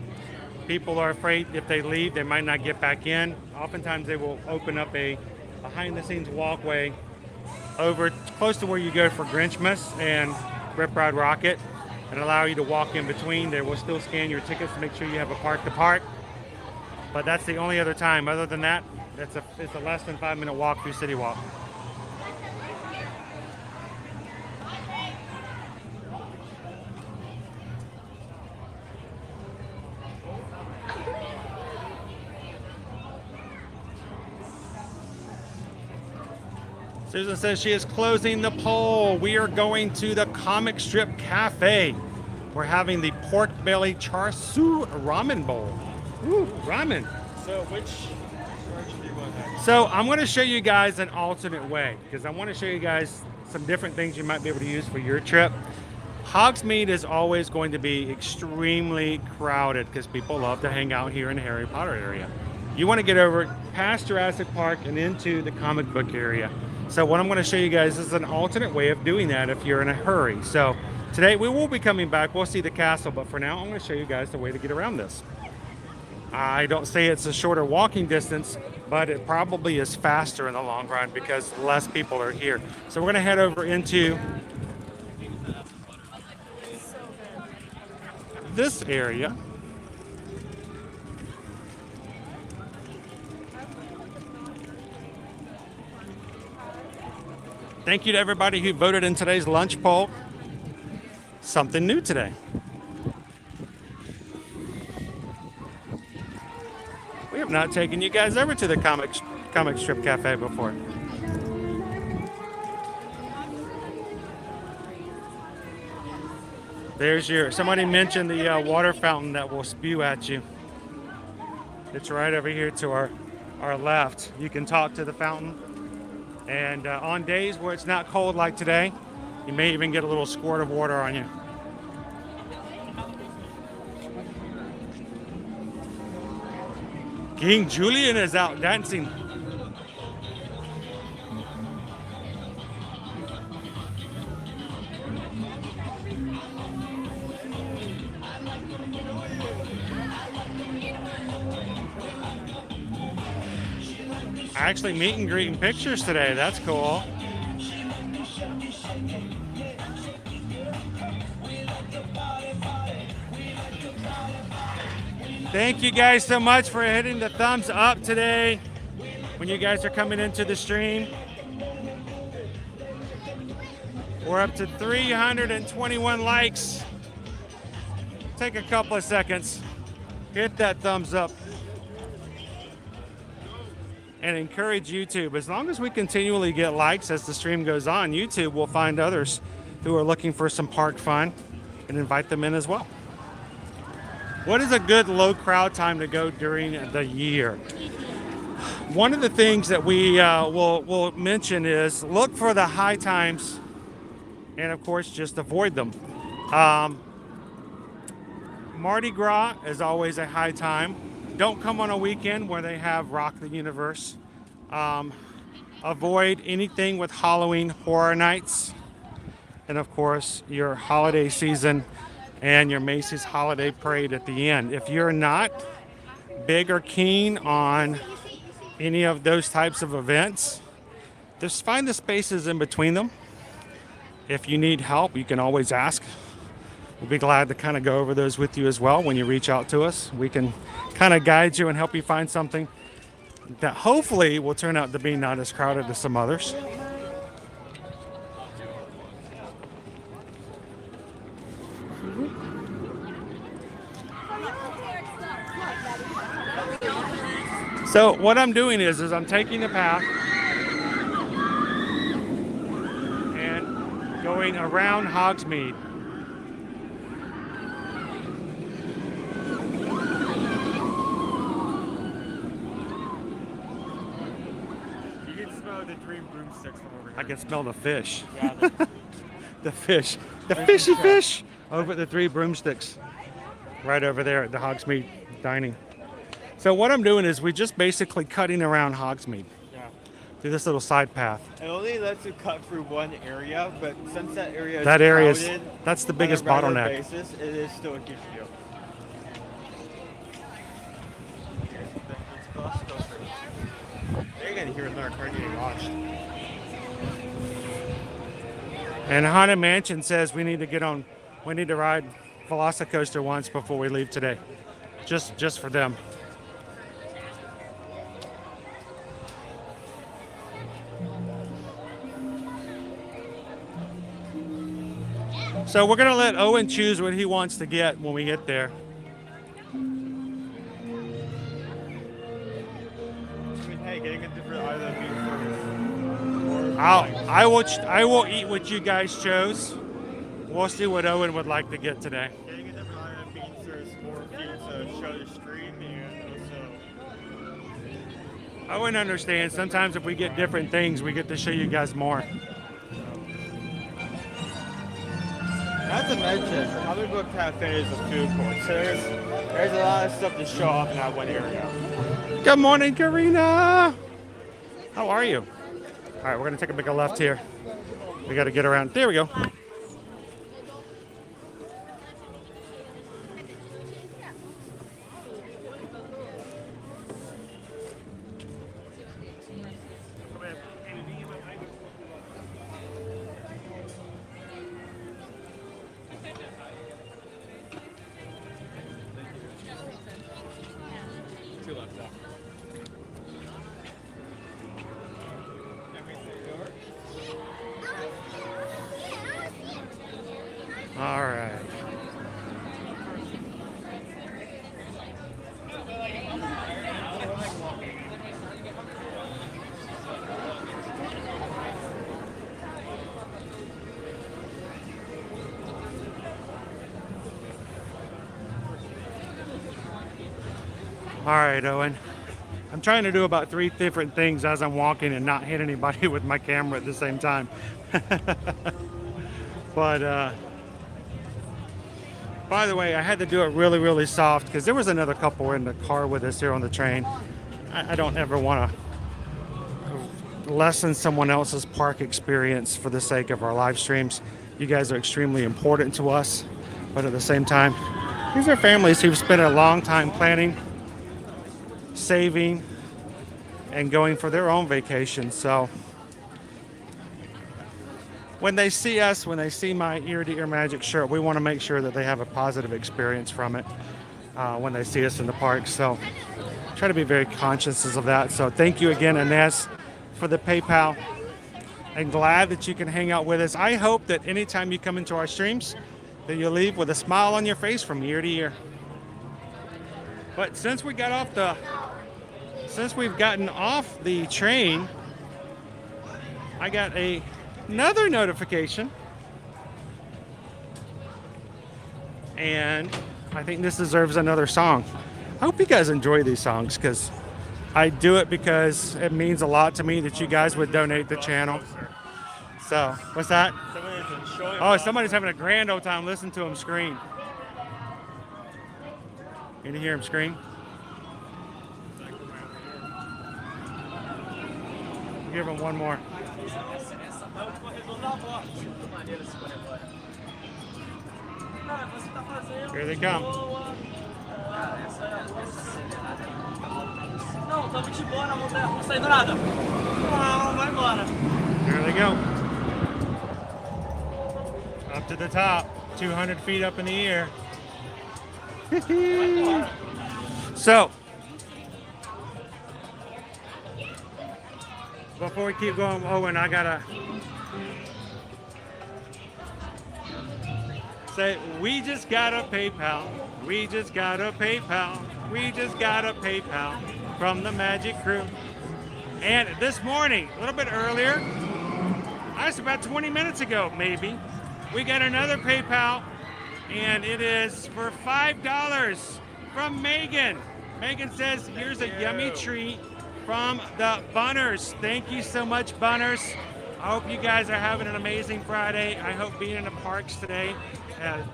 people are afraid if they leave, they might not get back in, oftentimes they will open up a behind-the-scenes walkway over close to where you go for Grinchmas and Rip Ride Rocket and allow you to walk in between. They will still scan your tickets to make sure you have a park to park. But that's the only other time. Other than that, it's a less than 5-minute walk through City Walk. Susan says she is closing the poll. We are going to the Comic Strip Cafe. We're having the pork belly char siu ramen bowl. Ooh, ramen. So which direction do you want to head? So I'm going to show you guys an alternate way because I want to show you guys some different things you might be able to use for your trip. Hogsmeade is always going to be extremely crowded because people love to hang out here in the Harry Potter area. You want to get over past Jurassic Park and into the comic book area. So what I'm going to show you guys is an alternate way of doing that if you're in a hurry. So today we will be coming back. We'll see the castle, but for now I'm going to show you guys the way to get around this. I don't say it's a shorter walking distance, but it probably is faster in the long run because less people are here. So we're going to head over into this area. Thank you to everybody who voted in today's lunch poll. Something new today. We have not taken you guys over to the comic strip cafe before. There's somebody mentioned the water fountain that will spew at you. It's right over here to our left. You can talk to the fountain. And on days where it's not cold like today, you may even get a little squirt of water on you. King Julian is out dancing. Actually meet and greet and pictures today. That's cool. Thank you guys so much for hitting the thumbs up today when you guys are coming into the stream. We're up to 321 likes. Take a couple of seconds. Hit that thumbs up. And encourage YouTube. As long as we continually get likes as the stream goes on, YouTube will find others who are looking for some park fun and invite them in as well. What is a good low crowd time to go during the year? One of the things that we will mention is look for the high times and of course just avoid them. Mardi Gras is always a high time. Don't come on a weekend where they have Rock the Universe. Avoid anything with Halloween Horror Nights. And of course, your holiday season and your Macy's Holiday Parade at the end. If you're not big or keen on any of those types of events, just find the spaces in between them. If you need help, you can always ask. We'll be glad to kind of go over those with you as well when you reach out to us. We can kind of guide you and help you find something that hopefully will turn out to be not as crowded as some others. So what I'm doing is I'm taking the path and going around Hogsmeade. I can smell the fish. Yeah, the fish. The fishy fish over at the Three Broomsticks. Right over there at the Hogsmeade Dining. So what I'm doing is we're just basically cutting around Hogsmeade. Yeah. Through this little side path. It only lets you cut through one area, but since that area is crowded, that's the biggest bottleneck. Basis, it is still a huge deal. They're gonna hear another car getting launched. And Haunted Mansion says we need to ride Velocicoaster once before we leave today. Just for them. So we're gonna let Owen choose what he wants to get when we get there. I mean, hey, getting a different island means I will eat what you guys chose. We'll see what Owen would like to get today. Getting a different order of beans, there's more for you to show the stream and also. Owen understands. Sometimes if we get different things, we get to show you guys more. Not to mention, Comic Book Cafe is a food court, so there's a lot of stuff to show off in that one area. Good morning, Karina. How are you? All right, we're gonna take a big left here. We got to get around. There we go. All right. All right, Owen. I'm trying to do about 3 different things as I'm walking and not hit anybody with my camera at the same time. But by the way, I had to do it really, really soft because there was another couple in the car with us here on the train. I don't ever want to lessen someone else's park experience for the sake of our live streams. You guys are extremely important to us, but at the same time, these are families who've spent a long time planning, saving, and going for their own vacation. So when they see us, when they see my Ear to Ear Magic shirt, we want to make sure that they have a positive experience from it when they see us in the park. So try to be very conscious of that. So thank you again, Inez, for the PayPal. I'm glad that you can hang out with us. I hope that anytime you come into our streams, that you leave with a smile on your face from ear to ear. But since we've gotten off the train, I got another notification, and I think this deserves another song. I hope you guys enjoy these songs because I do it because it means a lot to me that you guys would donate the channel. So, what's that? Oh, somebody's having a grand old time. Listen to him scream. Can you hear him scream? Give him one more. Here they come. Here they go. Up to the top, 200 feet up in the air. So, before we keep going, Owen, I gotta say, we just got a PayPal. We just got a PayPal. We just got a PayPal from the Magic Crew. And this morning, a little bit earlier, I was about 20 minutes ago, maybe, we got another PayPal, and it is for $5 from Megan. Megan says, here's a yummy treat from the Bunners. Thank you so much, Bunners. I hope you guys are having an amazing Friday. I hope being in the parks today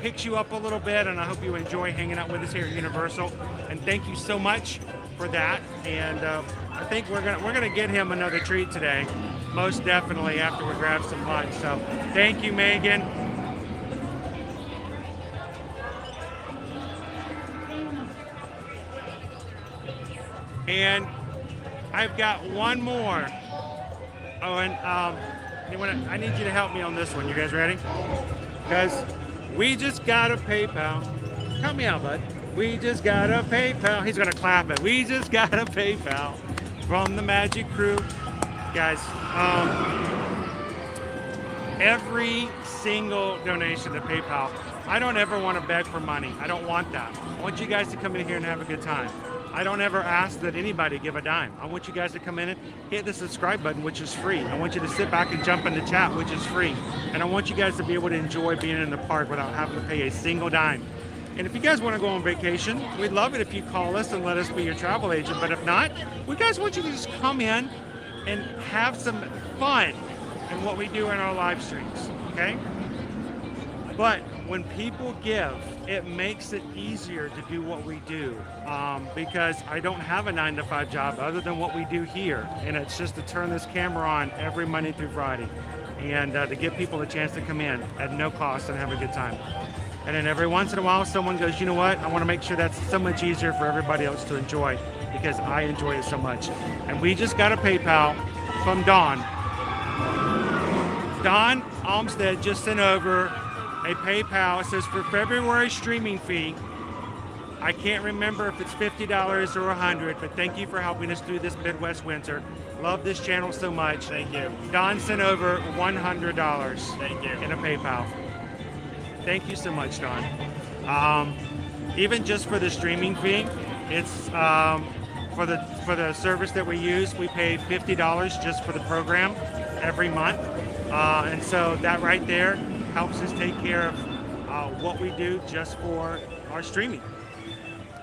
picks you up a little bit, and I hope you enjoy hanging out with us here at Universal. And thank you so much for that. And I think we're gonna get him another treat today, most definitely after we grab some lunch. So thank you, Megan. And I've got one more. Oh, and I need you to help me on this one. You guys ready? Because we just got a PayPal. Help me out, bud. We just got a PayPal. He's gonna clap it. We just got a PayPal from the Magic Crew. Guys, every single donation to PayPal, I don't ever want to beg for money. I don't want that. I want you guys to come in here and have a good time. I don't ever ask that anybody give a dime. I want you guys to come in and hit the subscribe button, which is free. I want you to sit back and jump in the chat, which is free. And I want you guys to be able to enjoy being in the park without having to pay a single dime. And if you guys want to go on vacation, we'd love it if you call us and let us be your travel agent. But if not, we guys want you to just come in and have some fun in what we do in our live streams, okay? But when people give, it makes it easier to do what we do, because I don't have a 9-to-5 job other than what we do here. And it's just to turn this camera on every Monday through Friday and to give people a chance to come in at no cost and have a good time. And then every once in a while, someone goes, you know what? I want to make sure that's so much easier for everybody else to enjoy because I enjoy it so much. And we just got a PayPal from Dawn. Dawn Olmstead just sent over a PayPal. It says for February streaming fee, I can't remember if it's $50 or $100, but thank you for helping us through this Midwest winter. Love this channel so much. Thank you. Dawn sent over $100. Thank you. In a PayPal. Thank you so much, Don. Even just for the streaming fee, it's for the service that we use, we pay $50 just for the program every month, and so that right there helps us take care of what we do just for our streaming.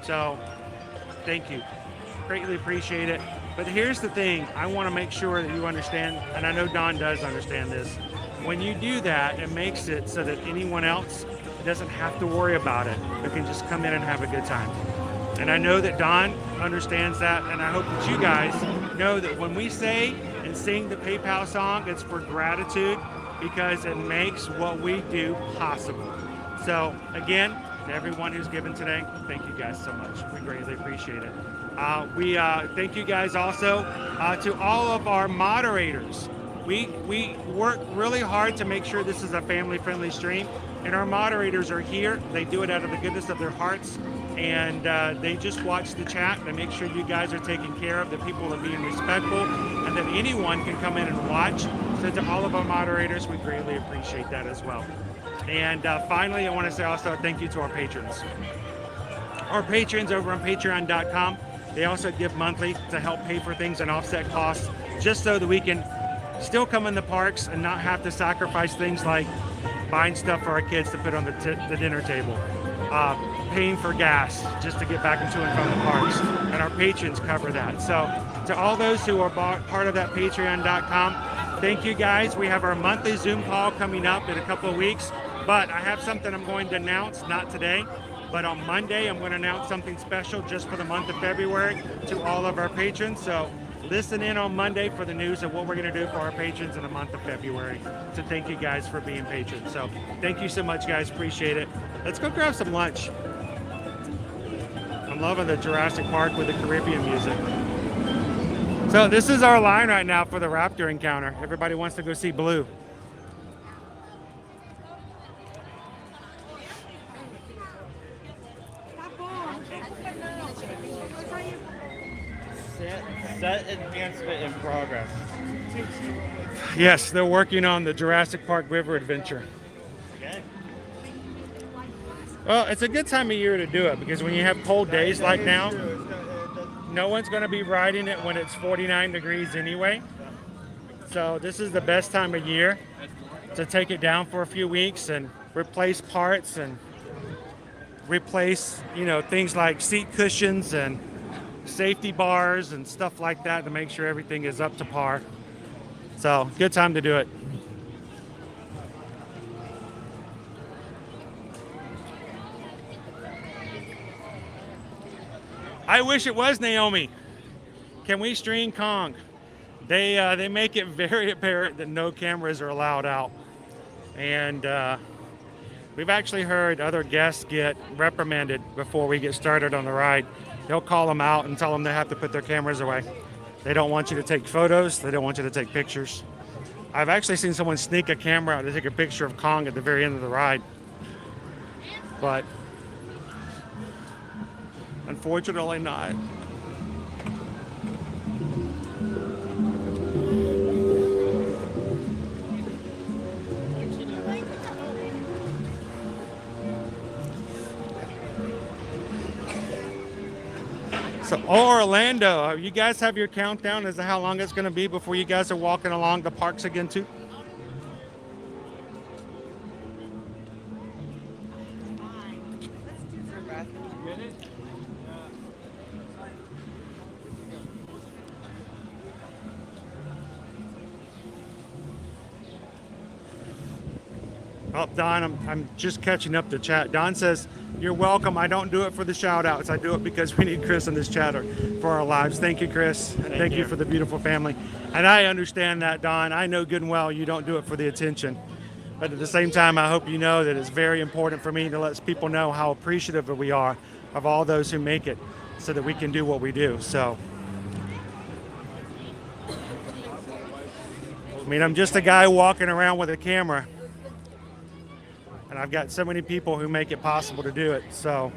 So, thank you. Greatly appreciate it. But here's the thing: I want to make sure that you understand, and I know Don does understand this. When you do that, it makes it so that anyone else doesn't have to worry about it. They can just come in and have a good time. And I know that Don understands that, and I hope that you guys know that when we say and sing the PayPal song, it's for gratitude because it makes what we do possible. So again, to everyone who's given today, thank you guys so much. We greatly appreciate it. We thank you guys also to all of our moderators. We work really hard to make sure this is a family-friendly stream, and our moderators are here. They do it out of the goodness of their hearts, and they just watch the chat. They make sure you guys are taken care of, that people are being respectful, and that anyone can come in and watch. So to all of our moderators, we greatly appreciate that as well. And finally, I want to say also thank you to our patrons. Our patrons over on patreon.com, they also give monthly to help pay for things and offset costs, just so that we can still come in the parks and not have to sacrifice things like buying stuff for our kids to put on the dinner table, paying for gas just to get back into and from the parks, and our patrons cover that. So to all those who are part of that patreon.com, thank you guys. We have our monthly Zoom call coming up in a couple of weeks, but I have something I'm going to announce, not today, but on Monday I'm going to announce something special just for the month of February to all of our patrons. So listen in on Monday for the news of what we're going to do for our patrons in the month of February. So thank you guys for being patrons. So thank you so much, guys. Appreciate it. Let's go grab some lunch. I'm loving the Jurassic Park with the Caribbean music. So this is our line right now for the raptor encounter. Everybody wants to go see Blue. Set enhancement in progress. Yes, they're working on the Jurassic Park River Adventure. Okay. Well, it's a good time of year to do it because when you have cold days like now, no one's going to be riding it when it's 49 degrees anyway. So this is the best time of year to take it down for a few weeks and replace parts and replace, things like seat cushions and safety bars and stuff like that to make sure everything is up to par. So good time to do it. I wish it was Naomi. Can we stream Kong? They make it very apparent that no cameras are allowed out, and we've actually heard other guests get reprimanded before we get started on the ride. They'll call them out and tell them they have to put their cameras away. They don't want you to take photos. They don't want you to take pictures. I've actually seen someone sneak a camera out to take a picture of Kong at the very end of the ride. But unfortunately not. So Orlando, you guys have your countdown as to how long it's going to be before you guys are walking along the parks again too? Oh, Don, I'm just catching up to chat. Don says, you're welcome. I don't do it for the shout outs. I do it because we need Chris in this chatter for our lives. Thank you, Chris. And thank you for the beautiful family. And I understand that, Don. I know good and well you don't do it for the attention. But at the same time, I hope you know that it's very important for me to let people know how appreciative we are of all those who make it so that we can do what we do. So, I mean, I'm just a guy walking around with a camera. And I've got so many people who make it possible to do it, so.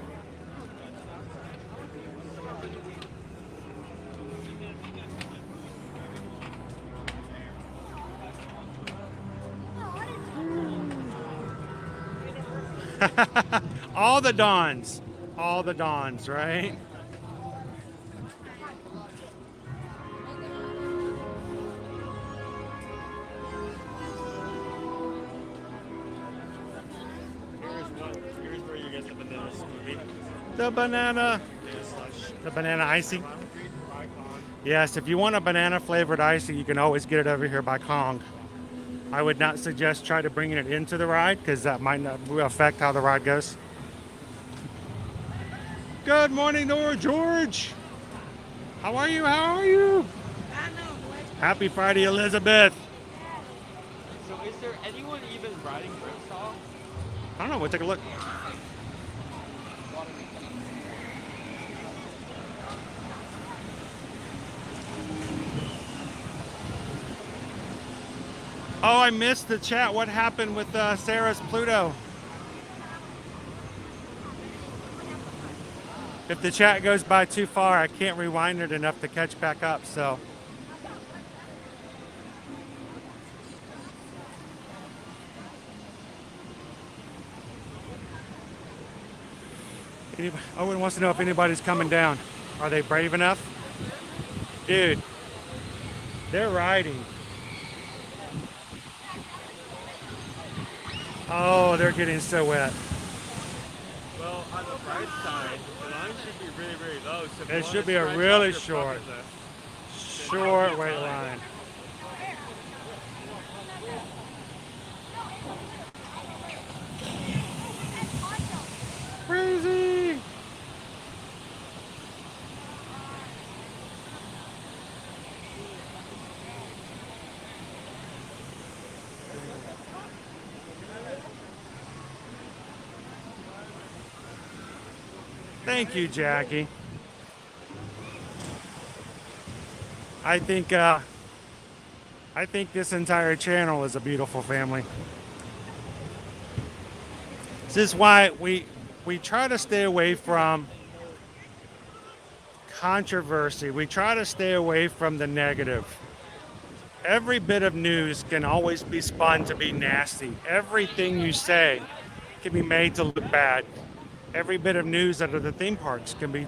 All the dawns, right? The banana icy. Yes, if you want a banana flavored icy, you can always get it over here by Kong. I would not suggest try to bringing it into the ride because that might not affect how the ride goes. Good morning, Nora George. How are you? How are you? Happy Friday, Elizabeth. So is there anyone even riding Bristol? I don't know. We'll take a look. Oh, I missed the chat. What happened with Sarah's Pluto? If the chat goes by too far, I can't rewind it enough to catch back up, so. Owen wants to know if anybody's coming down. Are they brave enough? Dude, they're riding. Oh, they're getting so wet. Well, on the bright side, the line should be really, really low. So it should be a really short wait line. Crazy. Thank you, Jackie. I think this entire channel is a beautiful family. This is why we try to stay away from controversy. We try to stay away from the negative. Every bit of news can always be spun to be nasty. Everything you say can be made to look bad. Every bit of news out of the theme parks can be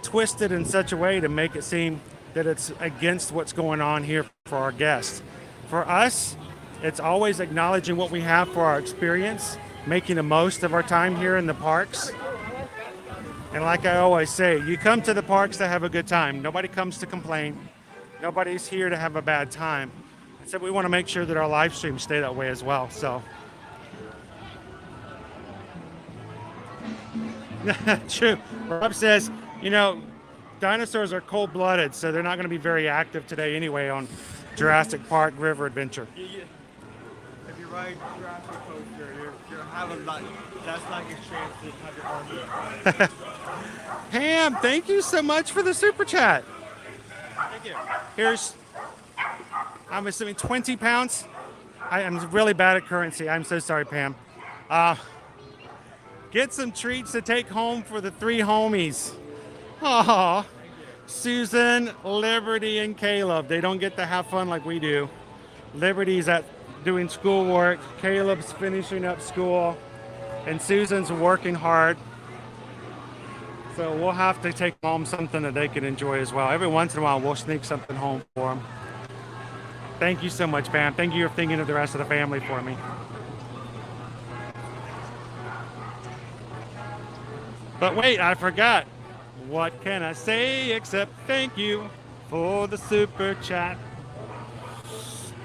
twisted in such a way to make it seem that it's against what's going on here for our guests. For us, it's always acknowledging what we have for our experience, making the most of our time here in the parks. And like I always say, you come to the parks to have a good time. Nobody comes to complain. Nobody's here to have a bad time. So we want to make sure that our live streams stay that way as well. So. True. Rob says, you know, dinosaurs are cold-blooded, so they're not going to be very active today anyway on Jurassic Park River Adventure. If you ride Jurassic Coaster, you're having less chance to have your arm. Pam, thank you so much for the super chat. Thank you. Here's, I'm assuming 20 pounds. I am really bad at currency. I'm so sorry, Pam. Get some treats to take home for the three homies. Aw, Susan, Liberty, and Caleb. They don't get to have fun like we do. Liberty's at doing schoolwork. Caleb's finishing up school. And Susan's working hard. So we'll have to take home something that they can enjoy as well. Every once in a while, we'll sneak something home for them. Thank you so much, Pam. Thank you for thinking of the rest of the family for me. But wait, I forgot. What can I say except thank you for the super chat?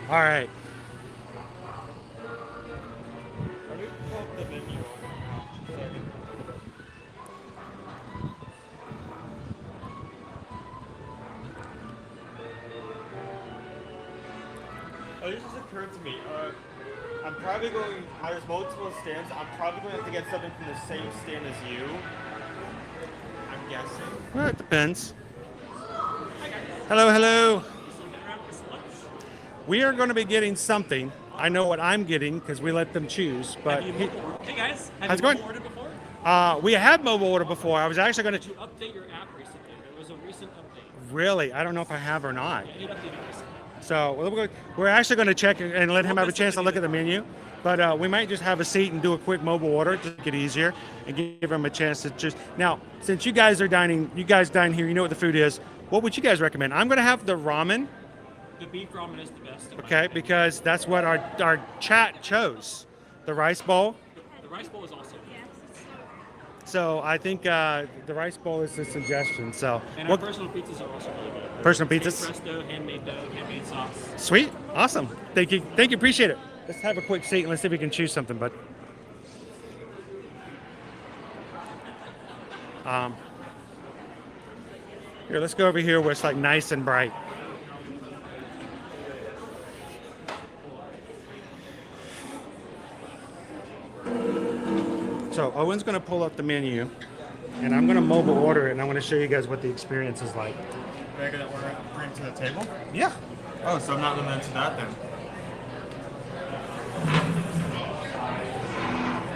All right. Oh, this just occurred to me. I'm probably going, there's multiple stands. I'm probably going to have to get something from the same stand as you. I'm guessing. Well, it depends. Hello, hello. We are going to be getting something. I know what I'm getting because we let them choose. But Hey guys, have how's you it going? mobile ordered before? We had mobile order before. I was actually going Did to. you update your app recently? There was a recent update. Really? I don't know if I have or not. Yeah, it updated recently. So we're actually going to check and let him have a chance to look at the menu. But we might just have a seat and do a quick mobile order to make it easier and give him a chance to just. Now, since you guys are dining, you guys dine here, you know what the food is. What would you guys recommend? I'm going to have the ramen. The beef ramen is the best. Okay, because that's what our chat chose. The rice bowl. The rice bowl is also. So I think the rice bowl is the suggestion. So And our personal pizzas are also really good. Personal pizzas? Presto, handmade dough, handmade sauce. Sweet, awesome. Thank you, appreciate it. Let's have a quick seat and let's see if we can choose something, bud. Here, let's go over here where it's like nice and bright. So Owen's going to pull up the menu, and I'm going to mobile order it, and I'm going to show you guys what the experience is like. Bag that we're bring to the table? Yeah. Oh, so I'm not limited to that then.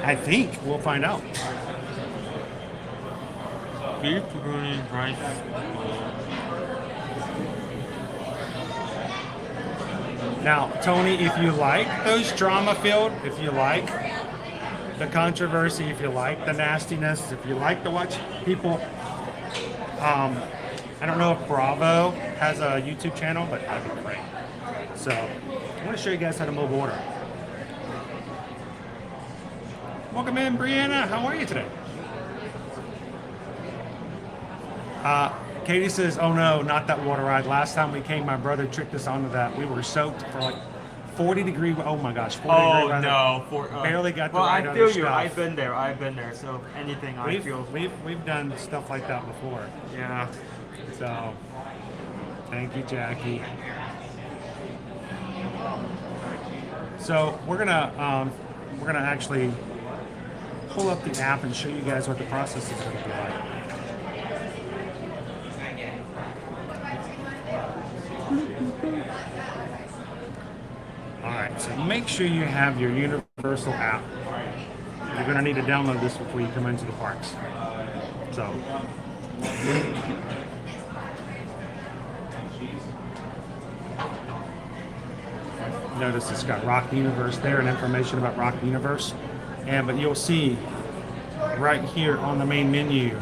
I think we'll find out. Beef, pepperoni, rice. Now, Tony, if you like those drama filled, if you like the controversy, if you like the nastiness, if you like to watch people, I don't know if Bravo has a YouTube channel, but that'd be great. So, I want to show you guys how to mobile order. Welcome in, Brianna. How are you today? Katie says, oh no, not that water ride. Last time we came, my brother tricked us onto that. We were soaked for like 40 degree, oh my gosh, 40 degree weather. No. Barely got to well, ride I other feel you. stuff. I've been there. So anything I feel. We've done stuff like that before. Yeah. So, thank you, Jackie. So we're gonna actually pull up the app and show you guys what the process is going to be like. All right, so make sure you have your Universal app. You're going to need to download this before you come into the parks. So, notice it's got Rock Universe there and information about Rock Universe. But you'll see right here on the main menu,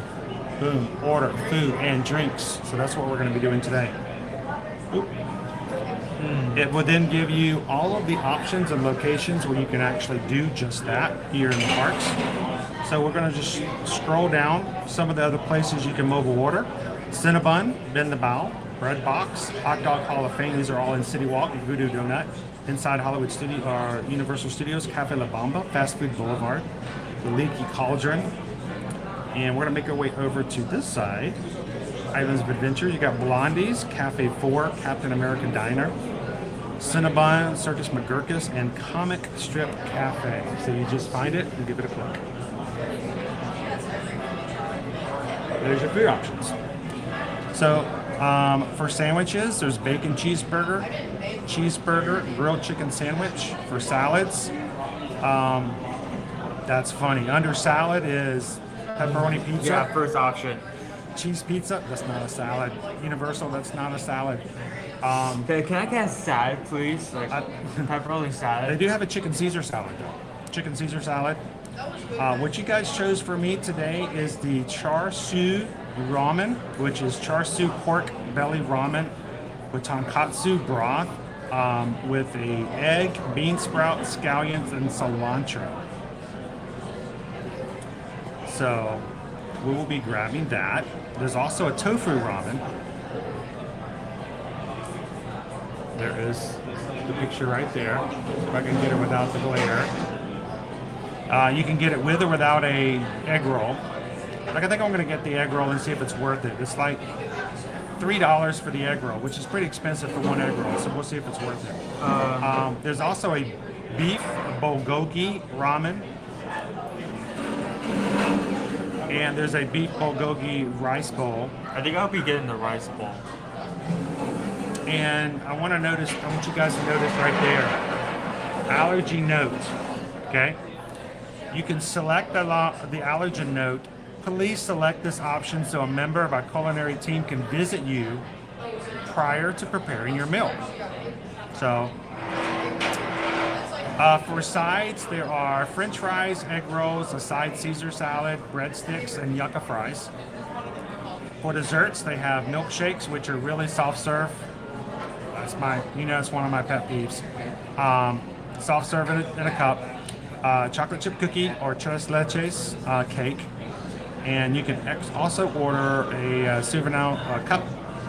boom, order food and drinks. So that's what we're going to be doing today. Oop. It will then give you all of the options and locations where you can actually do just that here in the parks. So we're going to just scroll down some of the other places you can mobile order. Cinnabon, Bend the Bow, Bread Box, Hot Dog Hall of Fame. These are all in City Walk, Voodoo Donut. Inside Hollywood Studio, or Universal Studios, Cafe La Bamba, Fast Food Boulevard, the Leaky Cauldron. And we're going to make our way over to this side. Islands of Adventure. You got Blondie's, Cafe 4, Captain America Diner, Cinnabon, Circus McGurkus, and Comic Strip Cafe. So you just find it and give it a click. There's your food options. So for sandwiches, there's bacon cheeseburger, grilled chicken sandwich. For salads, that's funny. Under salad is pepperoni pizza. Yeah, first option. Cheese pizza, that's not a salad. Universal, that's not a salad. Can I get a salad, please? Like pepperoni salad. They do have a chicken Caesar salad, though. Chicken Caesar salad. What you guys chose for me today is the char siu ramen, which is char siu pork belly ramen with tonkatsu broth with a egg, bean sprout, scallions, and cilantro. So we will be grabbing that. There's also a tofu ramen. There is the picture right there. If I can get it without the glare. You can get it with or without a egg roll. Like, I think I'm gonna get the egg roll and see if it's worth it. It's like $3 for the egg roll, which is pretty expensive for one egg roll. So we'll see if it's worth it. There's also a beef bulgogi ramen. And there's a beef bulgogi rice bowl. I think I'll be getting the rice bowl. And I want you guys to notice right there, allergy note, okay? You can select the allergen note. Please select this option so a member of our culinary team can visit you prior to preparing your meal. So, for sides, there are French fries, egg rolls, a side Caesar salad, breadsticks, and yucca fries. For desserts, they have milkshakes, which are really soft serve. That's it's one of my pet peeves. Soft serve in a cup. Chocolate chip cookie or tres leches cake. And you can also order a souvenir cup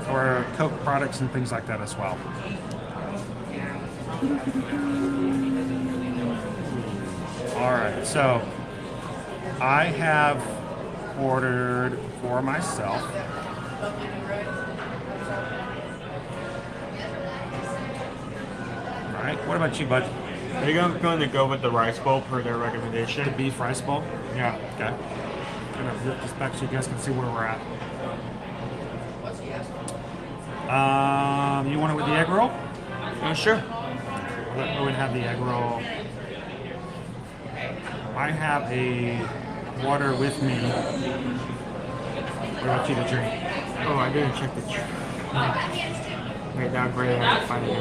or Coke products and things like that as well. All right, so I have ordered for myself. All right, what about you, bud? I think I'm going to go with the rice bowl per their recommendation. The beef rice bowl? Yeah. Okay. I'm gonna flip this back so you guys can see where we're at. You want it with the egg roll? Sure. Let Owen have the egg roll. I have a water with me. What about you to drink? Oh, I didn't check the drink. Wait, now I'm ready to find it.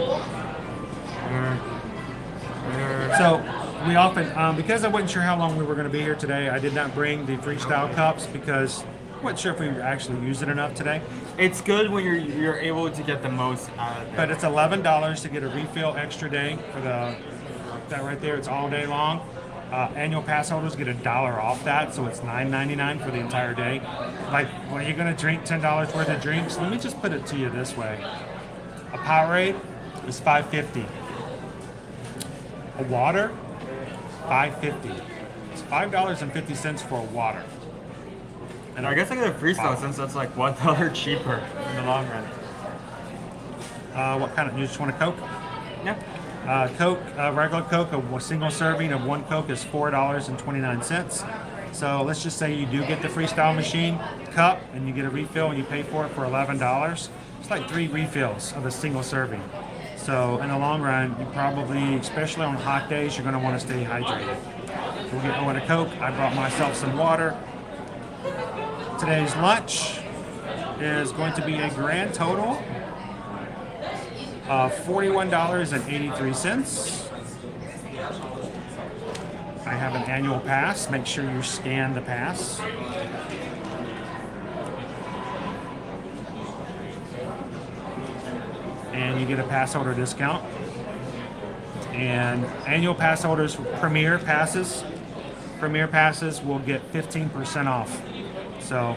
So we often, because I wasn't sure how long we were going to be here today, I did not bring the freestyle cups because I wasn't sure if we actually used it enough today. It's good when you're able to get the most out of it. But it's $11 to get a refill extra day for that right there. It's all day long. Annual pass holders get $1 off that, so it's $9.99 for the entire day. Like, when you're going to drink $10 worth of drinks, let me just put it to you this way. A Powerade is $5.50. A water, $5.50. It's $5.50 for a water. And I guess I get a freestyle since that's like $1 cheaper in the long run. What kind of? You just want a Coke? Yeah. Coke, regular Coke, a single serving of one Coke is $4.29. So let's just say you do get the freestyle machine cup and you get a refill and you pay for it for $11. It's like 3 refills of a single serving. So in the long run, you probably, especially on hot days, you're going to want to stay hydrated. We'll get Owen a Coke. I brought myself some water. Today's lunch is going to be a grand total of $41.83. I have an annual pass. Make sure you scan the pass. And you get a pass holder discount. And annual pass holders, Premier passes will get 15% off. So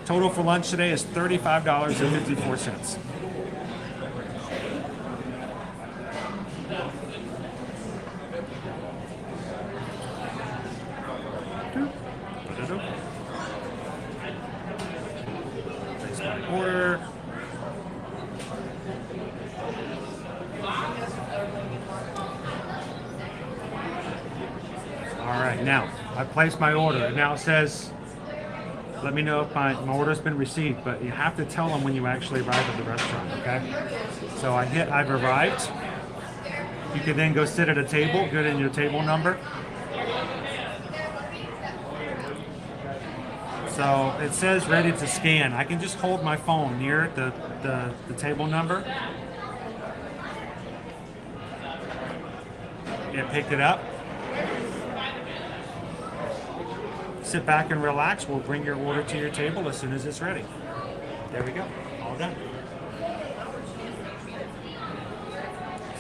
total for lunch today is $35.54. Place my order. All right, now I placed my order. Now it says, let me know if my order's been received, but you have to tell them when you actually arrive at the restaurant, okay? So I hit I've arrived. You can then go sit at a table, get in your table number. So it says ready to scan. I can just hold my phone near the table number. It picked it up. sit back and relax. We'll bring your order to your table as soon as it's ready. There we go. All done.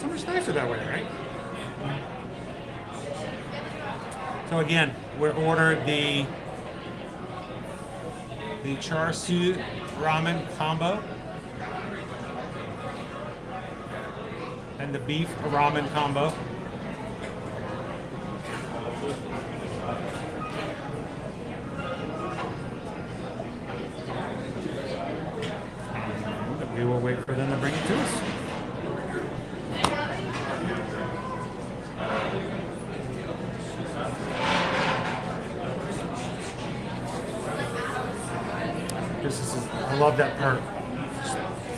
So much nicer that way, right? So again, we ordered the char siu ramen combo and the beef ramen combo. And we will wait for them to bring it to us. I love that perk.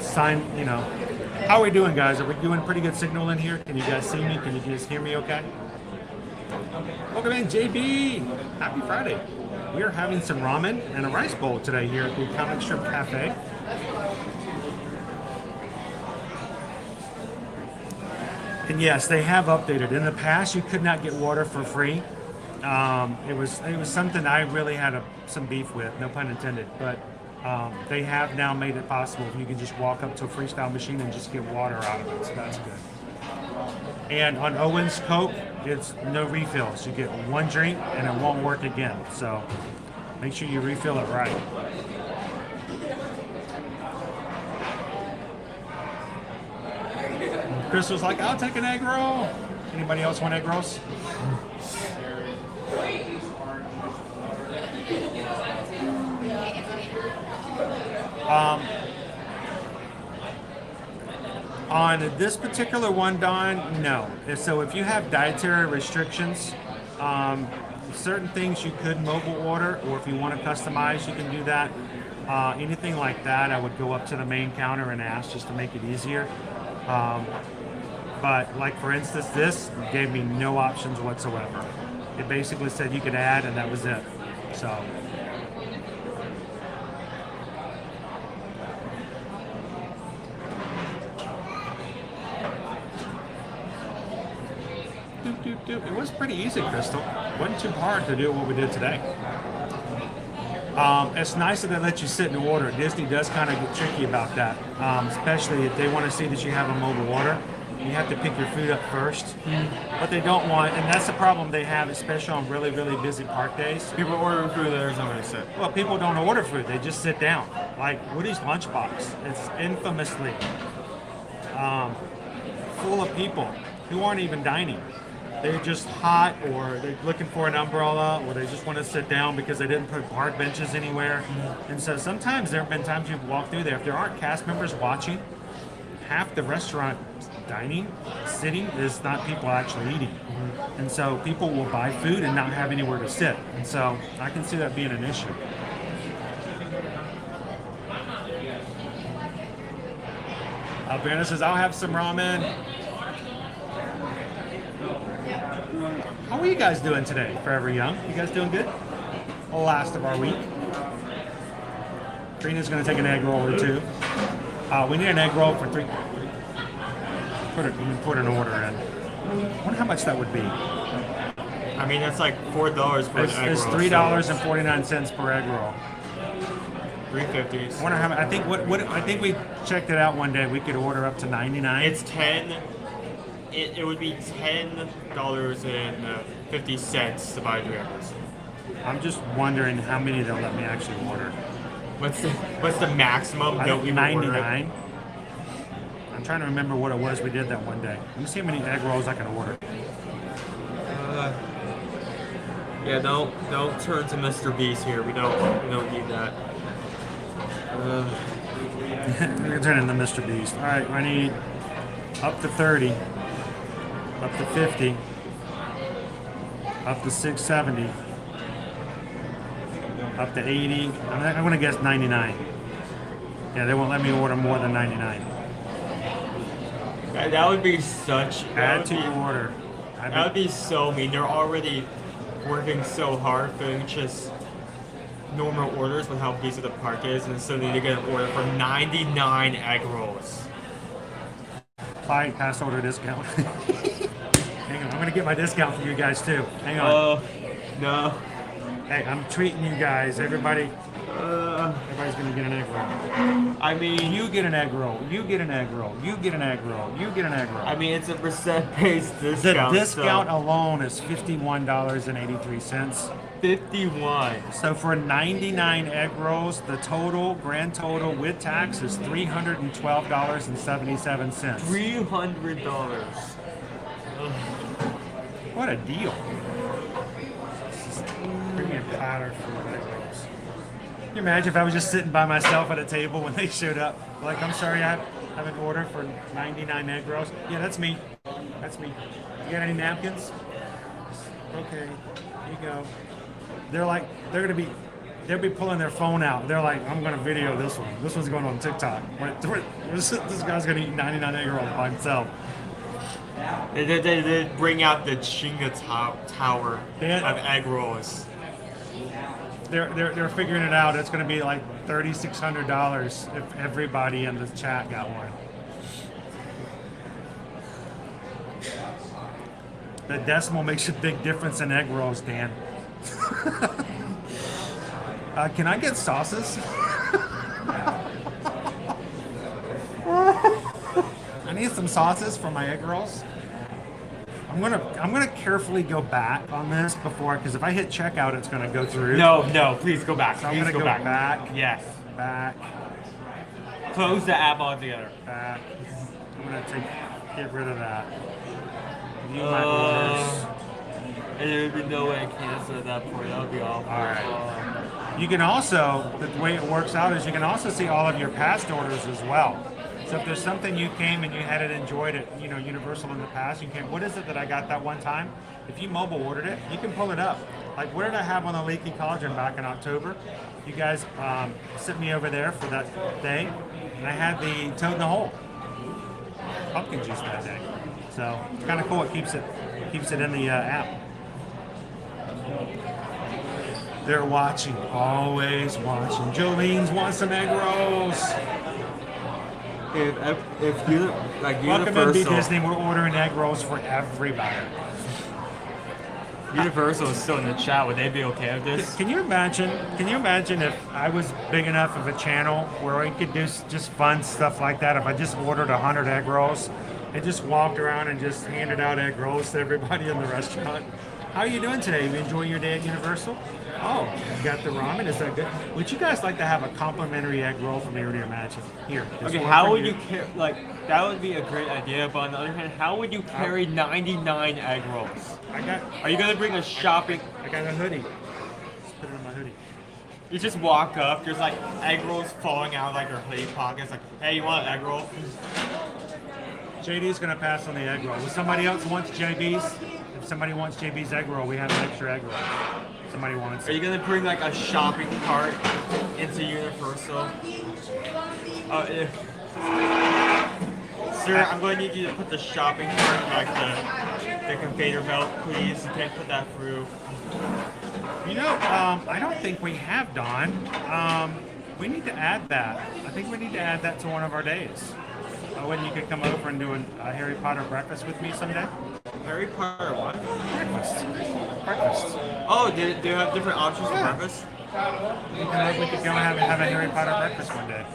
Sign, you know. How are we doing, guys? Are we doing pretty good signal in here? Can you guys see me? Can you guys hear me okay? Welcome in, JB. Happy Friday. We are having some ramen and a rice bowl today here at the Comic Strip Cafe. And yes, they have updated. In the past, you could not get water for free. It was something I really had some beef with, no pun intended. But they have now made it possible. You can just walk up to a freestyle machine and just get water out of it. So that's good. And on Owen's Coke, it's no refills. You get one drink and it won't work again. So make sure you refill it right. Chris was like, I'll take an egg roll. Anybody else want egg rolls? On this particular one, Don, no. So if you have dietary restrictions, certain things you could mobile order, or if you want to customize, you can do that. Anything like that, I would go up to the main counter and ask just to make it easier. But like for instance, this gave me no options whatsoever. It basically said you could add and that was it. So. It was pretty easy, Crystal. It wasn't too hard to do what we did today. It's nice that they let you sit and order. Disney does kind of get tricky about that, especially if they want to see that you have a mobile order. You have to pick your food up first. But they don't want, and that's the problem they have, especially on really, really busy park days. People ordering food, there's nowhere to sit. Well, people don't order food. They just sit down. Like Woody's Lunchbox. It's infamously full of people who aren't even dining. They're just hot, or they're looking for an umbrella, or they just want to sit down because they didn't put park benches anywhere. And so sometimes there have been times you've walked through there. If there aren't cast members watching, half the restaurant dining, sitting, is not people actually eating. And so people will buy food and not have anywhere to sit. And so I can see that being an issue. Brandon says, I'll have some ramen. How are you guys doing today, Forever Young? You guys doing good? The last of our week. Trina's going to take an egg roll or two. We need an egg roll for three. Put an order in. I wonder how much that would be. I mean, that's like $4 for an egg roll. It's $3.49 per egg roll. $3.50. I wonder how. I think we checked it out one day. We could order up to 99. It's 10. It would be $10.50 to buy 3 eggs. I'm just wondering how many they'll let me actually order. What's the maximum? I think 99. I'm trying to remember what it was we did that one day. Let me see how many egg rolls I can order. Yeah, don't turn to Mr. Beast here. We don't need that. We're gonna turn into Mr. Beast. All right, I need up to 30, up to 50, up to 670, up to 80. I'm gonna guess 99. Yeah, they won't let me order more than 99. That would be such. Add to your order. That would be so mean. They're already working so hard for just normal orders with how busy the park is, and so they get an order for 99 egg rolls. Fine, pass order discount. Hang on, I'm gonna get my discount for you guys too. Hang on. Oh, no. Hey, I'm treating you guys. Everybody's gonna get an egg roll. I mean, You get an egg roll. You get an egg roll. You get an egg roll. You get an egg roll. I mean, it's a percent-based The discount. discount so alone is $51.83. 51. So for 99 egg rolls, the grand total with tax is $312.77. $300. What a deal. Premium platter for egg rolls. Can you imagine if I was just sitting by myself at a table when they showed up? Like, I'm sorry, I have an order for 99 egg rolls. Yeah, that's me. That's me. You got any napkins? Okay, here you go. They'll be pulling their phone out. They're like, I'm gonna video this one. This one's going on TikTok. This guy's gonna eat 99 egg rolls by himself. They bring out the Chinga tower of egg rolls. They're figuring it out. It's gonna be like $3,600 if everybody in the chat got one. The decimal makes a big difference in egg rolls, Dan. Can I get sauces? I need some sauces for my egg rolls. I'm gonna carefully go back on this because if I hit checkout, it's gonna go through. No, please go back. So I'm gonna go back. Yes. Back. Close the app altogether. Back. I'm gonna get rid of that. View my orders. And there would be no way I cancel at that point. That would be awful. All right. You can also, the way it works out is you can also see all of your past orders as well. So if there's something you came and you hadn't enjoyed at Universal in the past, you can, what is it that I got that one time? If you mobile ordered it, you can pull it up. Like, what did I have on the Leaky Cauldron back in October? You guys sent me over there for that day, and I had the Toad in the Hole pumpkin juice that day. So it's kind of cool. It keeps it in the app. They're watching, always watching. Jolene's wants some egg rolls. If you like Welcome to Universal, Disney. We're ordering egg rolls for everybody. Universal is still in the chat. Would they be okay with this? Can you imagine? Can you imagine if I was big enough of a channel where I could do just fun stuff like that? If I just ordered 100 egg rolls and just walked around and just handed out egg rolls to everybody in the restaurant. How are you doing today? You enjoying your day at Universal? Oh, you got the ramen? Is that good? Would you guys like to have a complimentary egg roll from Here to Imagine? Here. Okay, how would you that would be a great idea, but on the other hand, how would you carry 99 egg rolls? Are you gonna bring a shopping? I got a hoodie. Just put it in my hoodie. You just walk up, there's like egg rolls falling out of like your hoodie pockets, like, hey, you want an egg roll? JD's gonna pass on the egg roll. If somebody else wants JB's, if somebody wants JB's egg roll, we have an extra egg roll. Somebody wants it. Are you gonna bring like a shopping cart into Universal? Sir, I'm going to need you to put the shopping cart in like the conveyor belt, please. You can't put that through. I don't think we have, Don. We need to add that. I think we need to add that to one of our days. When you could come over and do a Harry Potter breakfast with me someday. Harry Potter what? Breakfast. Oh, do you have different options for breakfast? We could go and have a Harry Potter breakfast one day.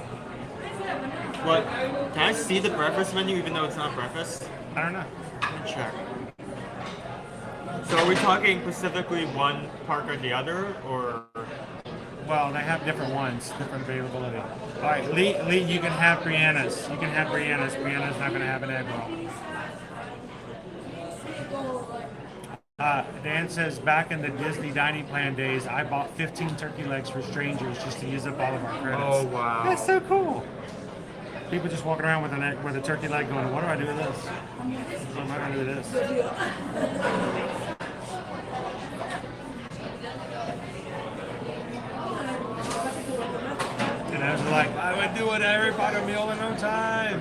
What? Can I see the breakfast menu even though it's not breakfast? I don't know. Let me check. So are we talking specifically one park or the other, or? Well, they have different ones, different availability. All right, Lee, you can have Brianna's. You can have Brianna's. Brianna's not going to have an egg roll. Dan says, back in the Disney dining plan days, I bought 15 turkey legs for strangers just to use up all of our credits. Oh, wow. That's so cool. People just walking around with a turkey leg going, what do I do with this? What am I going to do with this? And I was like, I would do a Harry Potter meal in no time.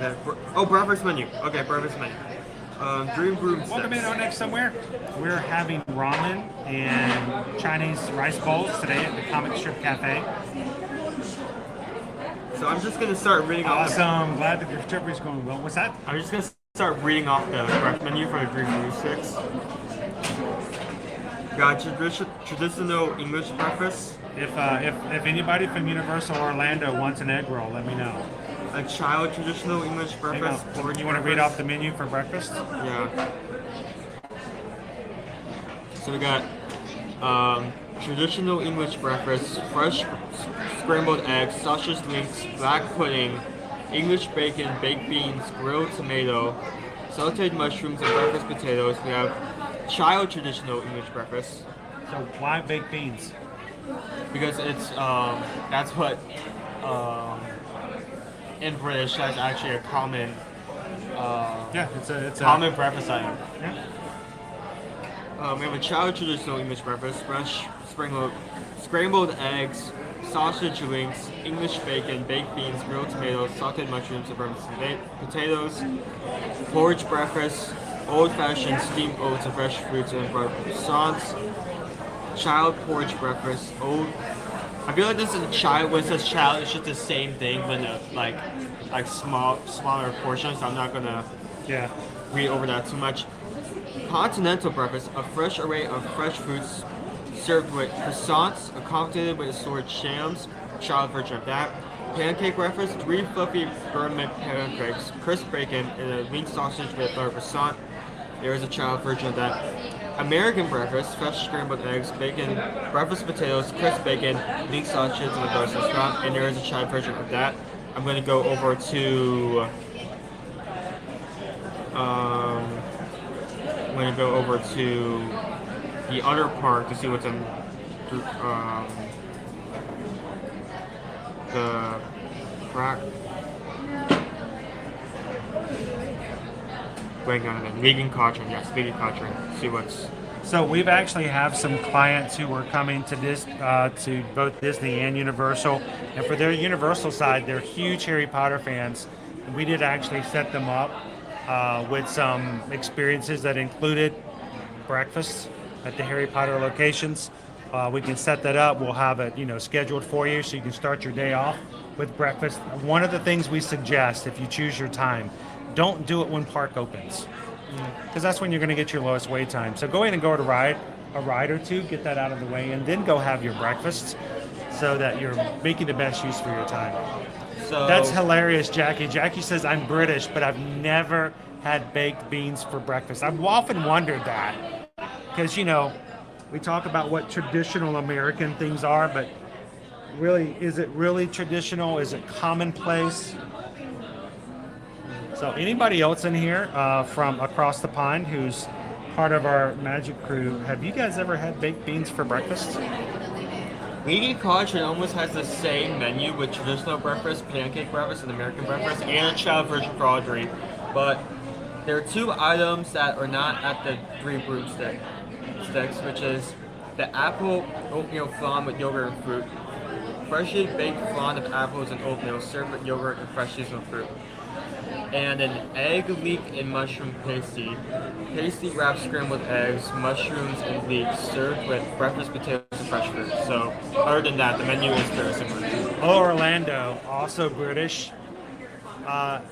Oh, breakfast menu. Okay, breakfast menu. Dream Broom sticks. Welcome in on next somewhere. We're having ramen and Chinese rice bowls today at the Comic Strip Cafe. So I'm just gonna start reading off. Awesome. Glad that your trip is going well. What's that? I'm just gonna start reading off the breakfast menu for the Dream Broom sticks. Got traditional English breakfast. If anybody from Universal Orlando wants an egg roll, let me know. A child traditional English breakfast. You want to read off the menu for breakfast? Yeah. So we got traditional English breakfast, fresh scrambled eggs, sausage links, black pudding, English bacon, baked beans, grilled tomato, sauteed mushrooms, and breakfast potatoes. We have child traditional English breakfast. So why baked beans? Because it's that's what in British that's actually a common it's a common breakfast item. Yeah. We have a child traditional English breakfast, fresh scrambled eggs, sausage links, English bacon, baked beans, grilled tomatoes, sauteed mushrooms, and breakfast potatoes, porridge breakfast, old-fashioned steamed oats and fresh fruits and croissants, child porridge breakfast, I feel like this is a child. When it says child, it's just the same thing, but like smaller portions. So I'm not gonna read over that too much. Continental breakfast: a fresh array of fresh fruits served with croissants, accompanied with assorted jams. Child version of that. Pancake breakfast: 3 fluffy burnt pancakes, crisp bacon, and a wing sausage with a croissant. There is a child version of that. American breakfast: fresh scrambled eggs, bacon, breakfast potatoes, crisp bacon, wing sausages, and a Brussels sprout. And there is a child version of that. I'm going to go over to the other part to see what's in the crack. Blanking on it. Vegan Cauldron, yes, Vegan Cauldron. See what's. So we've actually have some clients who are coming to this to both Disney and Universal, and for their Universal side, they're huge Harry Potter fans. We did actually set them up with some experiences that included breakfast at the Harry Potter locations. We can set that up. We'll have it, scheduled for you, so you can start your day off with breakfast. One of the things we suggest, if you choose your time, don't do it when park opens, because that's when you're going to get your lowest wait time. So go in and go to a ride or two, get that out of the way, and then go have your breakfast, so that you're making the best use for your time. So that's hilarious, Jackie. Jackie says, I'm British, but I've never had baked beans for breakfast. I've often wondered that, because we talk about what traditional American things are, but really, is it really traditional? Is it commonplace? So anybody else in here from across the pond who's part of our magic crew, have you guys ever had baked beans for breakfast? Vegan Cauldron almost has the same menu with traditional breakfast, pancake breakfast, and American breakfast, and a child version for all three. But there are 2 items that are not at the 3 broomsticks, which is the apple oatmeal flan with yogurt and fruit, freshly baked flan of apples and oatmeal served with yogurt and fresh seasonal fruit, and an egg leek and mushroom pasty wrapped scrambled eggs, mushrooms, and leeks served with breakfast potatoes and fresh fruit. So other than that, the menu is very similar. Orlando, also British,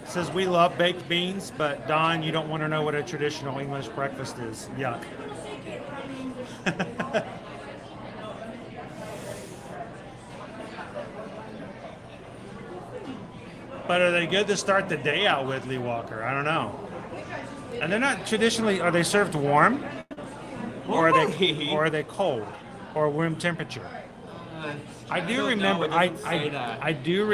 says we love baked beans, but Don, you don't want to know what a traditional English breakfast is. Yuck. But are they good to start the day out with, Lee Walker? I don't know. And they're not traditionally, are they served warm? Or are they cold? Or room temperature? I do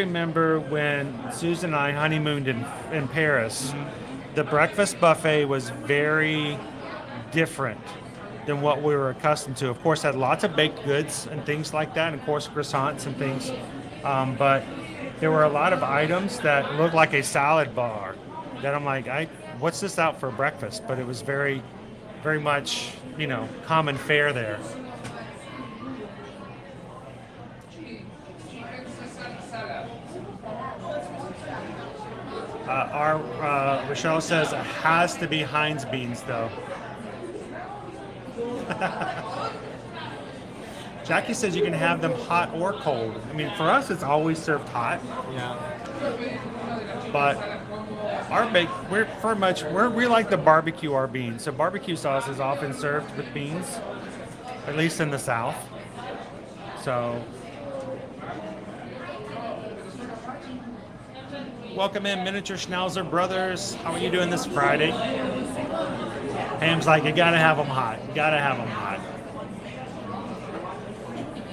remember when Susan and I honeymooned in Paris, the breakfast buffet was very different than what we were accustomed to. Of course, had lots of baked goods and things like that, and of course croissants and things. But there were a lot of items that looked like a salad bar that I'm like, what's this out for breakfast? But it was very, very much, common fare there. Rochelle says it has to be Heinz beans, though. Jackie says you can have them hot or cold. I mean, for us, it's always served hot. Yeah. But we like the barbecue our beans. So barbecue sauce is often served with beans. at least in the South. So, welcome in, Miniature Schnauzer Brothers. How are you doing this Friday? Ham's like, you gotta have them hot. You gotta have them hot.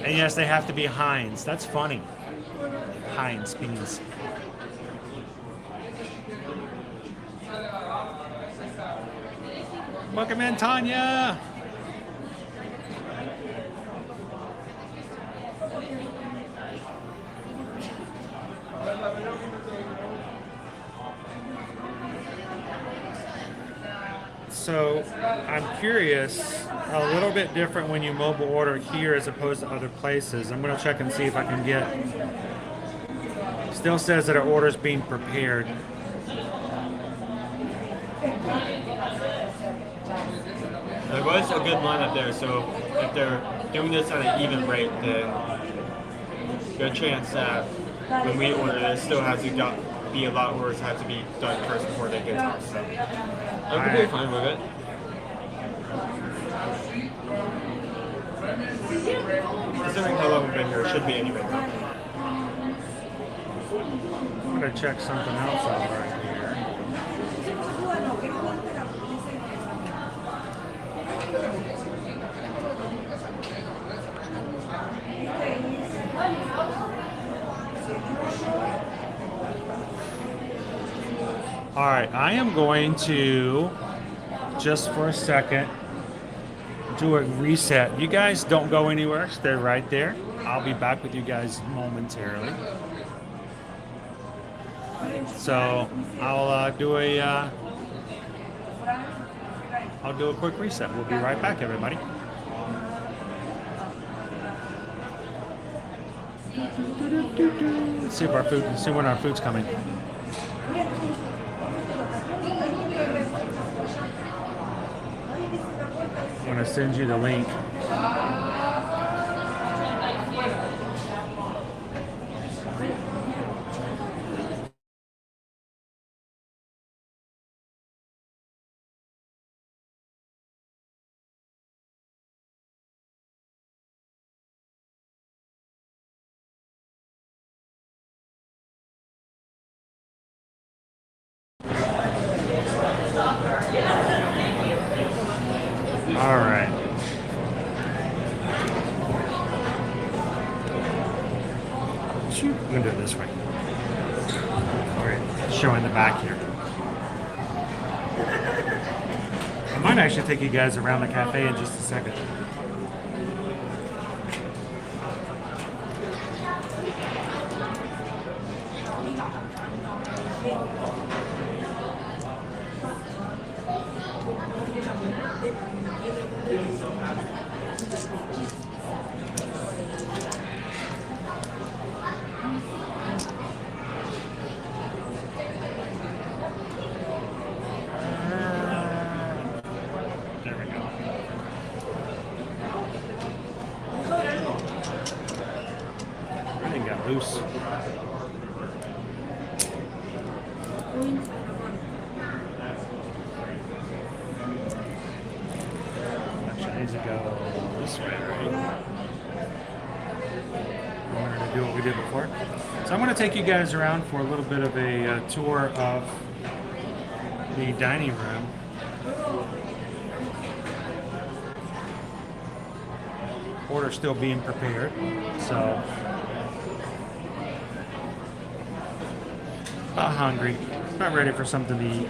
And yes, they have to be Heinz. That's funny. Heinz beans. Welcome in, Tanya. So I'm curious, a little bit different when you mobile order here as opposed to other places. I'm going to check and see if I can get, still says that our order is being prepared. There was a good lineup there, so if they're doing this at an even rate, then good chance that when we order this, still has to be a lot worse, have to be done first before they get to us. So I'm completely fine with it. Considering how long we've been here, it should be anyway. I'm going to check something else out right here. All right, I am going to, just for a second, do a reset. You guys don't go anywhere. Stay right there. I'll be back with you guys momentarily. So I'll do a quick reset. We'll be right back, everybody. Let's see if see when our food's coming. I'm going to send you the link. All right. I'm going to do it this way. All right, showing the back here. I might actually take you guys around the cafe in just a second. Loose. Actually, needs to go this way, right? We're going to do what we did before. So I'm going to take you guys around for a little bit of a tour of the dining room. Order still being prepared, so. Not hungry, not ready for something to eat.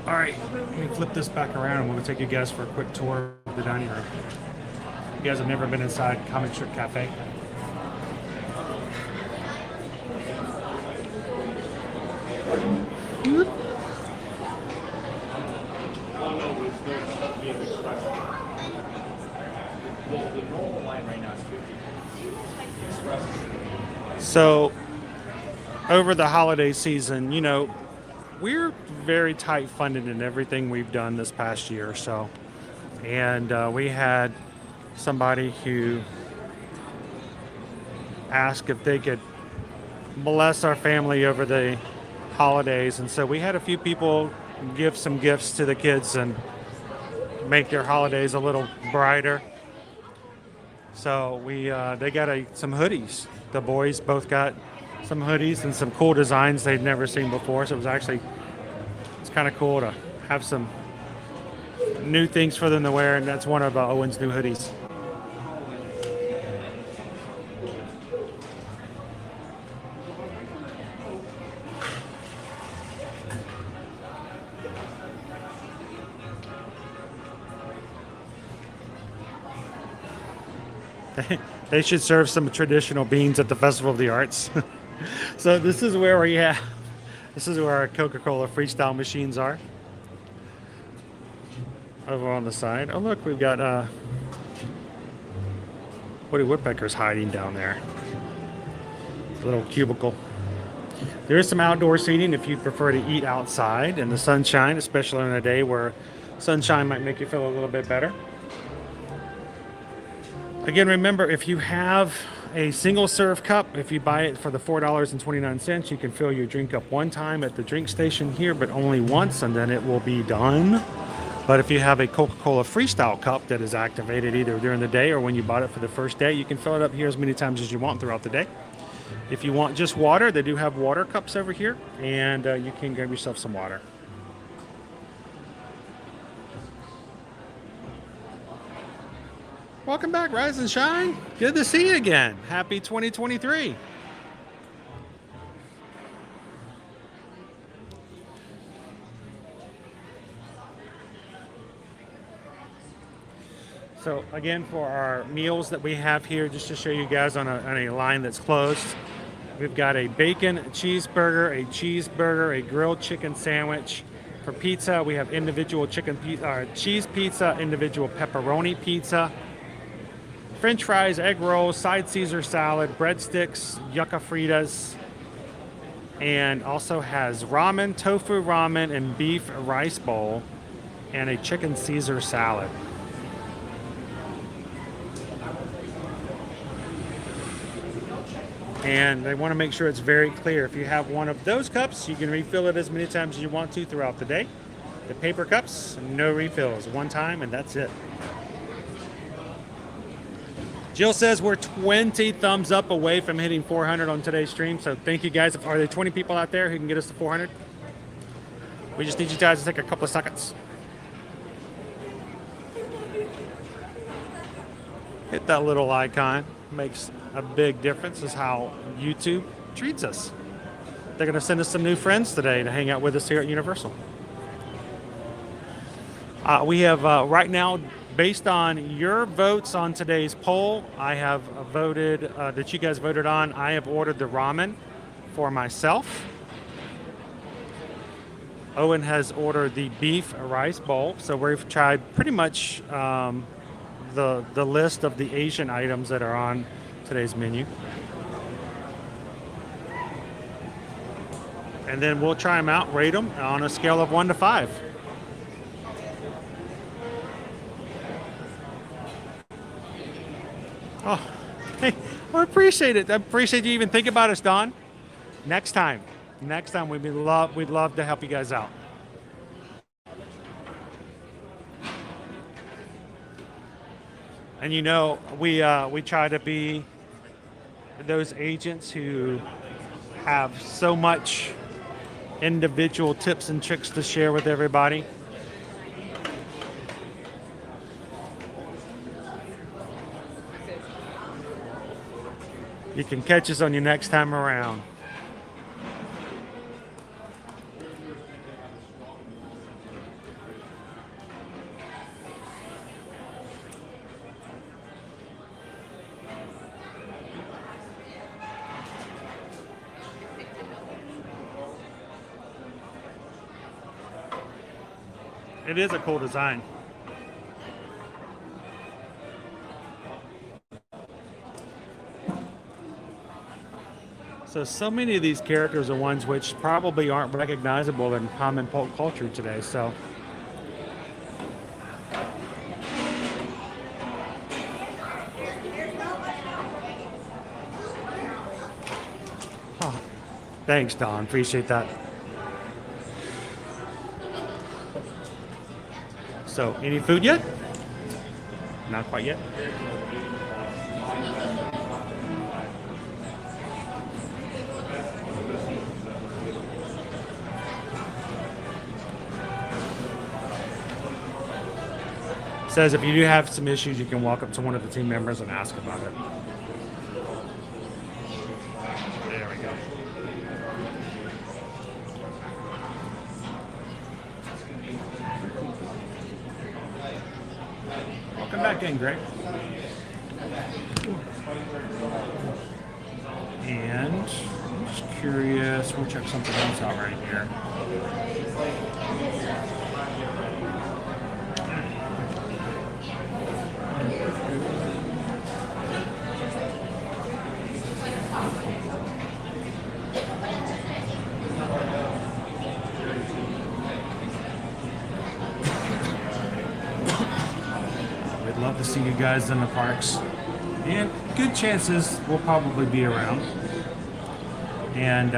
All right, let me flip this back around and we'll take you guys for a quick tour of the dining room. You guys have never been inside Comic Strip Cafe? So, over the holiday season, you know, we're very tight funded in everything we've done this past year or so. And we had somebody who asked if they could bless our family over the holidays. And so we had a few people give some gifts to the kids and make their holidays a little brighter. So they got some hoodies. The boys both got some hoodies and some cool designs they'd never seen before. So it's kind of cool to have some new things for them to wear, and that's one of Owen's new hoodies. They should serve some traditional beans at the Festival of the Arts. So this is where our Coca-Cola freestyle machines are. Over on the side. Oh look, we've got Woody Woodpecker's hiding down there. A little cubicle. There is some outdoor seating if you prefer to eat outside in the sunshine, especially on a day where sunshine might make you feel a little bit better. Again, remember, if you have a single serve cup, if you buy it for the $4.29, you can fill your drink up one time at the drink station here, but only once, and then it will be done. But if you have a Coca-Cola Freestyle cup that is activated either during the day or when you bought it for the first day, you can fill it up here as many times as you want throughout the day. If you want just water, they do have water cups over here, and you can grab yourself some water. Welcome back, Rise and Shine. Good to see you again. Happy 2023. So again, for our meals that we have here, just to show you guys on a line that's closed, we've got a bacon cheeseburger, a grilled chicken sandwich. For pizza, we have individual cheese pizza, individual pepperoni pizza, French fries, egg rolls, side Caesar salad, breadsticks, yucca fritas, and also has ramen, tofu ramen, and beef rice bowl, and a chicken Caesar salad. And they want to make sure it's very clear. If you have one of those cups, you can refill it as many times as you want to throughout the day. The paper cups, no refills. One time and that's it. Jill says we're 20 thumbs up away from hitting 400 on today's stream. So thank you guys. Are there 20 people out there who can get us to 400? We just need you guys to take a couple of seconds. Hit that little icon. Makes a big difference. Is how YouTube treats us. They're going to send us some new friends today to hang out with us here at Universal. We have right now, based on your votes on today's poll, I have voted that you guys voted on. I have ordered the ramen for myself. Owen has ordered the beef rice bowl. So we've tried pretty much the list of the Asian items that are on today's menu. And then we'll try them out, rate them on a scale of 1 to 5. Oh, hey, I appreciate it. I appreciate you even thinking about us, Don. Next time we'd love to help you guys out. And you know, we try to be those agents who have so much individual tips and tricks to share with everybody. You can catch us on your next time around. It is a cool design. So many of these characters are ones which probably aren't recognizable in common pop culture today. So thanks, Don. Appreciate that. So, any food yet? Not quite yet. Says if you do have some issues, you can walk up to one of the team members and ask about it. There we go. Welcome back in, Greg. And I'm just curious, we'll check something else out right here. Love to see you guys in the parks, and good chances we'll probably be around. And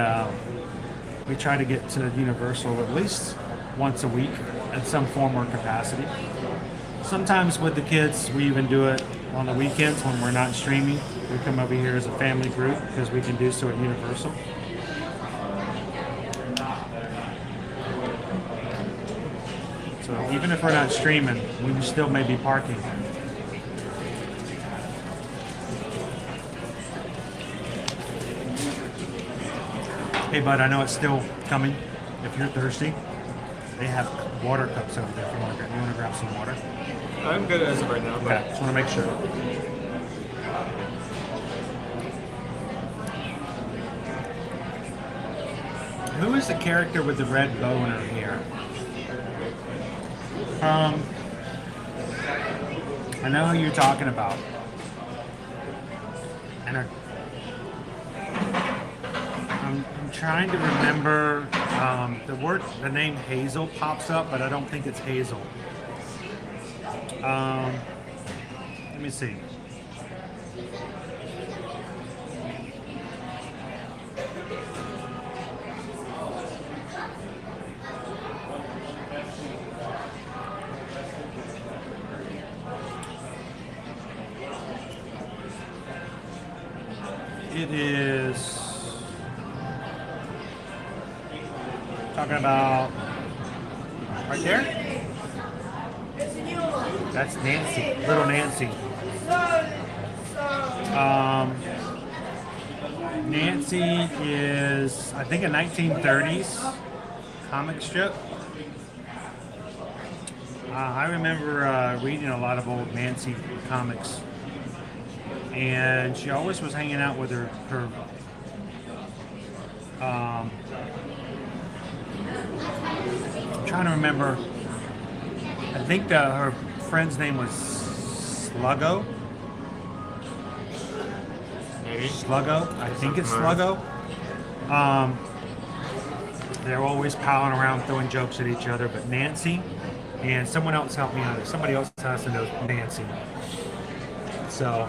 we try to get to Universal at least once a week in some form or capacity. Sometimes with the kids, we even do it on the weekends when we're not streaming. We come over here as a family group because we can do so at Universal. So even if we're not streaming, we still may be parking. Hey bud, I know it's still coming. If you're thirsty, they have water cups over there if you want to grab some water. I'm good as of right now. Okay, just want to make sure. Who is the character with the red bow in her hair? I know who you're talking about. And I'm trying to remember the name Hazel pops up, but I don't think it's Hazel. Let me see. It is talking about right there. That's Nancy, little Nancy. Nancy is, I think, a 1930s comic strip. I remember reading a lot of old Nancy comics. And she always was hanging out with her I'm trying to remember. I think her friend's name was Sluggo. Maybe. Sluggo. I think it's Sluggo. They're always palling around, throwing jokes at each other. But Nancy and someone else helped me out. Somebody else has to know Nancy. So.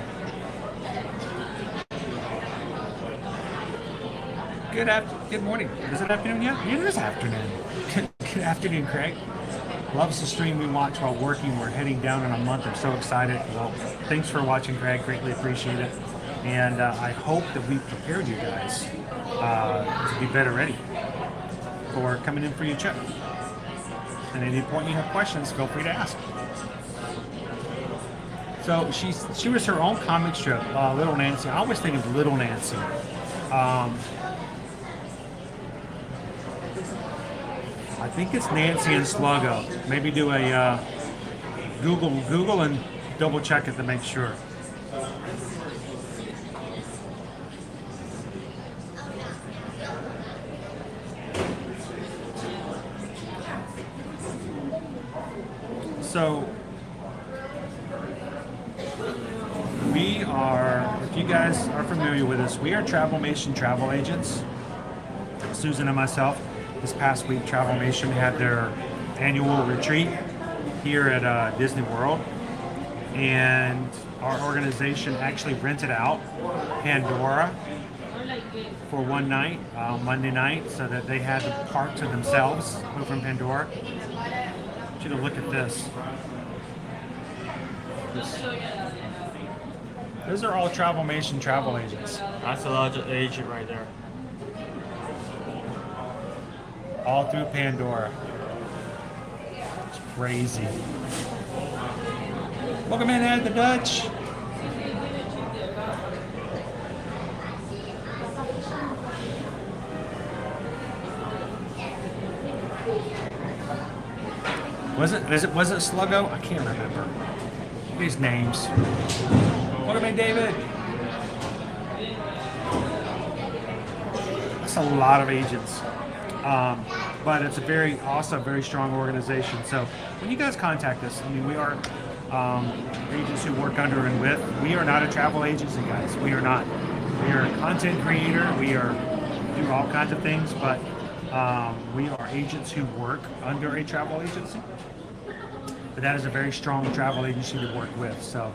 Good morning. Is it afternoon yet? It is afternoon. Good afternoon, Craig. Loves the stream we watch while working. We're heading down in a month. I'm so excited. Well, thanks for watching, Craig. Greatly appreciate it. And I hope that we've prepared you guys to be better ready for coming in for your trip. And at any point you have questions, feel free to ask. So she was her own comic strip, Little Nancy. I always think of Little Nancy. I think it's Nancy and Sluggo. Maybe do a Google and double check it to make sure. So we are, if you guys are familiar with us, we are Travelmation travel agents. Susan and myself. This past week, Travelmation had their annual retreat here at Disney World, and our organization actually rented out Pandora for one night, Monday night, so that they had the park to themselves over in Pandora. you to look at this. Those are all Travelmation travel agents. That's a large agent right there. All through Pandora. It's crazy. Welcome in, Ed the Dutch. Was it Sluggo? I can't remember. These names. Welcome in, David. That's a lot of agents. But it's a very strong organization. So when you guys contact us, I mean, we are agents who work under and with. We are not a travel agency, guys. We are not. We are a content creator. We do all kinds of things, but we are agents who work under a travel agency. But that is a very strong travel agency to work with. So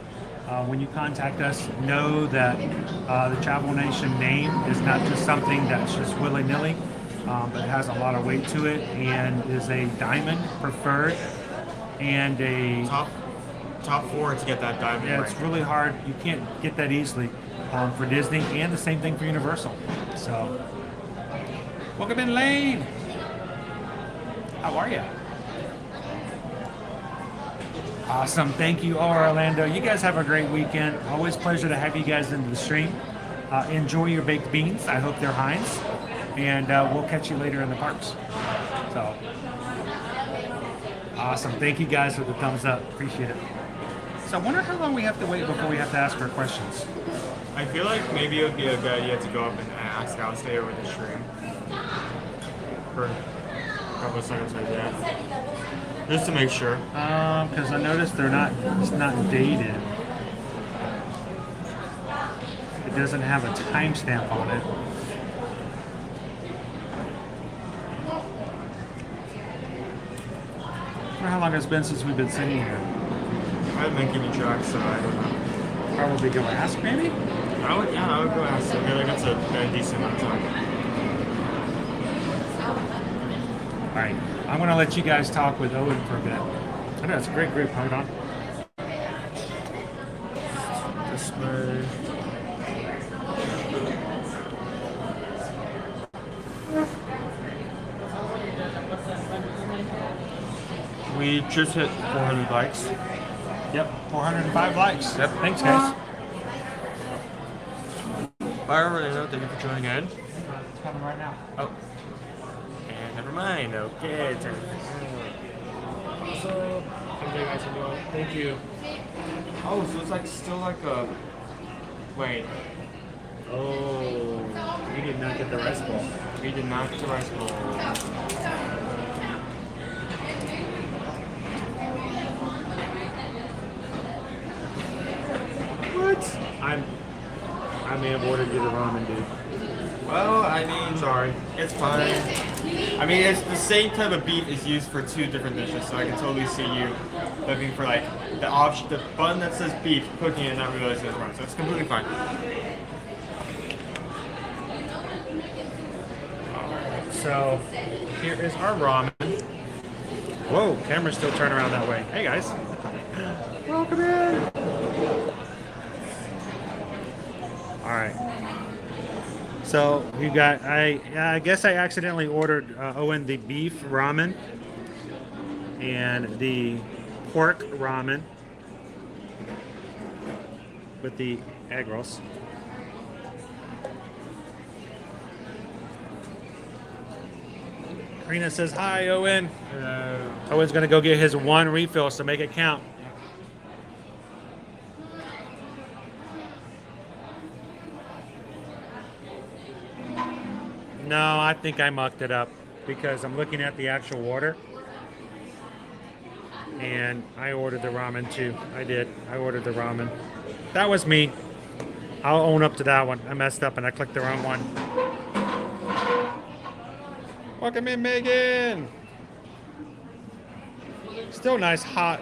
when you contact us, know that the Travel Nation name is not just something that's just willy-nilly, but it has a lot of weight to it and is a diamond preferred and a top 4 to get that diamond. Yeah, it's really hard. You can't get that easily for Disney, and the same thing for Universal. So welcome in, Lane. How are you? Awesome. Thank you, Orlando. You guys have a great weekend. Always pleasure to have you guys into the stream. Enjoy your baked beans. I hope they're Heinz. And we'll catch you later in the parks. So, awesome. Thank you guys for the thumbs up. Appreciate it. So I wonder how long we have to wait before we have to ask for questions. I feel like maybe it would be a good idea to go up and ask. I'll stay over the stream for a couple of seconds right there. Just to make sure. Because I noticed it's not dated. It doesn't have a timestamp on it. I wonder how long it's been since we've been sitting here. I haven't been keeping track, so I don't know. Probably go ask, maybe? I would go ask. I feel like that's a decent amount of time. Alright, I'm going to let you guys talk with Owen for a bit. I know, it's a great group. Hold on. This way. We just hit 400 likes. Yep, 405 likes. Yep. Thanks, guys. Bye, Orlando. Thank you for joining in. It's coming right now. Oh. And never mind. Okay. So, thank you. Oh, so it's like still like a. Wait. Oh. We did not get the rice bowl. We did not get the rice bowl. What? I may have ordered you the ramen, dude. Well, I mean, sorry, it's fine. I mean, it's the same type of beef is used for 2 different dishes, so I can totally see you looking for like the option, the button that says beef, cooking it, and not realizing it's wrong. So it's completely fine. Alright, so here is our ramen. Whoa, camera's still turning around that way. Hey guys. Welcome in. Alright. So you got, I guess I accidentally ordered Owen the beef ramen and the pork ramen with the egg rolls. Karina says, hi, Owen. Hello. Owen's going to go get his 1 refill, so make it count. No, I think I mucked it up because I'm looking at the actual order. And I ordered the ramen too. I did. I ordered the ramen. That was me. I'll own up to that one. I messed up and I clicked the wrong one. Welcome in, Megan. Still nice hot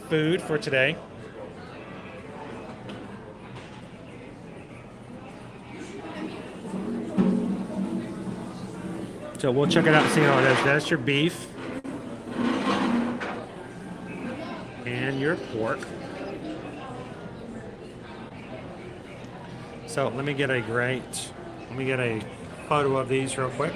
food for today. So we'll check it out and see how it is. That's your beef. and your pork. So let me get a photo of these real quick.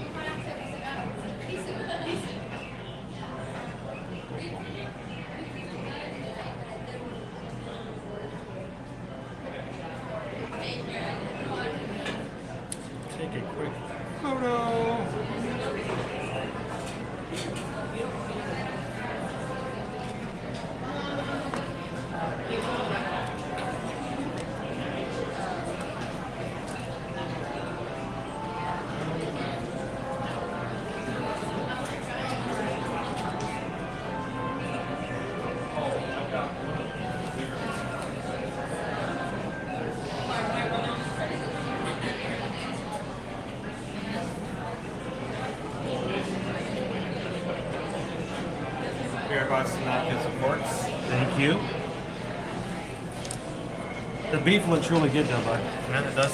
Take a quick photo. Here about some napkins and forks. Thank you. The beef looks really good though, bud. Yeah, it does.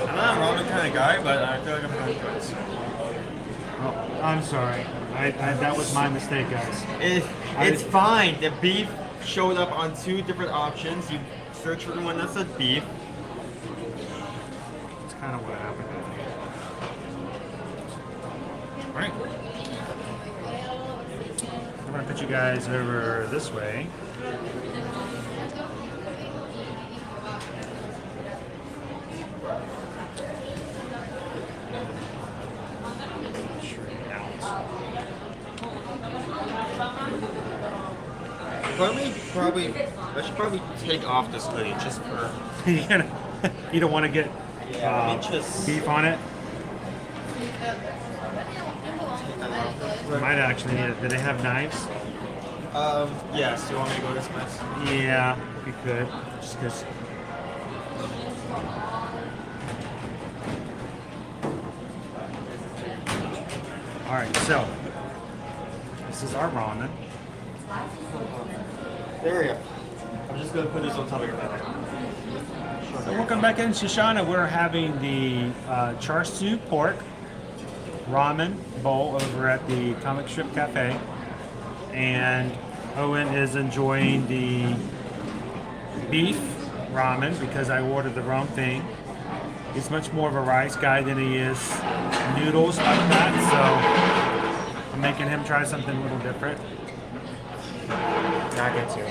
I'm not a ramen kind of guy, but I feel like I'm going to it. Oh, I'm sorry. That was my mistake, guys. It's fine. The beef showed up on 2 different options. You search for the one that said beef. It's kind of what happened. All right. I'm gonna put you guys over this way. I should probably take off this hoodie just for. You don't want to get just beef on it. Might actually need it. Do they have knives? Yes. Do you want me to go this mess? Yeah, if you could. Just because. Alright, so this is our ramen. There we go. I'm just gonna put this on top of your head. So welcome back in Shoshana. We're having the char siu pork ramen bowl over at the Comic Strip Cafe, and Owen is enjoying the beef ramen because I ordered the wrong thing. He's much more of a rice guy than he is noodles like that, so I'm making him try something a little different. I get you.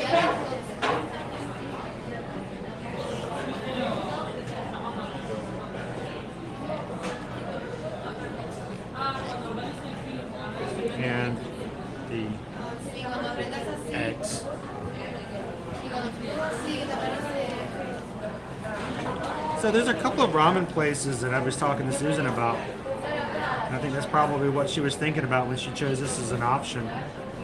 And the eggs. So there's a couple of ramen places that I was talking to Susan about. And I think that's probably what she was thinking about when she chose this as an option.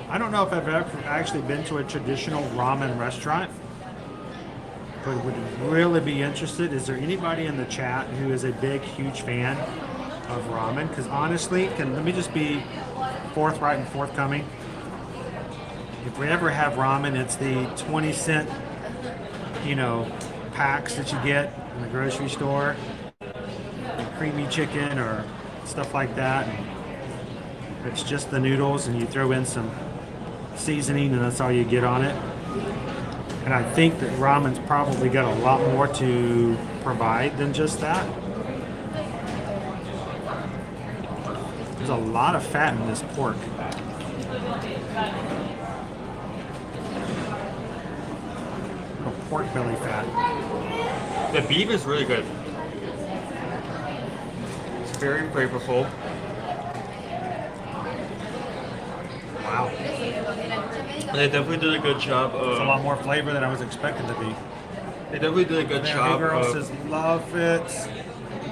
I don't know if I've ever actually been to a traditional ramen restaurant, but would really be interested. Is there anybody in the chat who is a big, huge fan of ramen? Because honestly, let me just be forthright and forthcoming. If we ever have ramen, it's the 20-cent, packs that you get in the grocery store, and creamy chicken or stuff like that. And it's just the noodles, and you throw in some seasoning, and that's all you get on it. And I think that ramen's probably got a lot more to provide than just that. There's a lot of fat in this pork. Pork belly fat. The beef is really good. It's very flavorful. Wow. They definitely did a good job of... It's a lot more flavor than I was expecting to be. They definitely did a good job Girl of... says love it.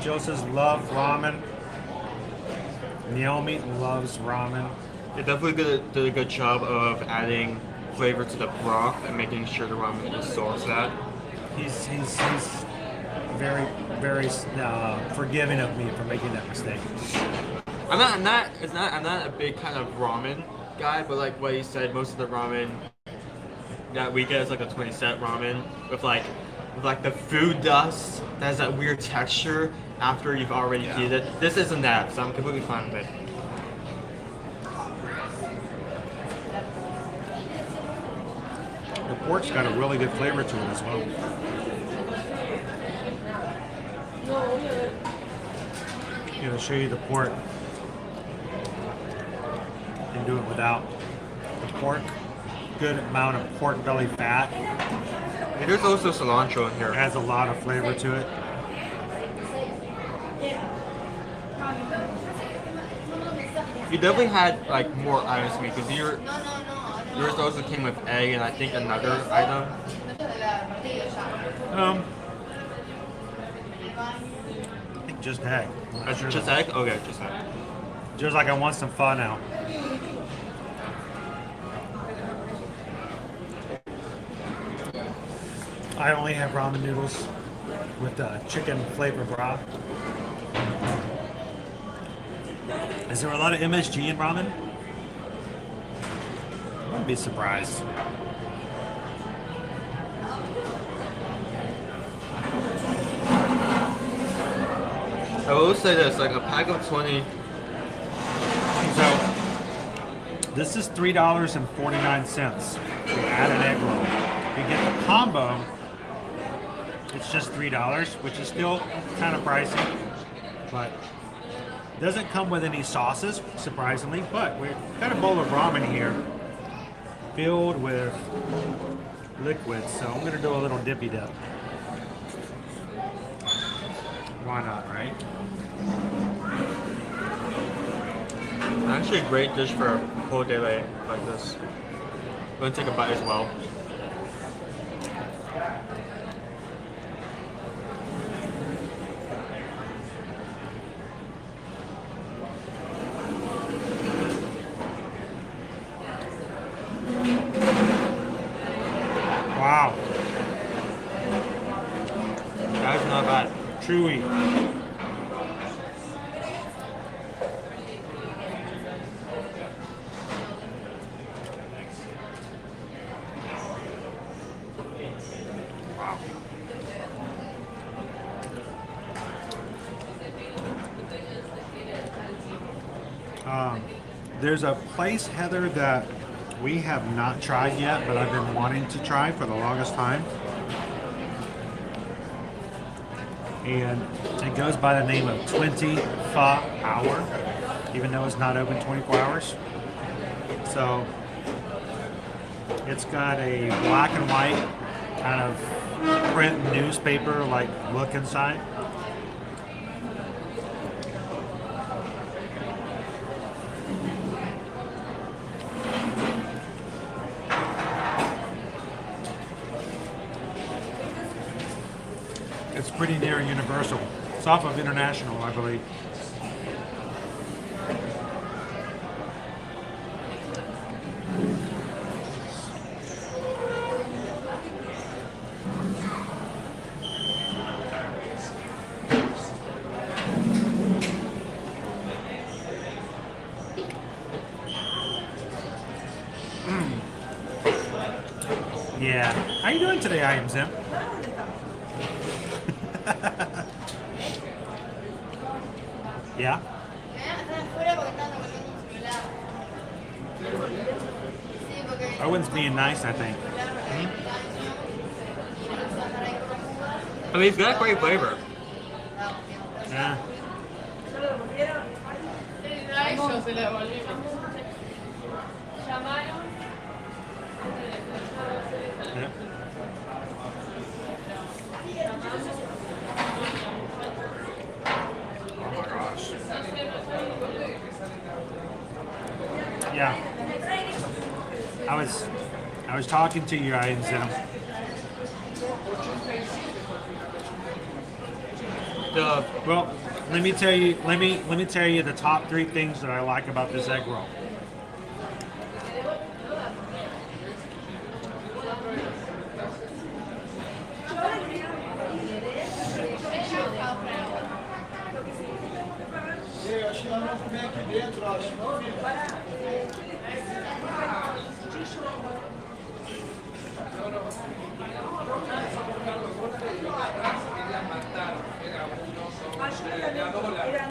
Jill says love ramen. Naomi loves ramen. They definitely did a good job of adding flavor to the broth and making sure the ramen was sauced at. He's very, very forgiving of me for making that mistake. I'm not a big kind of ramen guy, but like what he said, most of the ramen that we get is like a 20-cent ramen with like the food dust that has that weird texture after you've already heated it. This isn't that, so I'm completely fine with it. The pork's got a really good flavor to it as well. I'm going to show you the pork and do it without the pork. Good amount of pork belly fat. There's also cilantro in here. It has a lot of flavor to it. You definitely had like more items to me because yours also came with egg and I think another item. I think just egg. Just egg? Okay, just egg. Just like I want some pho now. I only have ramen noodles with chicken flavor broth. Is there a lot of MSG in ramen? I wouldn't be surprised. I will say this, like a pack of 20. So this is $3.49. You add an egg roll. You get the combo. It's just $3, which is still kind of pricey, but doesn't come with any sauces, surprisingly. But we've got a bowl of ramen here, filled with liquid. So I'm gonna do a little dippy dip. Why not, right? Actually a great dish for a whole day like this. I'm gonna take a bite as well. Wow. That's not bad. Chewy. There's a place, Heather, that we have not tried yet, but I've been wanting to try for the longest time. And it goes by the name of 20 Pho Hour, even though it's not open 24 hours. So it's got a black and white kind of print newspaper like look inside. It's pretty near Universal. It's off of International, I believe. Yeah. How you doing today, I am Zim? Yeah. Owen's being nice, I think. I mean, it's got great flavor. Yeah. Yeah. Oh my gosh. Yeah. I was talking to you guys. Well, let me tell you. Let me tell you the top 3 things that I like about this egg roll.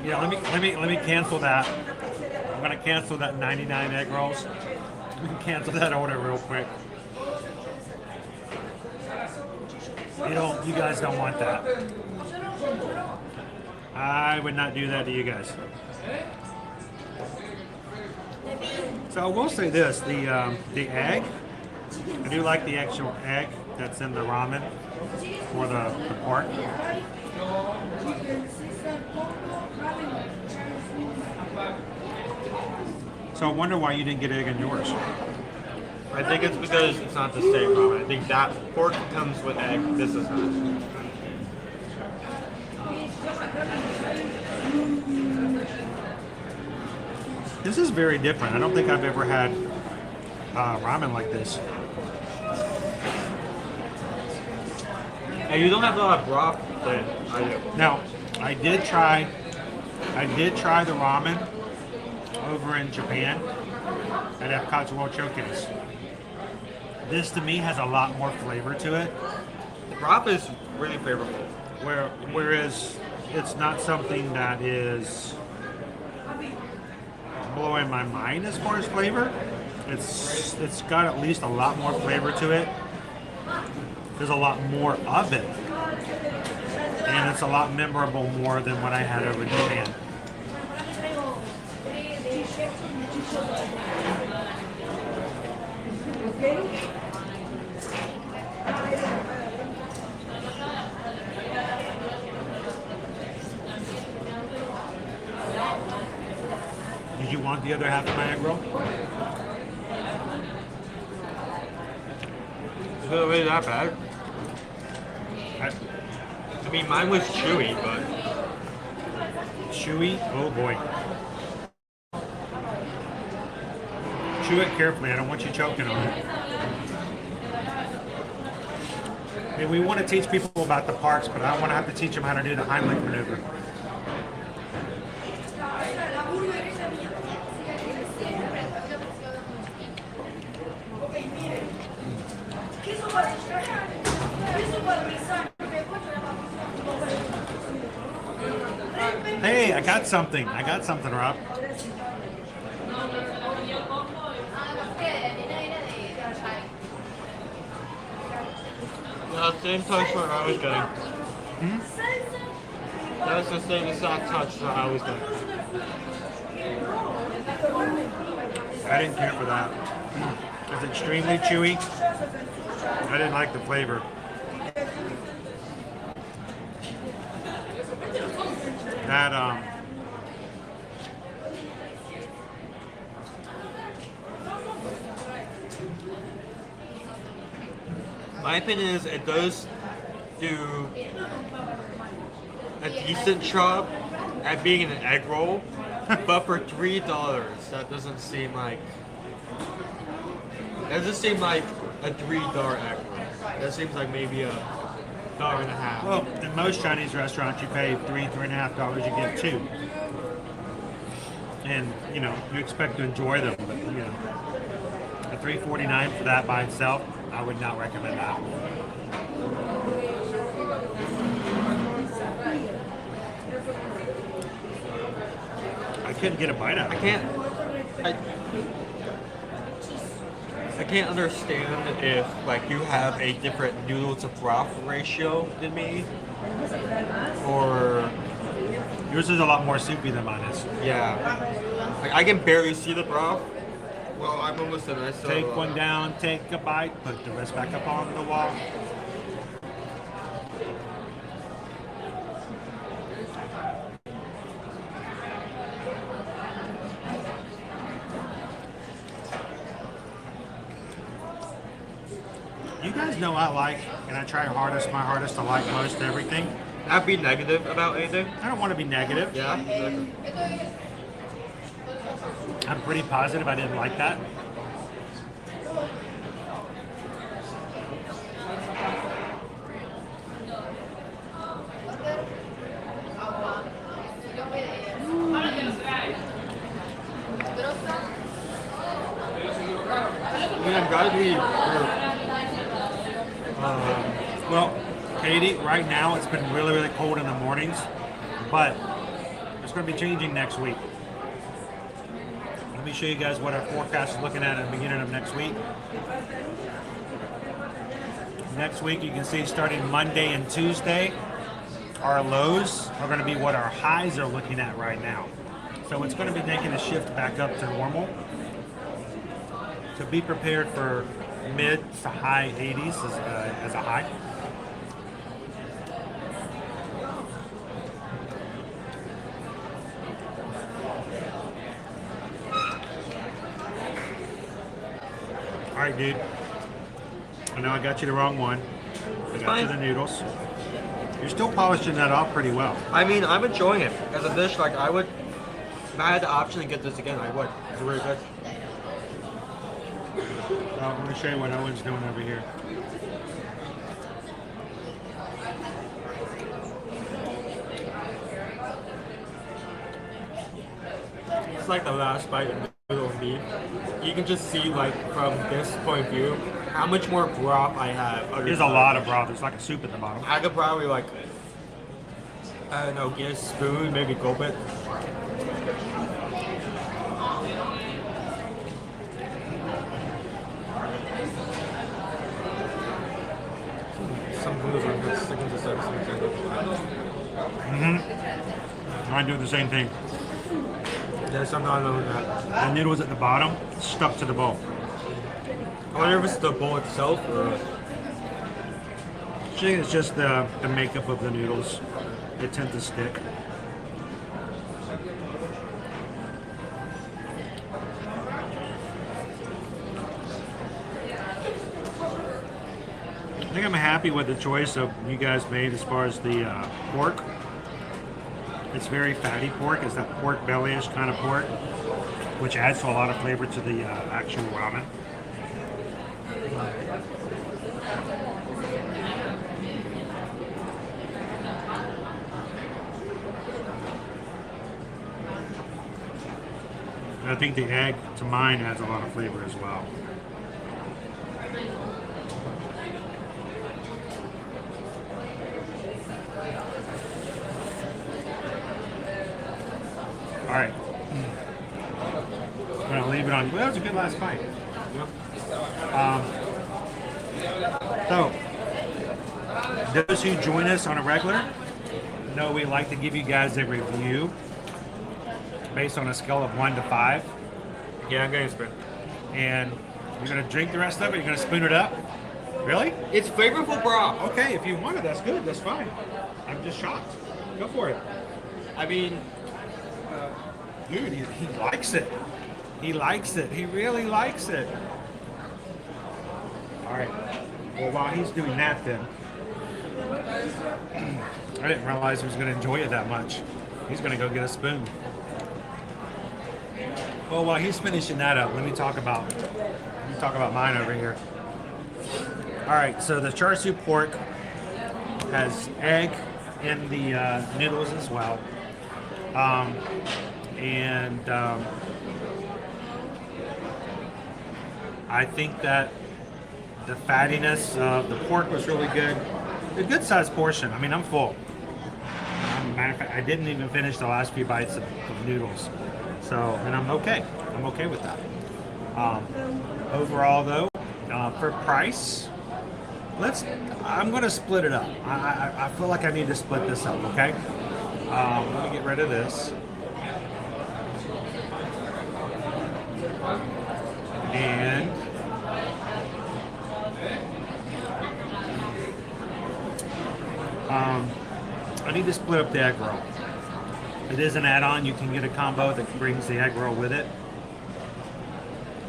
Yeah, let me cancel that. I'm gonna cancel that 99 egg rolls. Let me cancel that order real quick. You guys don't want that. I would not do that to you guys. So I will say this: the egg. I do like the actual egg that's in the ramen or the pork. So I wonder why you didn't get egg in yours. I think it's because it's not the same ramen. I think that pork comes with egg. This is not. This is very different. I don't think I've ever had ramen like this. And you don't have a lot of broth that I do. Now, I did try the ramen over in Japan at Epcot's World Showcase. This to me has a lot more flavor to it. The broth is really flavorful. Whereas it's not something that is blowing my mind as far as flavor. It's got at least a lot more flavor to it. There's a lot more of it. And it's a lot memorable more than what I had over in Japan. Did you want the other half of my egg roll? Is it really that bad? I mean, mine was chewy, but... Chewy? Oh boy. Chew it carefully. I don't want you choking on it. I mean, we want to teach people about the parks, but I don't want to have to teach them how to do the Heimlich maneuver. Hey, I got something. Rob. Same touch what I was getting. That's the same exact touch that I was getting. I didn't care for that. It's extremely chewy. I didn't like the flavor. That my opinion is it does do a decent job at being an egg roll, but for $3, that doesn't seem like a $3 egg roll. That seems like maybe $1.50. well, in most Chinese restaurants, you pay $3.50, you get two, and you expect to enjoy them. But a $3.49 for that by itself, I would not recommend that. I couldn't get a bite out of it. I can't understand if you have a different noodle to broth ratio than me, or Yours is a lot more soupy than mine is. yeah, I can barely see the broth. Well, I'm almost done. I still Take one down, take a bite, put the rest back up on the wall. You guys know I like, and I try my hardest to like most everything. Not be negative about anything. I don't want to be negative. Yeah, exactly. I'm pretty positive I didn't like that. I'm glad we Well, Katie, right now it's been really, really cold in the mornings, but it's going to be changing next week. Let me show you guys what our forecast is looking at the beginning of next week. Next week, you can see starting Monday and Tuesday, our lows are going to be what our highs are looking at right now. So it's going to be making a shift back up to normal. So be prepared for mid to high 80s as a high. All right, dude. I know I got you the wrong one. I got you the noodles. You're still polishing that off pretty well. I mean, I'm enjoying it. As a dish, like, I would, if I had the option to get this again, I would. It's really good. I'm going to show you what Owen's doing over here. It's like the last bite of noodle beef. You can just see, like, from this point of view, how much more broth I have. There's a lot of broth. There's like a soup at the bottom. I could probably, like, I don't know, get a spoon, maybe gulp it. Some noodles are just sticking to something. I do the same thing. There's something I know with that. The noodles at the bottom stuck to the bowl. I wonder if it's the bowl itself or... I think it's just the makeup of the noodles. They tend to stick. I think I'm happy with the choice of you guys made as far as the pork. It's very fatty pork. It's that pork belly-ish kind of pork, which adds to a lot of flavor to the actual ramen. I think the egg, to mine, adds a lot of flavor as well. All right. I'm going to leave it on. Well, that was a good last bite. So, those who join us on a regular know we like to give you guys a review based on a scale of 1 to 5. Yeah, I'm getting a spoon. And you're going to drink the rest of it? You're going to spoon it up? Really? It's flavorful broth. Okay, if you want it, that's good. That's fine. I'm just shocked. Go for it. I mean... Dude, he likes it. He likes it. He really likes it. All right. Well, while he's doing that then, I didn't realize he was going to enjoy it that much. He's going to go get a spoon. Well, while he's finishing that up, let me talk about mine over here. All right, so the char siu pork has egg in the noodles as well. I think that the fattiness of the pork was really good. A good sized portion. I mean, I'm full. Matter of fact, I didn't even finish the last few bites of noodles. So, and I'm okay. I'm okay with that. Overall, though, for price, I'm going to split it up. I feel like I need to split this up, okay? Let me get rid of this. And I need to split up the egg roll. It is an add-on. You can get a combo that brings the egg roll with it.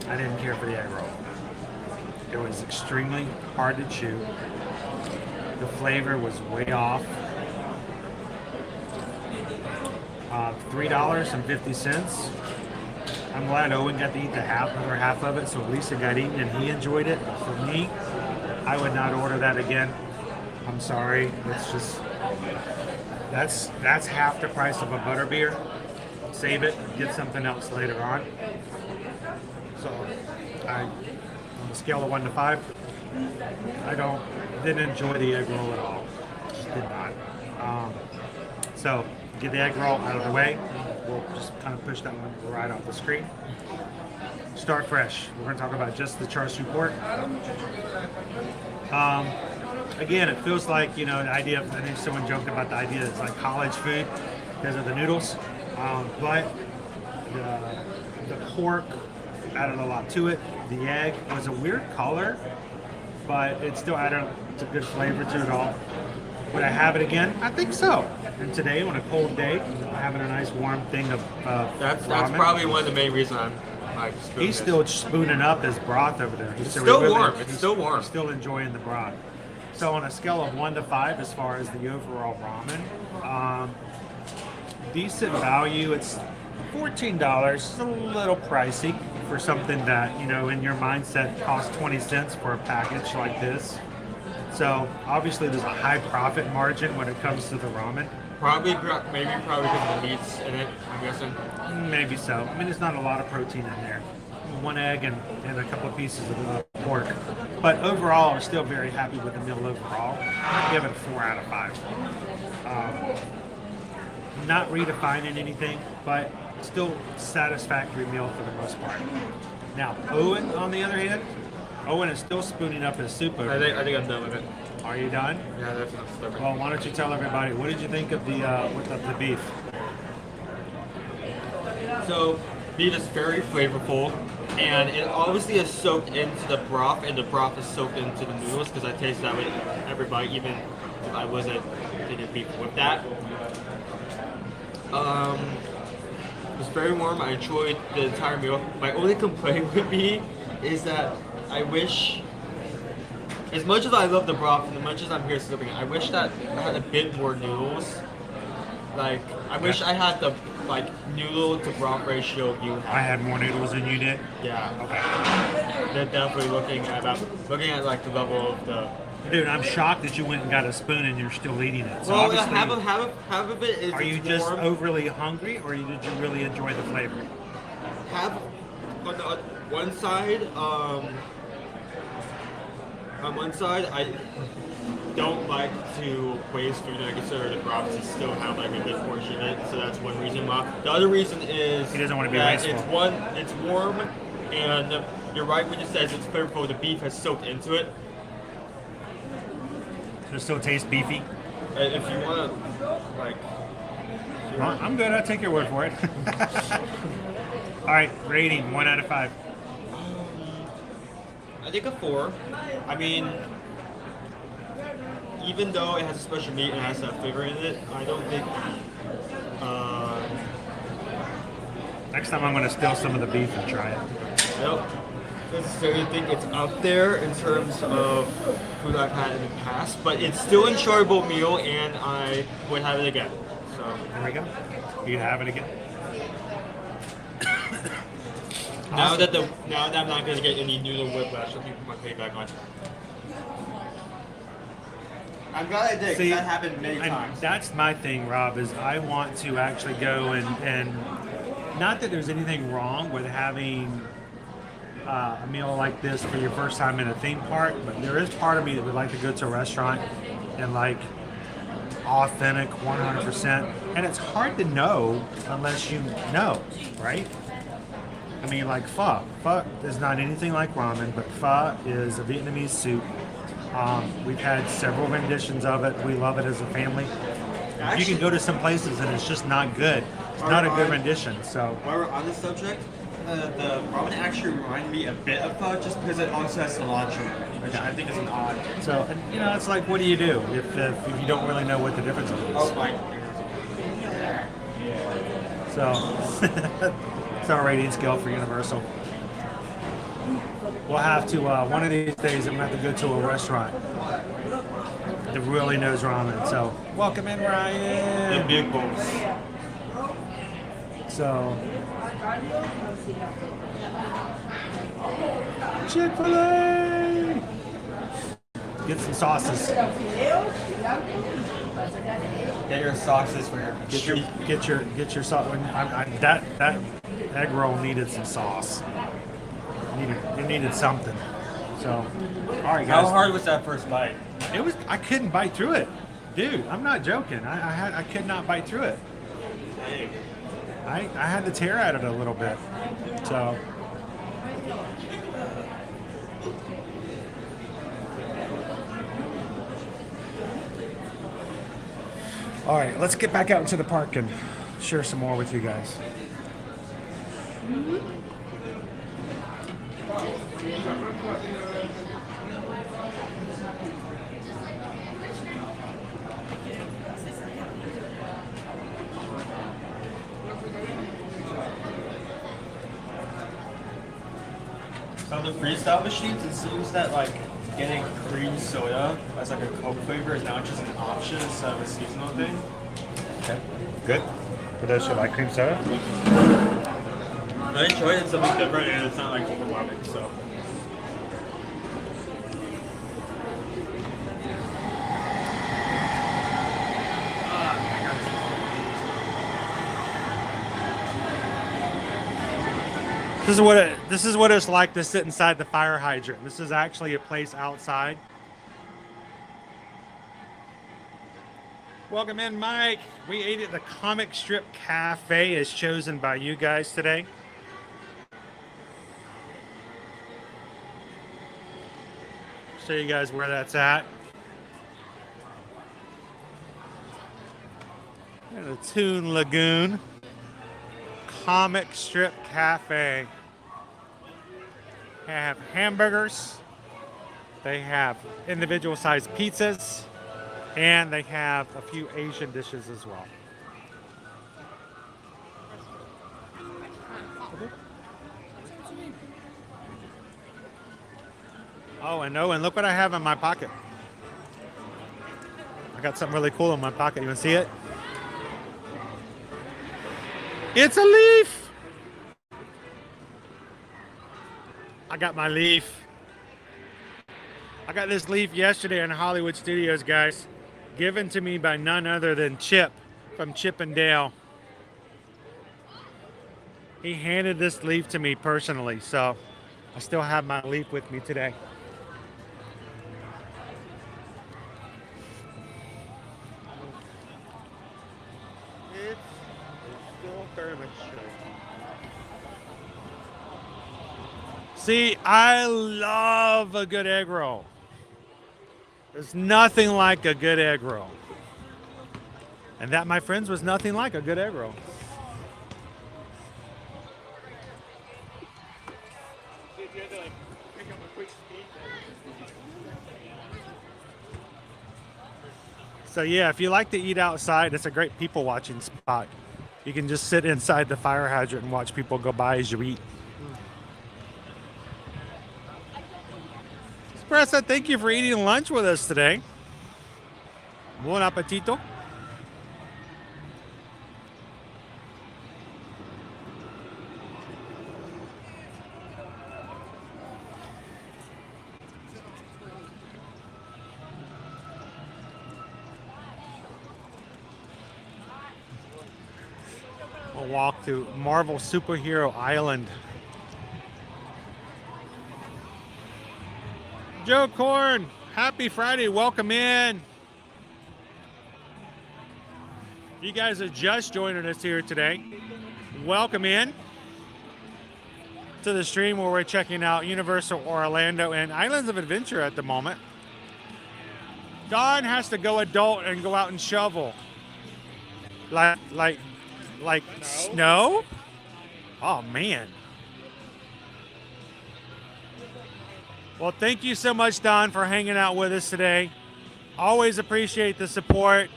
I didn't care for the egg roll. It was extremely hard to chew. The flavor was way off. $3.50. I'm glad Owen got to eat the other half of it, so at least it got eaten and he enjoyed it. For me, I would not order that again. I'm sorry. It's just that's half the price of a butterbeer. Save it, get something else later on. So, on a scale of 1 to 5, I didn't enjoy the egg roll at all. Just did not. So, get the egg roll out of the way. We'll just kind of push that one right off the screen. Start fresh. We're going to talk about just the char siu pork. again, it feels like, you know, the idea of, I think someone joked about the idea that it's like college food because of the noodles. But the pork added a lot to it. The egg was a weird color, but it still added a good flavor to it all. Would I have it again? I think so. And today, on a cold day, having a nice warm thing of That's ramen. probably one of the main reasons I'm like spooning He's it. still spooning up his broth over there. It's still warm. It's still warm. He's still enjoying the broth. So on a scale of 1 to 5, as far as the overall ramen, decent value. It's $14. It's a little pricey for something that, you know, in your mindset costs 20 cents for a package like this. So obviously there's a high profit margin when it comes to the ramen. Probably because of the meats in it, I'm guessing. Maybe so. I mean, there's not a lot of protein in there. 1 egg and a couple of pieces of pork. But overall, I'm still very happy with the meal overall. I'd give it 4 out of 5. Not redefining anything, but still satisfactory meal for the most part. Now, Owen, on the other hand, Owen is still spooning up his soup over I there. think I'm done with it. Are you done? Yeah, that's not stubborn. Well, why don't you tell everybody, what did you think of the beef? So, beef is very flavorful, and it obviously is soaked into the broth, and the broth is soaked into the noodles, because I taste that with every bite, even if I wasn't taking beef with that. It's very warm. I enjoyed the entire meal. My only complaint would be is that I wish, as much as I love the broth and as much as I'm here slipping, I wish that I had a bit more noodles. Like, I wish I had the noodle to broth ratio you had. I had more noodles than you did? Yeah. Okay. They're definitely looking at like the level of the. Dude, I'm shocked that you went and got a spoon and you're still eating it. So Well, obviously, half of it is. are you it's just warm. overly hungry, or did you really enjoy the flavor? Have on the one side, on one side, I don't like to waste food, and I consider the broth to still have like a good portion in it. So that's one reason why. The other reason is He doesn't want to be that wasteful. it's warm, and you're right when it says it's flavorful. The beef has soaked into it. Does it still taste beefy? If you want to, like. Well, I'm good. I'll take your word for it. All right, rating 1 out of 5. I think a 4. I mean, even though it has a special meat and it has that flavor in it, I don't think. Next time I'm going to steal some of the beef and try it. I don't necessarily think it's up there in terms of food I've had in the past, but it's still an enjoyable meal, and I would have it again. So there we go. You'd have it again. now that I'm not going to get any noodle whiplash, I'll keep my payback on. I'm glad I did, because that happened many times. That's my thing, Rob, is I want to actually go and not that there's anything wrong with having a meal like this for your first time in a theme park, but there is part of me that would like to go to a restaurant and like authentic 100%, and it's hard to know unless you know, right? I mean, like pho. Pho is not anything like ramen, but pho is a Vietnamese soup. We've had several renditions of it. We love it as a family. You can go to some places and it's just not good. It's not a good rendition. So while we're on this subject, the ramen actually reminded me a bit of pho, just because it also has cilantro, which I think is an odd. So, and, you know, it's like, what do you do if you don't really know what the difference is? Oh my. So, it's our rating scale for Universal. We'll have to, one of these days, I'm going to have to go to a restaurant that really knows ramen. So, welcome in, Ryan. The big bowls. So, Chick-fil-A! Get some sauces. Get your sauces for your Get your sauce. That egg roll needed some sauce. It needed something. So, all right, guys. How hard was that first bite? It was. I couldn't bite through it, dude. I'm not joking. I could not bite through it. I had to tear at it a little bit. So. All right, let's get back out into the park and share some more with you guys. So the freestyle machines, it seems that like getting cream soda as like a Coke flavor is now just an option instead of a seasonal thing. Okay, good. For those who like cream soda. I enjoyed it, something different, and it's not like overwhelming. So. This is what it's like to sit inside the fire hydrant. This is actually a place outside. Welcome in, Mike. We ate at the Comic Strip Cafe as chosen by you guys today. Show you guys where that's at. And the Toon Lagoon Comic Strip Cafe. They have hamburgers, they have individual sized pizzas, and they have a few Asian dishes as well. Oh, and Owen, look what I have in my pocket. I got something really cool in my pocket. You want to see it? It's a leaf! I got my leaf. I got this leaf yesterday in Hollywood Studios, guys. Given to me by none other than Chip from Chip and Dale. He handed this leaf to me personally, so I still have my leaf with me today. It's still very much true. See, I love a good egg roll. There's nothing like a good egg roll. And that, my friends, was nothing like a good egg roll. So yeah, if you like to eat outside, it's a great people watching spot. You can just sit inside the fire hydrant and watch people go by as you eat. Espressa, thank you for eating lunch with us today. Buon appetito. We'll walk to Marvel Superhero Island. Joe Korn, happy Friday, welcome in. You guys are just joining us here today. Welcome in to the stream where we're checking out Universal Orlando and Islands of Adventure at the moment. Don has to go adult and go out and shovel. Like snow? Oh man. Well, thank you so much, Don, for hanging out with us today. Always appreciate the support.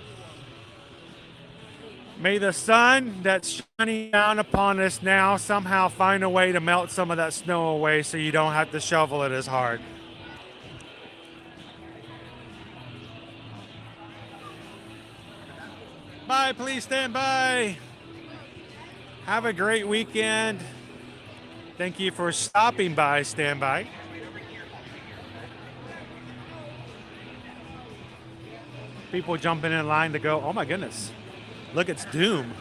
May the sun that's shining down upon us now somehow find a way to melt some of that snow away so you don't have to shovel it as hard. Bye, please stand by. Have a great weekend. Thank you for stopping by, stand by. People jumping in line to go, oh my goodness, look, it's Doom.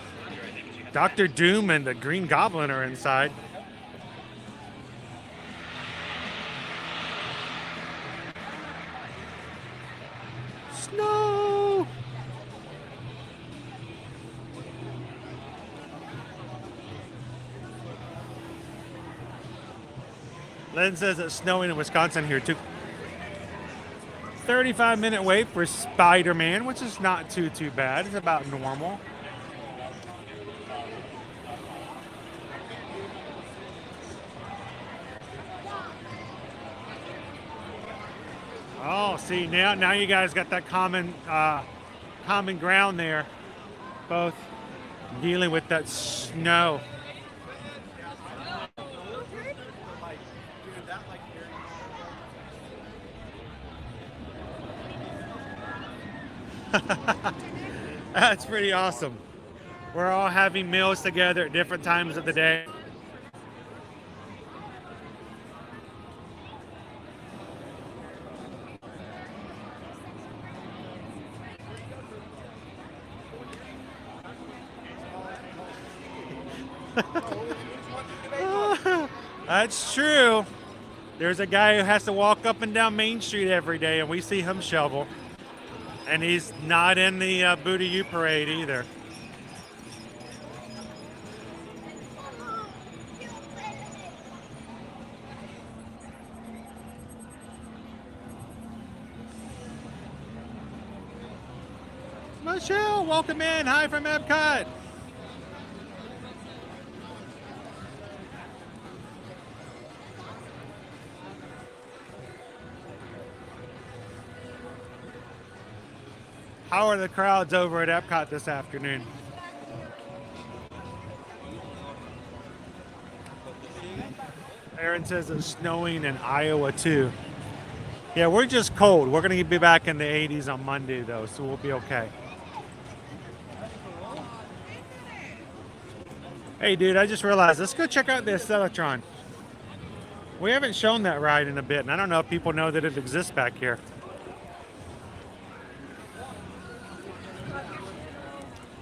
Dr. Doom and the Green Goblin are inside. Snow! Len says it's snowing in Wisconsin here too. 35-minute wait for Spider-Man, which is not too bad. It's about normal. Oh, see, now you guys got that common ground there, both dealing with that snow. That's pretty awesome. We're all having meals together at different times of the day. That's true. There's a guy who has to walk up and down Main Street every day, and we see him shovel. And he's not in the Booty U parade either. Michelle, welcome in. Hi from Epcot. How are the crowds over at Epcot this afternoon? Aaron says it's snowing in Iowa too. Yeah, we're just cold. We're going to be back in the 80s on Monday though, so we'll be okay. Hey dude, I just realized, let's go check out the Accelatron. We haven't shown that ride in a bit, and I don't know if people know that it exists back here.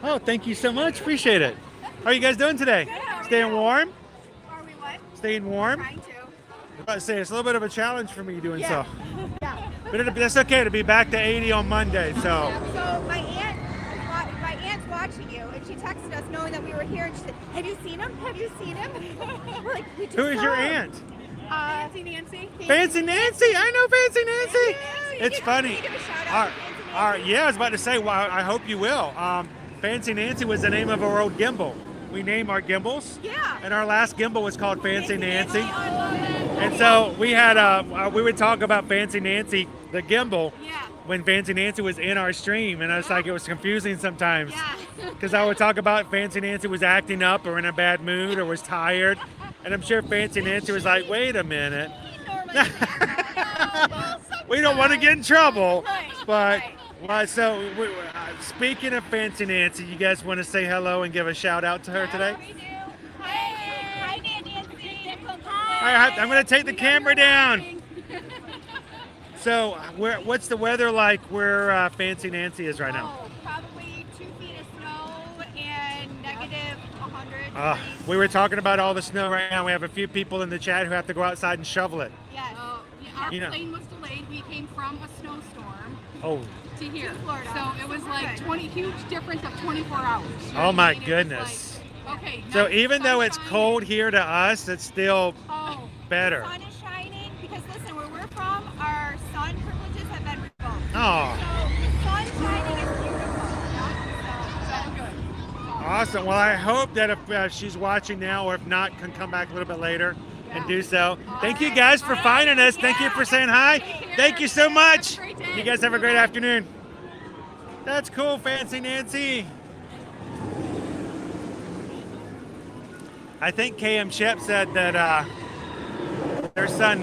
Oh, thank you so much. Appreciate it. How are you guys doing today? Good, Staying warm? Are we what? Staying warm? Trying to. I was about to say, it's a little bit of a challenge for me doing so. Yeah. But that's okay to be back to 80 on Monday, so. So my aunt's watching you, and she texted us knowing that we were here, and she said, "Have you seen him? Have you seen him?" We're like, "We just Who is saw your him." aunt? Fancy Nancy. Fancy Nancy. I know Fancy Nancy. It's funny. Give a shout out to Fancy Nancy. All right, yeah, I was about to say, well, I hope you will. Fancy Nancy was the name of our old gimbal. We name our gimbals. Yeah. And our last gimbal was called Fancy Nancy. I love it. And so we had we would talk about Fancy Nancy, the gimbal, Yeah. when Fancy Nancy was in our stream, and I was like, it was confusing sometimes Yeah. because I would talk about Fancy Nancy was acting up or in a bad mood or was tired, and I'm sure Fancy Nancy was like, wait a minute, we don't want to get in trouble, but. Well, so speaking of Fancy Nancy, you guys want to say hello and give a shout out to her today? We do. Hi, Nancy. All right, I'm going to take the camera down. So, what's the weather like where Fancy Nancy is right now? Oh, probably 2 feet of snow and negative 100 degrees. We were talking about all the snow right now. We have a few people in the chat who have to go outside and shovel it. Yes. Our You know. plane was delayed. We came from a snowstorm Oh, to here. Florida. So it was like 20 huge difference of 24 hours. You know oh what my I mean? It was goodness. like, okay. So nice even though it's sunshine. cold here to us, it's still Oh, better. the sun is shining because listen, where we're from, our sun privileges have been revoked. Oh, So the sun shining is beautiful. So good. awesome. Well, I hope that if she's watching now, or if not, can come back a little bit later and do so. Thank you guys for finding us. Thank you for saying hi. Thank you so much. You guys have a great afternoon. That's cool, Fancy Nancy. I think KM Shep said that their son,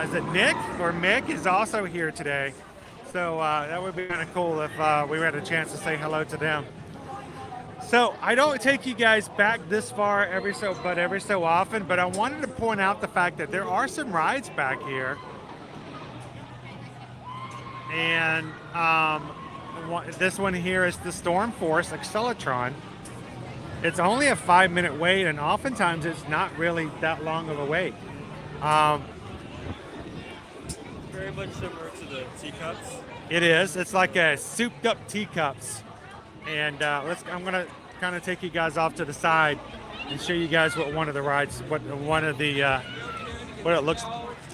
is it Nick or Mick, is also here today. So that would be kind of cool if we had a chance to say hello to them. So I don't take you guys back this far every so often, but I wanted to point out the fact that there are some rides back here. And this one here is the Storm Force Accelatron. It's only a 5-minute wait, and oftentimes it's not really that long of a wait. Very much similar to the teacups. It is. It's like a souped up teacups. And I'm gonna kind of take you guys off to the side and show you guys what one of the rides, what it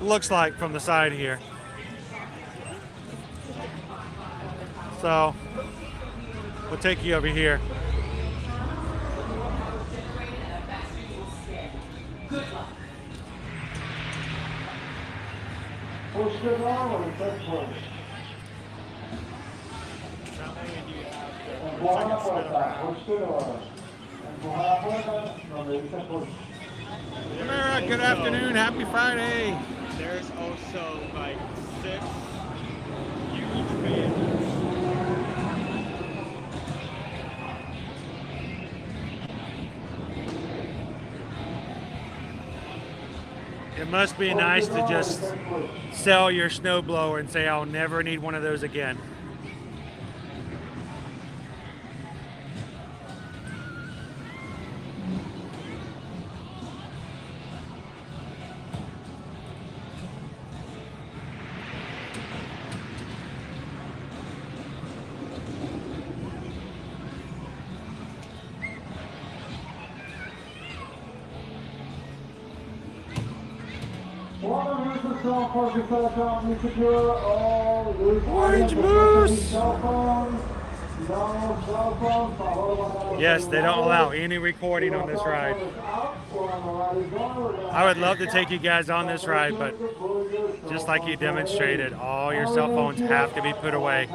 looks like from the side here. So we'll take you over here. Camara, good afternoon. Happy Friday. There's also like 6 huge fans. It must be nice to just sell your snowblower and say, I'll never need one of those again. Orange moose! Yes, they don't allow any recording on this ride. I would love to take you guys on this ride, but just like you demonstrated, all your cell phones have to be put away.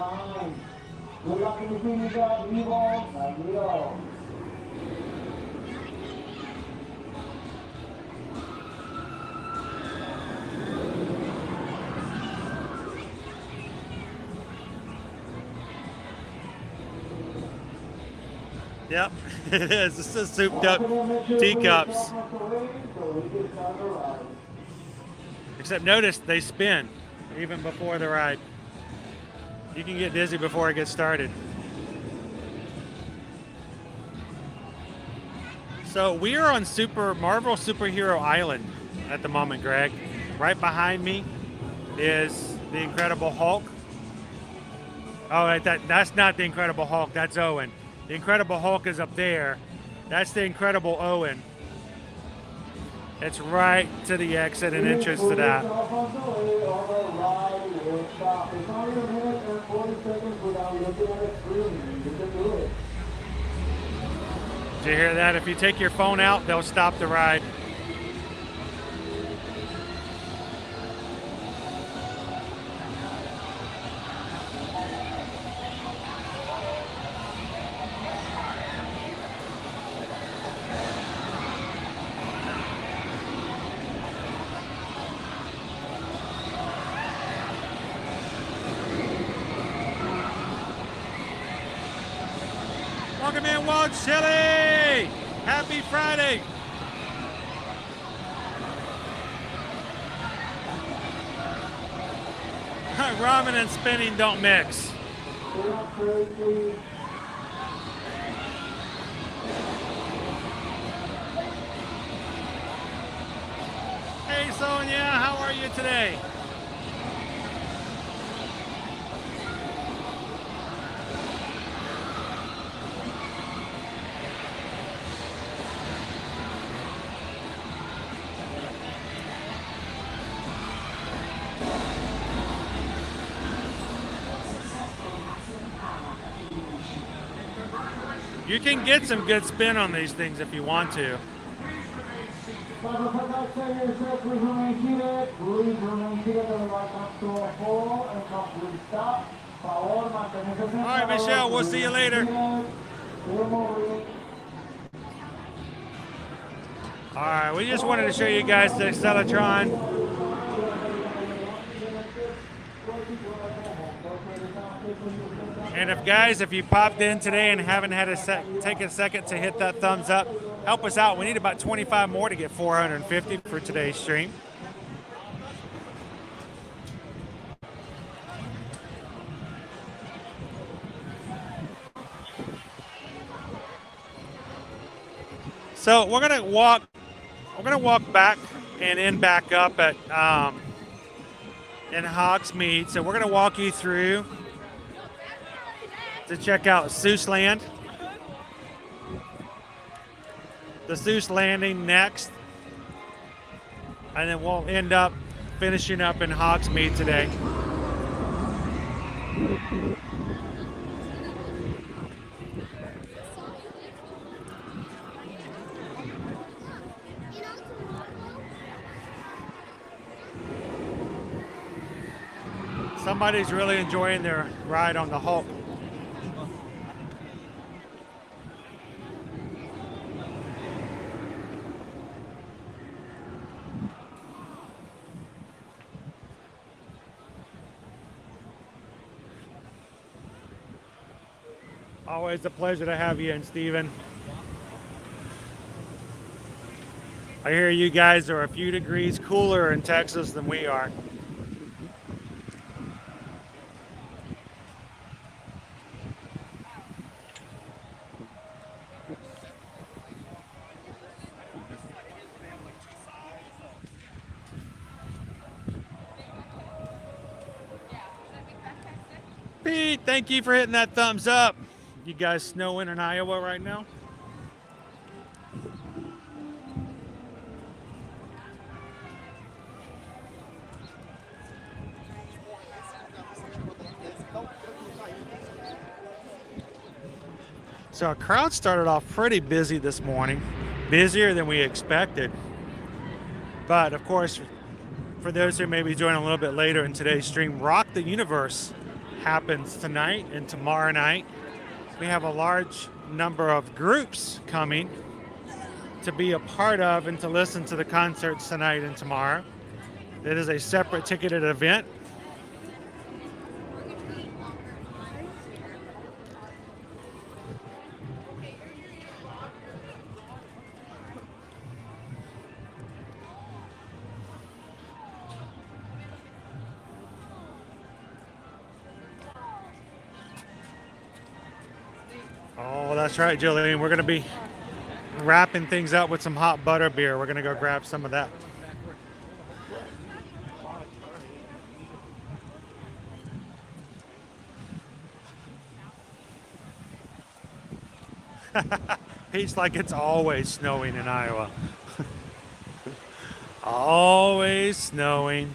Yep, it is. It's just souped up teacups. Except notice they spin even before the ride. You can get dizzy before it gets started. So we are on Marvel Superhero Island at the moment, Greg. Right behind me is the Incredible Hulk. Oh, that's not the Incredible Hulk, that's Owen. The Incredible Hulk is up there. That's the Incredible Owen. It's right to the exit and entrance to that. Did you hear that? If you take your phone out, they'll stop the ride. Welcome in, Wild Chili! Happy Friday! Ramen and spinning don't mix. Hey Sonia, how are you today? You can get some good spin on these things if you want to. All right, Michelle, we'll see you later. All right, we just wanted to show you guys the Accelatron. And if you popped in today and haven't had take a second to hit that thumbs up, help us out. We need about 25 more to get 450 for today's stream. So we're gonna walk back and end back up at in Hogsmeade. So we're gonna walk you through to check out Seuss Land. The Seuss Landing next. And then we'll end up finishing up in Hogsmeade today. Somebody's really enjoying their ride on the Hulk. Always a pleasure to have you in, Stephen. I hear you guys are a few degrees cooler in Texas than we are. Pete, thank you for hitting that thumbs up. You guys snowing in Iowa right now? So our crowd started off pretty busy this morning, busier than we expected. But of course, for those who may be joining a little bit later in today's stream, Rock the Universe happens tonight and tomorrow night. We have a large number of groups coming to be a part of and to listen to the concerts tonight and tomorrow. It is a separate ticketed event. Oh, that's right, Jillian. We're going to be wrapping things up with some hot butter beer. We're going to go grab some of that. Pete's like it's always snowing in Iowa. Always snowing.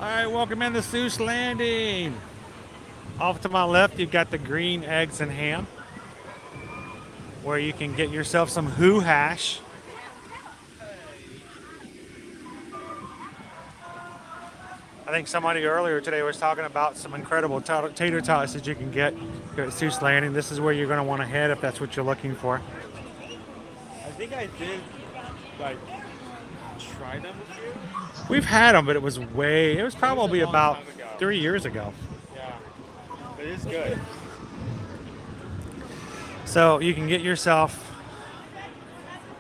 All right, welcome in the Seuss Landing. Off to my left, you've got the green eggs and ham, where you can get yourself some Who hash. I think somebody earlier today was talking about some incredible tater tots that you can get here at Seuss Landing. This is where you're going to want to head if that's what you're looking for. I think I did, like, try them with you. We've had them, but it was probably about 3 years ago. Yeah, it is good. So you can get yourself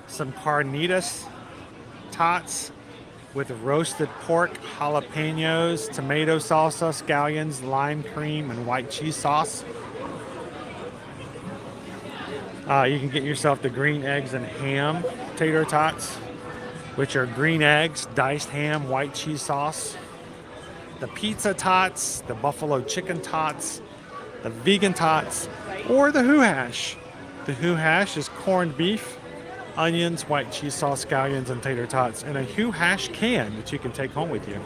some carnitas tots with roasted pork, jalapenos, tomato salsa, scallions, lime cream, and white cheese sauce. You can get yourself the green eggs and ham tater tots, which are green eggs, diced ham, white cheese sauce. The pizza tots, the buffalo chicken tots, the vegan tots, or the Who hash. The Who hash is corned beef, onions, white cheese sauce, scallions, and tater tots, and a Who hash can that you can take home with you.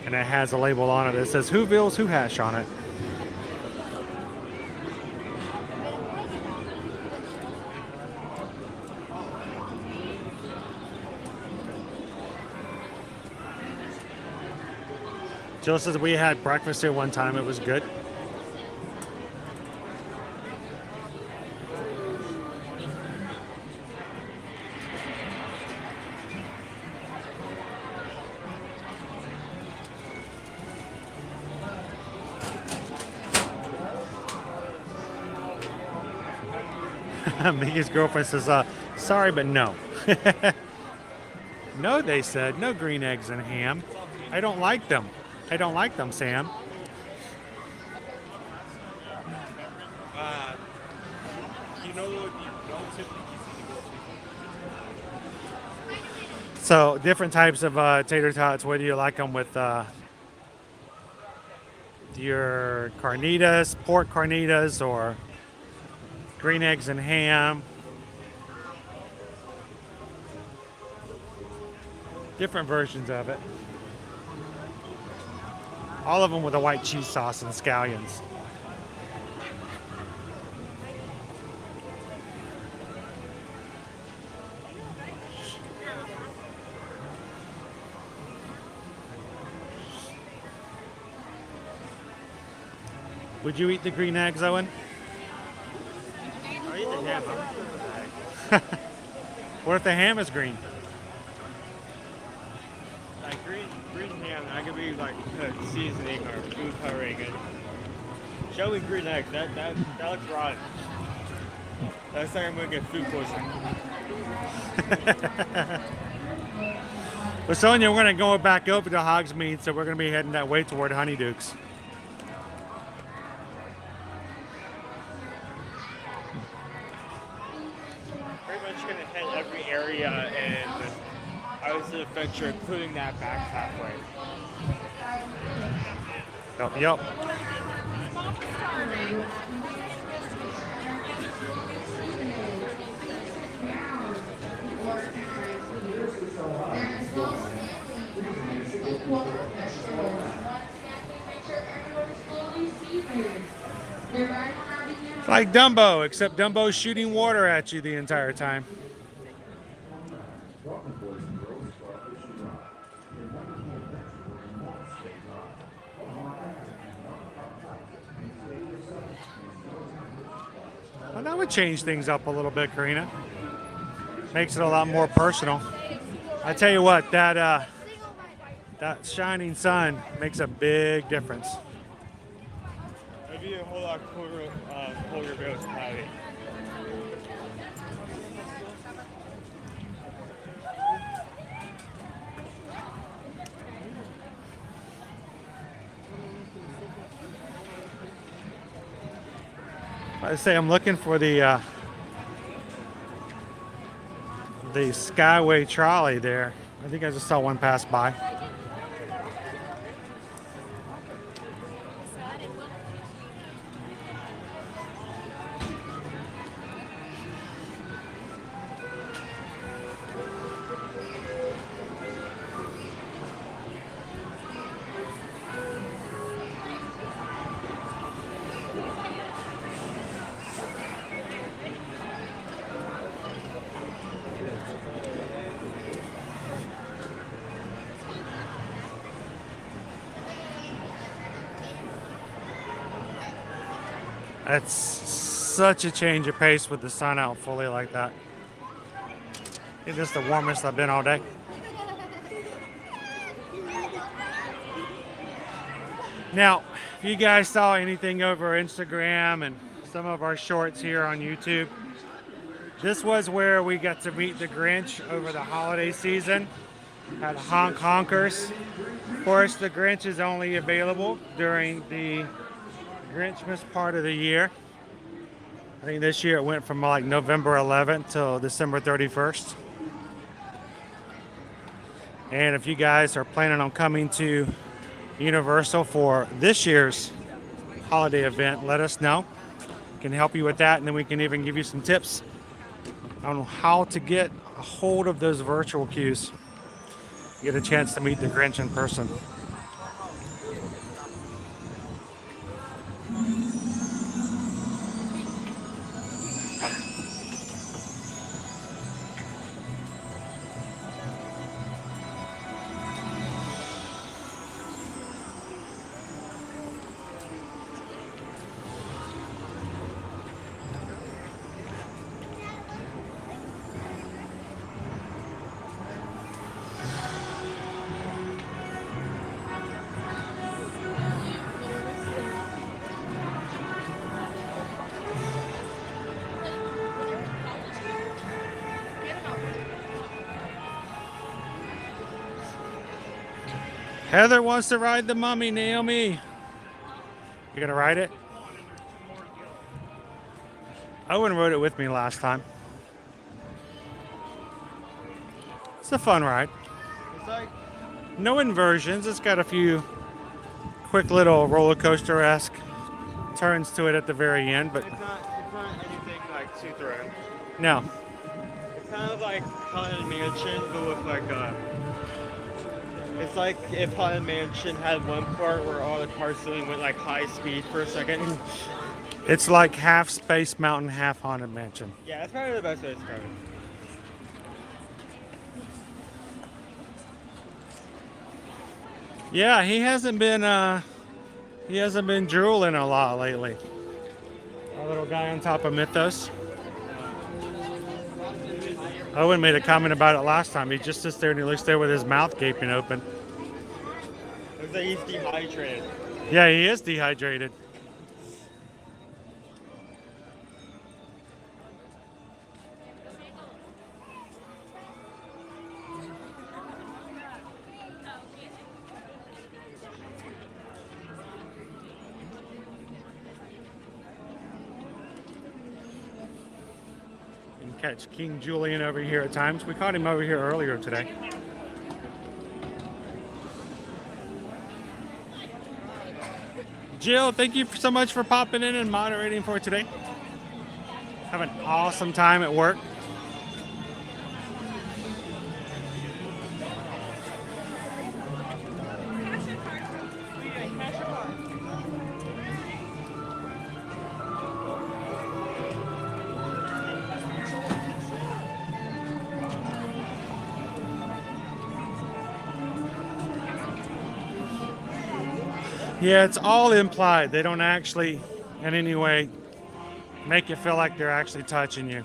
And it has a label on it that says Whoville's Who hash on it. Jill says we had breakfast here one time. It was good. Mickey's girlfriend says, sorry, but no. No, they said. No green eggs and ham. I don't like them. I don't like them, Sam. You know what would be relatively easy to go to? So, different types of tater tots. What do you like them with? Your carnitas, pork carnitas, or green eggs and ham? Different versions of it. All of them with a white cheese sauce and scallions. Would you eat the green eggs, Owen? I eat the ham. What if the ham is green? Like green ham, I could be like seasoning or food coloring and show me green eggs. That looks rotten. That's like I'm gonna get food poisoning. Well, Sonia, we're gonna go back over to Hogsmeade, so we're gonna be heading that way toward Honeydukes. Pretty much gonna hit every area and I was an adventure, including that back halfway. Yep. It's like Dumbo, except Dumbo's shooting water at you the entire time. Well, that would change things up a little bit, Karina. Makes it a lot more personal. I tell you what, that shining sun makes a big difference. It'd be a whole lot colder if it was cloudy. I say I'm looking for the Skyway trolley there. I think I just saw one pass by. That's such a change of pace with the sun out fully like that. It's just the warmest I've been all day. Now, if you guys saw anything over Instagram and some of our shorts here on YouTube, this was where we got to meet the Grinch over the holiday season at Honk Honkers. Of course, the Grinch is only available during the Grinchmas part of the year. I think this year it went from like November 11th till December 31st. And if you guys are planning on coming to Universal for this year's holiday event, let us know. We can help you with that, and then we can even give you some tips on how to get a hold of those virtual queues. Get a chance to meet the Grinch in person. Heather wants to ride the mummy, Naomi. You gonna ride it? Owen rode it with me last time. It's a fun ride. It's like No inversions. It's got a few quick little roller coaster-esque turns to it at the very end, but it's not anything like too thrilling. no. It's kind of like Haunted Mansion, but with like it's like if Haunted Mansion had one part where all the cars suddenly went like high speed for a second. It's like half Space Mountain, half Haunted Mansion. Yeah, that's probably the best way to describe it. Yeah, he hasn't He hasn't been drooling a lot lately. Our little guy on top of Mythos. Owen made a comment about it last time. He just sits there and he looks there with his mouth gaping open. Looks like he's dehydrated. Yeah, he is dehydrated. You can catch King Julian over here at times. We caught him over here earlier today. Jill, thank you so much for popping in and moderating for today. Have an awesome time at work. Yeah, it's all implied. They don't actually, in any way, make you feel like they're actually touching you.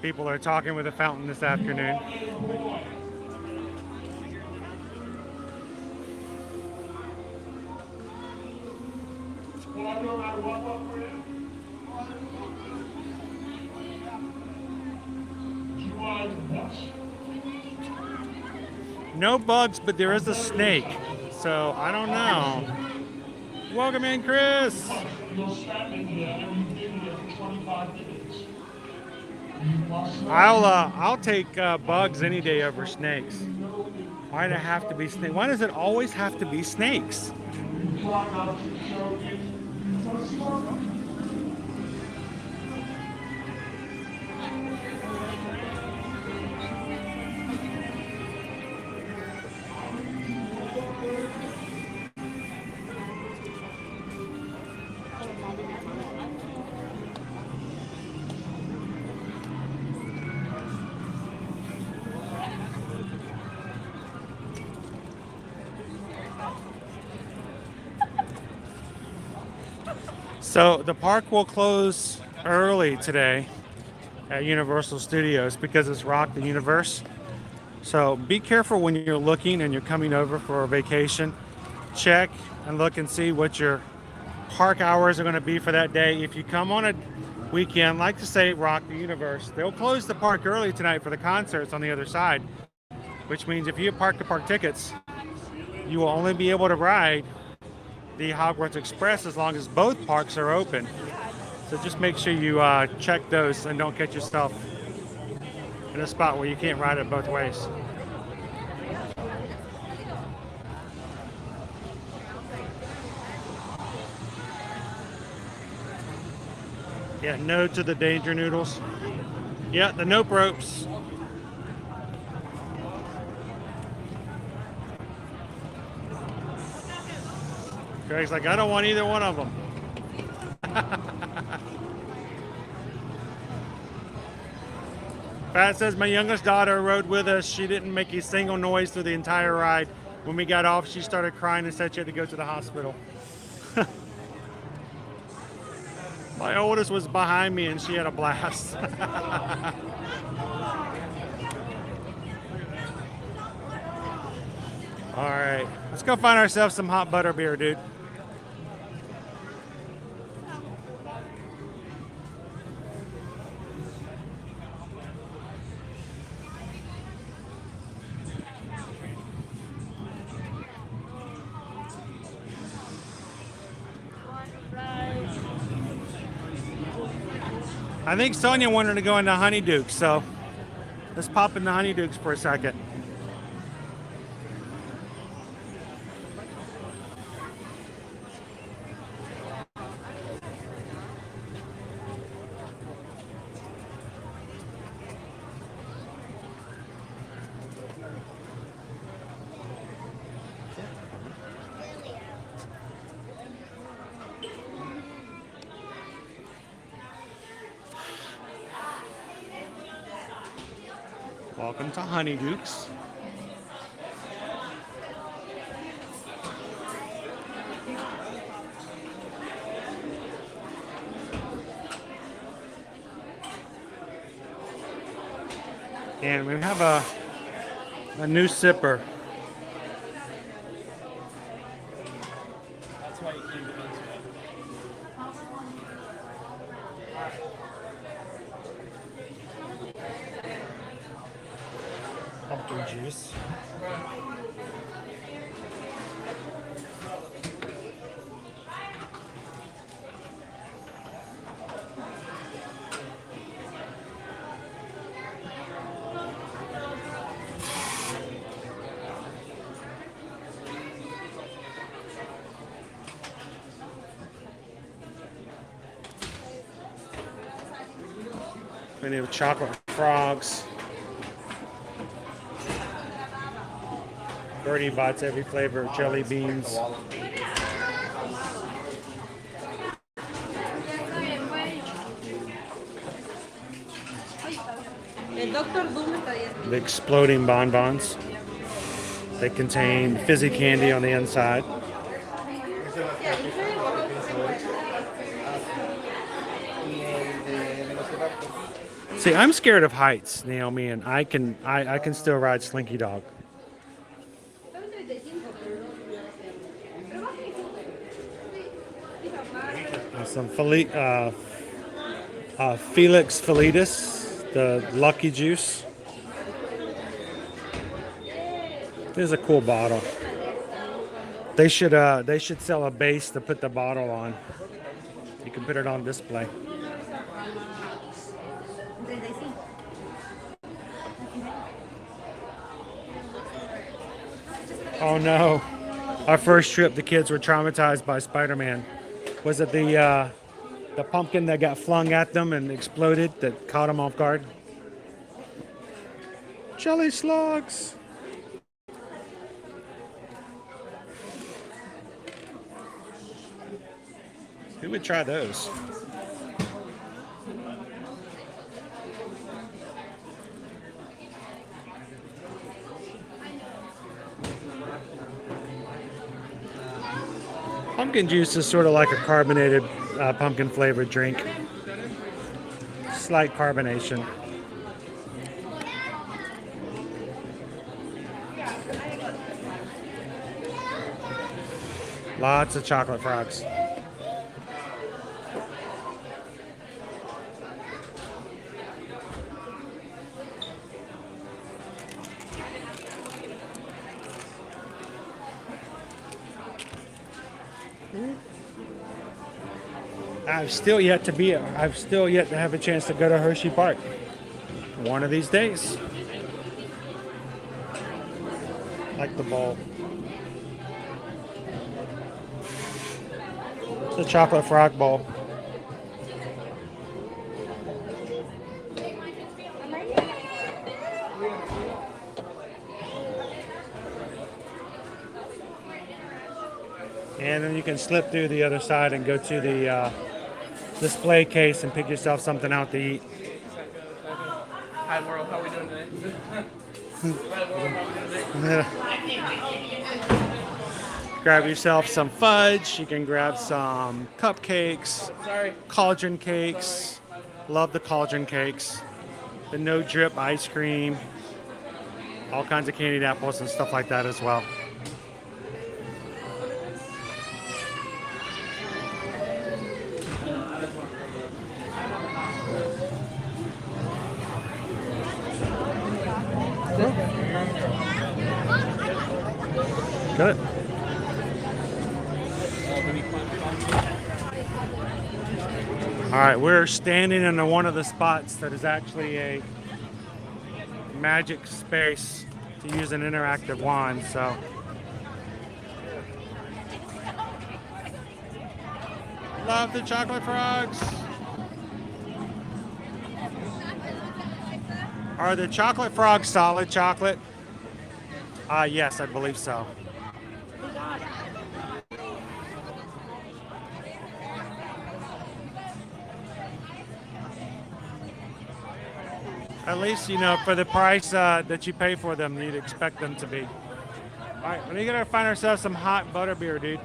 People are talking with a fountain this afternoon. No bugs, but there is a snake. So I don't know. Welcome in, Chris. I'll take bugs any day over snakes. Why do it have to be snakes? Why does it always have to be snakes? So the park will close early today at Universal Studios because it's Rock the Universe. So be careful when you're looking and you're coming over for a vacation. Check and look and see what your park hours are going to be for that day. If you come on a weekend, like to say Rock the Universe, they'll close the park early tonight for the concerts on the other side, which means if you have park-to-park tickets, you will only be able to ride the Hogwarts Express as long as both parks are open. So just make sure you check those and don't get yourself in a spot where you can't ride it both ways. Yeah, no to the danger noodles. Yeah, the nope ropes. Greg's like, I don't want either one of them. Pat says, my youngest daughter rode with us. She didn't make a single noise through the entire ride. When we got off, she started crying and said she had to go to the hospital. My oldest was behind me and she had a blast. All right, let's go find ourselves some hot butter beer, dude. I think Sonia wanted to go into Honeydukes, so let's pop into Honeydukes for a second. Welcome to Honeydukes. And we have a new sipper. That's why you came to this one. Pumpkin juice. Plenty of chocolate frogs. 30 baht every flavor of jelly beans. The exploding bonbons. They contain fizzy candy on the inside. See, I'm scared of heights, Naomi, and I can still ride Slinky Dog. And some Felix Felitis, the Lucky Juice. This is a cool bottle. They should sell a base to put the bottle on. You can put it on display. Oh no. Our first trip, the kids were traumatized by Spider-Man. Was it the pumpkin that got flung at them and exploded that caught them off guard? Jelly slugs. Who would try those? Pumpkin juice is sort of like a carbonated pumpkin flavored drink. Slight carbonation. Lots of chocolate frogs. I've still yet to have a chance to go to Hershey Park. One of these days. Like the bowl. It's a chocolate frog bowl. And then you can slip through the other side and go to the display case and pick yourself something out to eat. Hi world, how are we doing today? Grab yourself some fudge. You can grab some cupcakes, cauldron cakes. Love the cauldron cakes. The no drip ice cream. All kinds of candied apples and stuff like that as well. Good. All right, we're standing in one of the spots that is actually a magic space to use an interactive wand, so. Love the chocolate frogs. Are the chocolate frogs solid chocolate? Yes, I believe so. At least, you know, for the price that you pay for them, you'd expect them to be. All right, we're gonna find ourselves some hot butterbeer, dude.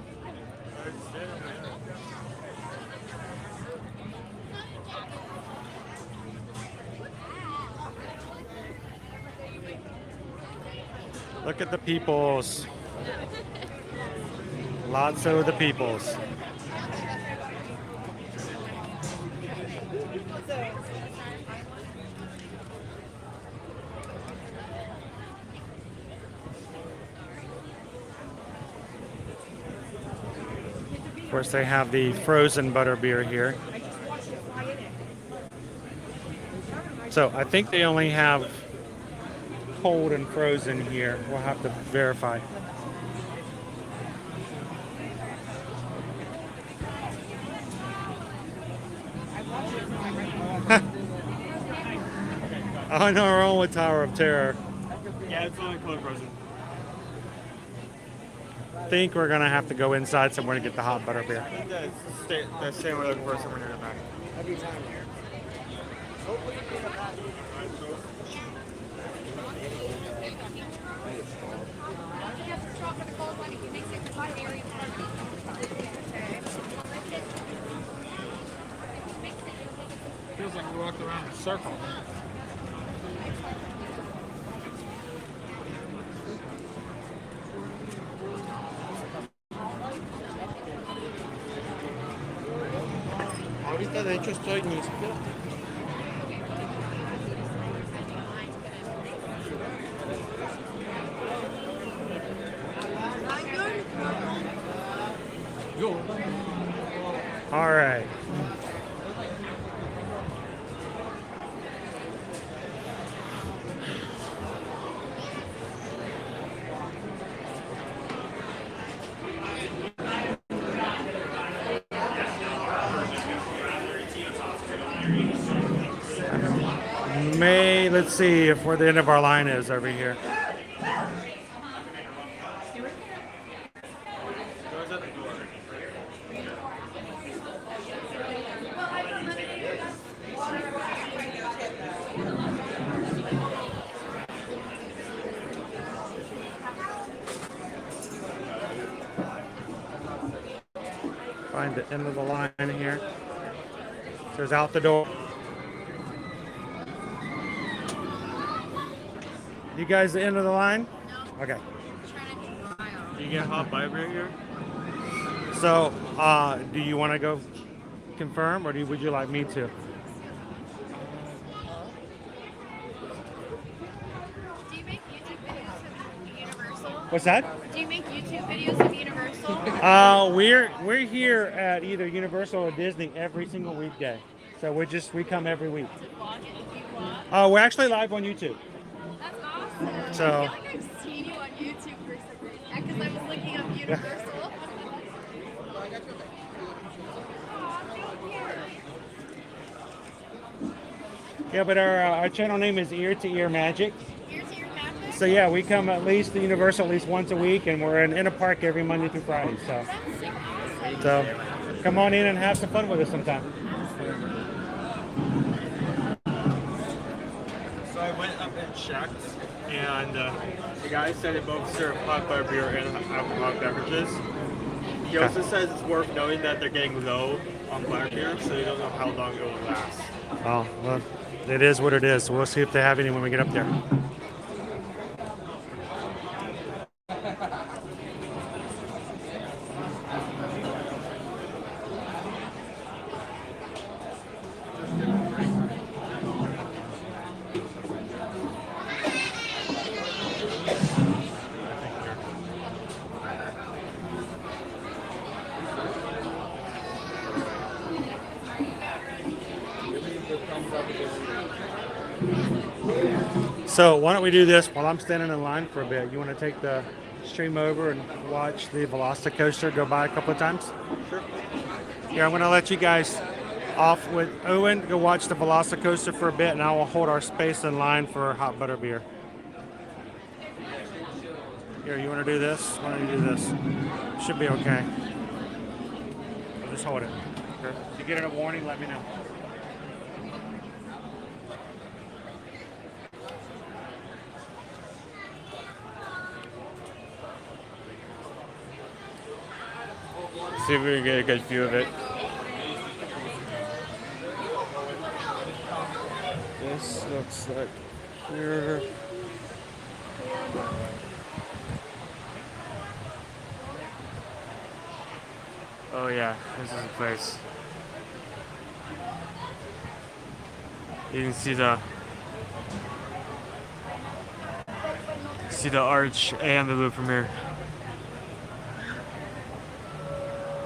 Look at the peoples. Lots of the peoples. Of course, they have the frozen butterbeer here. So I think they only have cold and frozen here. We'll have to verify. On our own with Tower of Terror. Yeah, it's only cold frozen. I think we're gonna have to go inside somewhere to get the hot butter beer. The same way looking for somewhere near the back. Every time here. Feels like we walked around in a circle. Ahorita de hecho estoy listo. All right. Let's see if where the end of our line is over here. Find the end of the line here. It says out the door. You guys the end of the line? No. Okay. Do you get hot butterbeer here? So, do you want to go confirm, or would you like me to? Do you make YouTube videos of Universal? What's that? Do you make YouTube videos of Universal? We're here at either Universal or Disney every single weekday. So we come every week. We're actually live on YouTube. That's awesome. So. I feel like I've seen you on YouTube for some reason because I was looking up Universal. Yeah, but our channel name is Ear to Ear Magic. Ear to Ear Magic? So yeah, we come at least to Universal at least once a week, and we're in a park every Monday through Friday. So, come on in and have some fun with us sometime. So I went up and checked, and the guy said they both serve hot butterbeer and alcoholic beverages. He also says it's worth noting that they're getting low on butterbeer, so you don't know how long it will last. Oh, well, it is what it is. We'll see if they have any when we get up there. So why don't we do this while I'm standing in line for a bit? You want to take the stream over and watch the Velocicoaster go by a couple of times? Sure. Yeah, I'm going to let you guys off with Owen, go watch the Velocicoaster for a bit, and I will hold our space in line for hot butterbeer. Here, you want to do this? Why don't you do this? Should be okay. I'll just hold it. If you get a warning, let me know. See if we can get a good view of it. This looks like here. Oh yeah, this is the place. You can see the arch and the loop from here.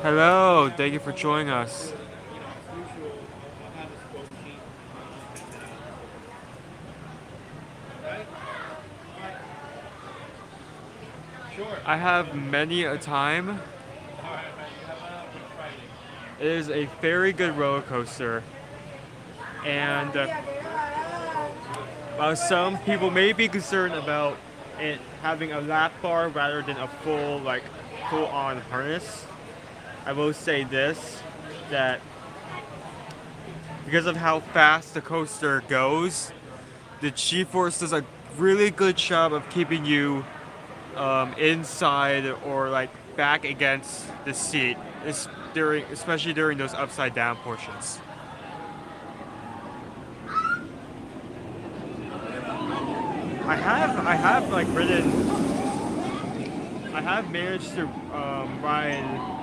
Hello, thank you for joining us. I have many a time. It is a very good roller coaster, and while some people may be concerned about it having a lap bar rather than a full-on harness, I will say this, that because of how fast the coaster goes, the G-force does a really good job of keeping you inside or like back against the seat, especially during those upside down portions. I have managed to ride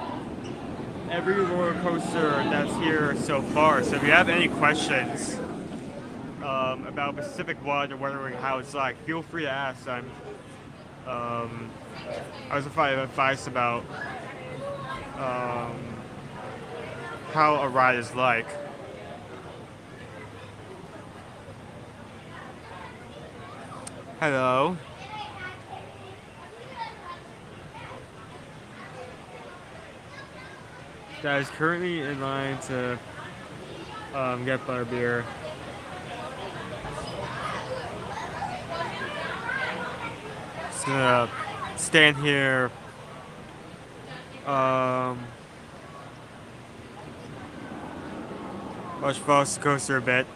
every roller coaster that's here so far. So if you have any questions about Pacific One or wondering how it's like, feel free to ask. I was providing advice about how a ride is like. Hello. That is currently in line to get butterbeer. Just gonna stand here. Watch the coaster a bit.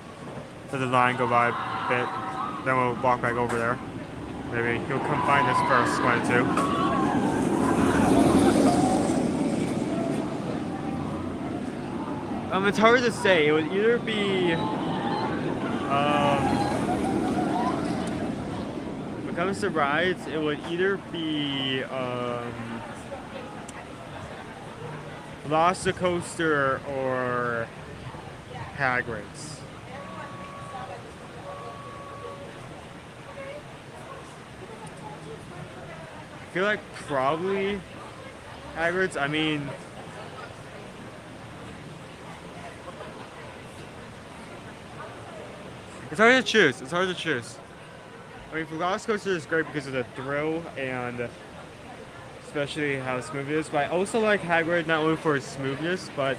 Let the line go by a bit. Then we'll walk back over there. Maybe he'll come find us first, one or two. It's hard to say. It would either be when it comes to rides, it would either be Velocicoaster or Hagrid's. I feel like probably Hagrid's. I mean, it's hard to choose. It's hard to choose. I mean, Velocicoaster is great because of the thrill and especially how smooth it is. But I also like Hagrid not only for its smoothness, but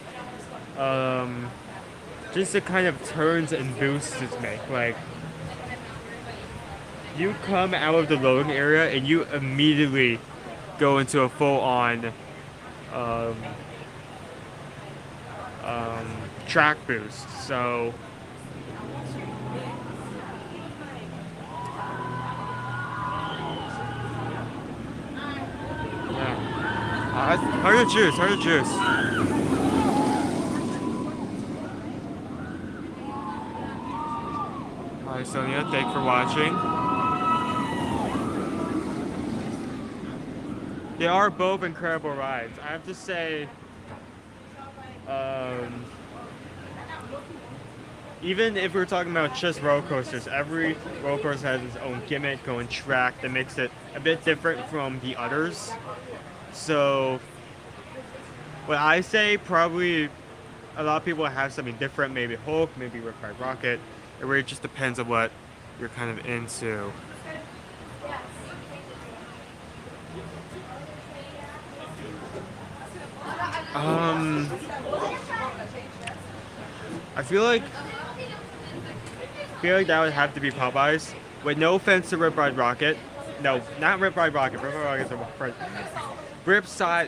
just the kind of turns and boosts it makes. Like, you come out of the loading area and you immediately go into a full-on track boost. So yeah, hard to choose. Hard to choose. Hi Sonia, thanks for watching. They are both incredible rides. I have to say, even if we're talking about just roller coasters, every roller coaster has its own gimmick, own track that makes it a bit different from the others. So, what I say, probably a lot of people have something different, maybe Hulk, maybe Rip Ride Rocket. It really just depends on what you're kind of into. I feel like that would have to be Popeyes. With no offense to Rip Ride Rocket. No, not Rip Ride Rocket. Rip Ride Rocket's a friend. Ripsaw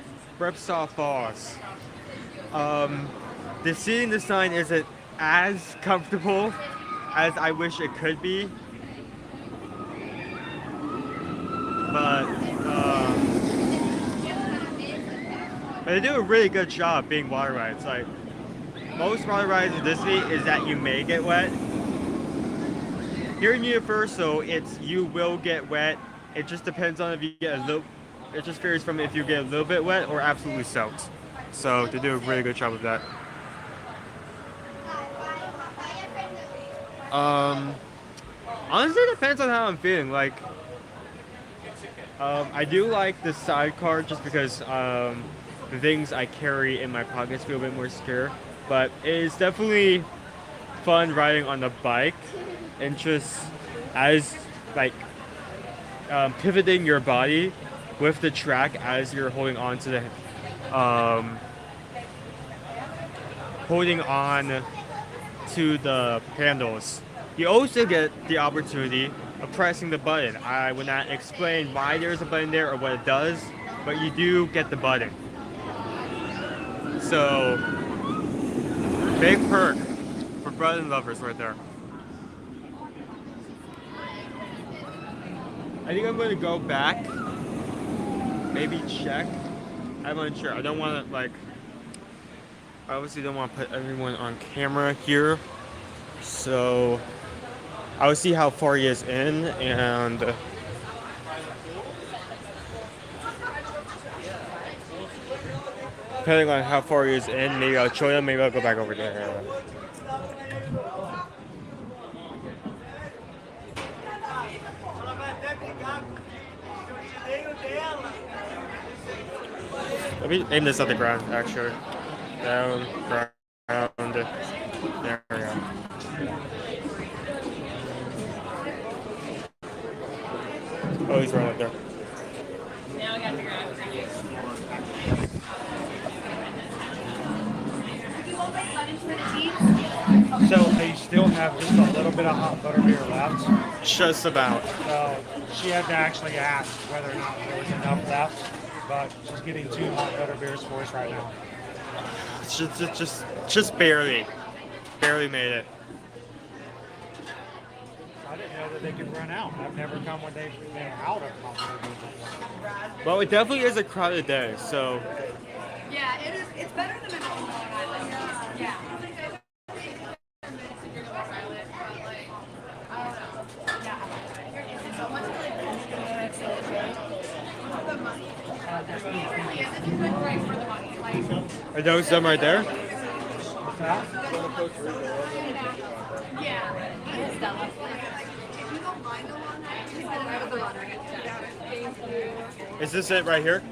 Falls. The seating design isn't as comfortable as I wish it could be. But But they do a really good job being water rides. Like, most water rides in Disney is that you may get wet. Here in Universal, it's you will get wet. It just depends on if you get a little, it just varies from if you get a little bit wet or absolutely soaked. So they do a really good job of that. Honestly, it depends on how I'm feeling. Like, I do like the sidecar just because the things I carry in my pockets feel a bit more secure. But it's definitely fun riding on the bike and just as like pivoting your body with the track as you're holding on to the handles. You also get the opportunity of pressing the button. I will not explain why there's a button there or what it does, but you do get the button. So, big perk for button lovers right there. I think I'm going to go back, maybe check. I'm unsure. I don't want to, like, I obviously don't want to put everyone on camera here. So, I'll see how far he is in, and depending on how far he is in, maybe I'll show him, maybe I'll go back over there. Let me aim this at the ground, actually. Down, ground, there we go. Oh, he's right up there. Now I gotta figure out what to use. So they still have just a little bit of hot butter beer left. Just about. So she had to actually ask whether or not there was enough left, but she's getting 2 hot butter beers for us right now. Just barely made it. I didn't know that they could run out. I've never come when they've been out of hot butter beers. Well, it definitely is a crowded day, so. Yeah, it is. It's better than an Long Island. Yeah. Are those them right there? Is this it right here?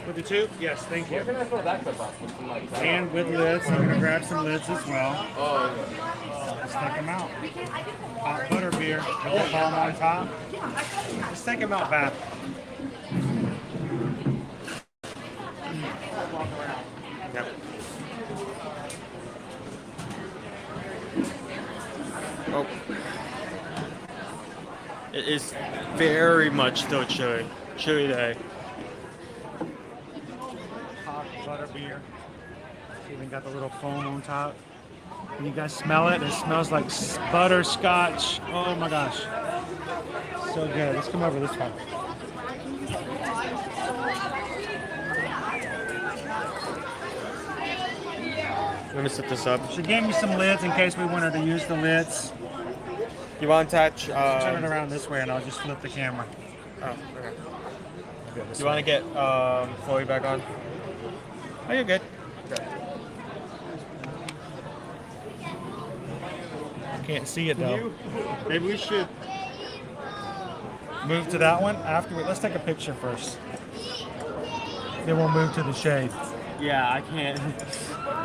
With the tube? Yes, thank you. And with lids, I'm going to grab some lids as well. Let's take them out. Hot butter beer with the foam on top. Let's take them out back. Yep. Oh. It is very much still chilly. Chilly day. Hot butter beer. Even got the little foam on top. Can you guys smell it? It smells like butterscotch. Oh my gosh. So good. Let's come over this way. Let me set this up. She gave me some lids in case we wanted to use the lids. You want to touch? Turn it around this way and I'll just flip the camera. Oh, okay. You want to get Chloe back on? Oh, you're good. Okay. Can't see it though. Maybe we should move to that one afterward. Let's take a picture first. Then we'll move to the shade. Yeah, I can't.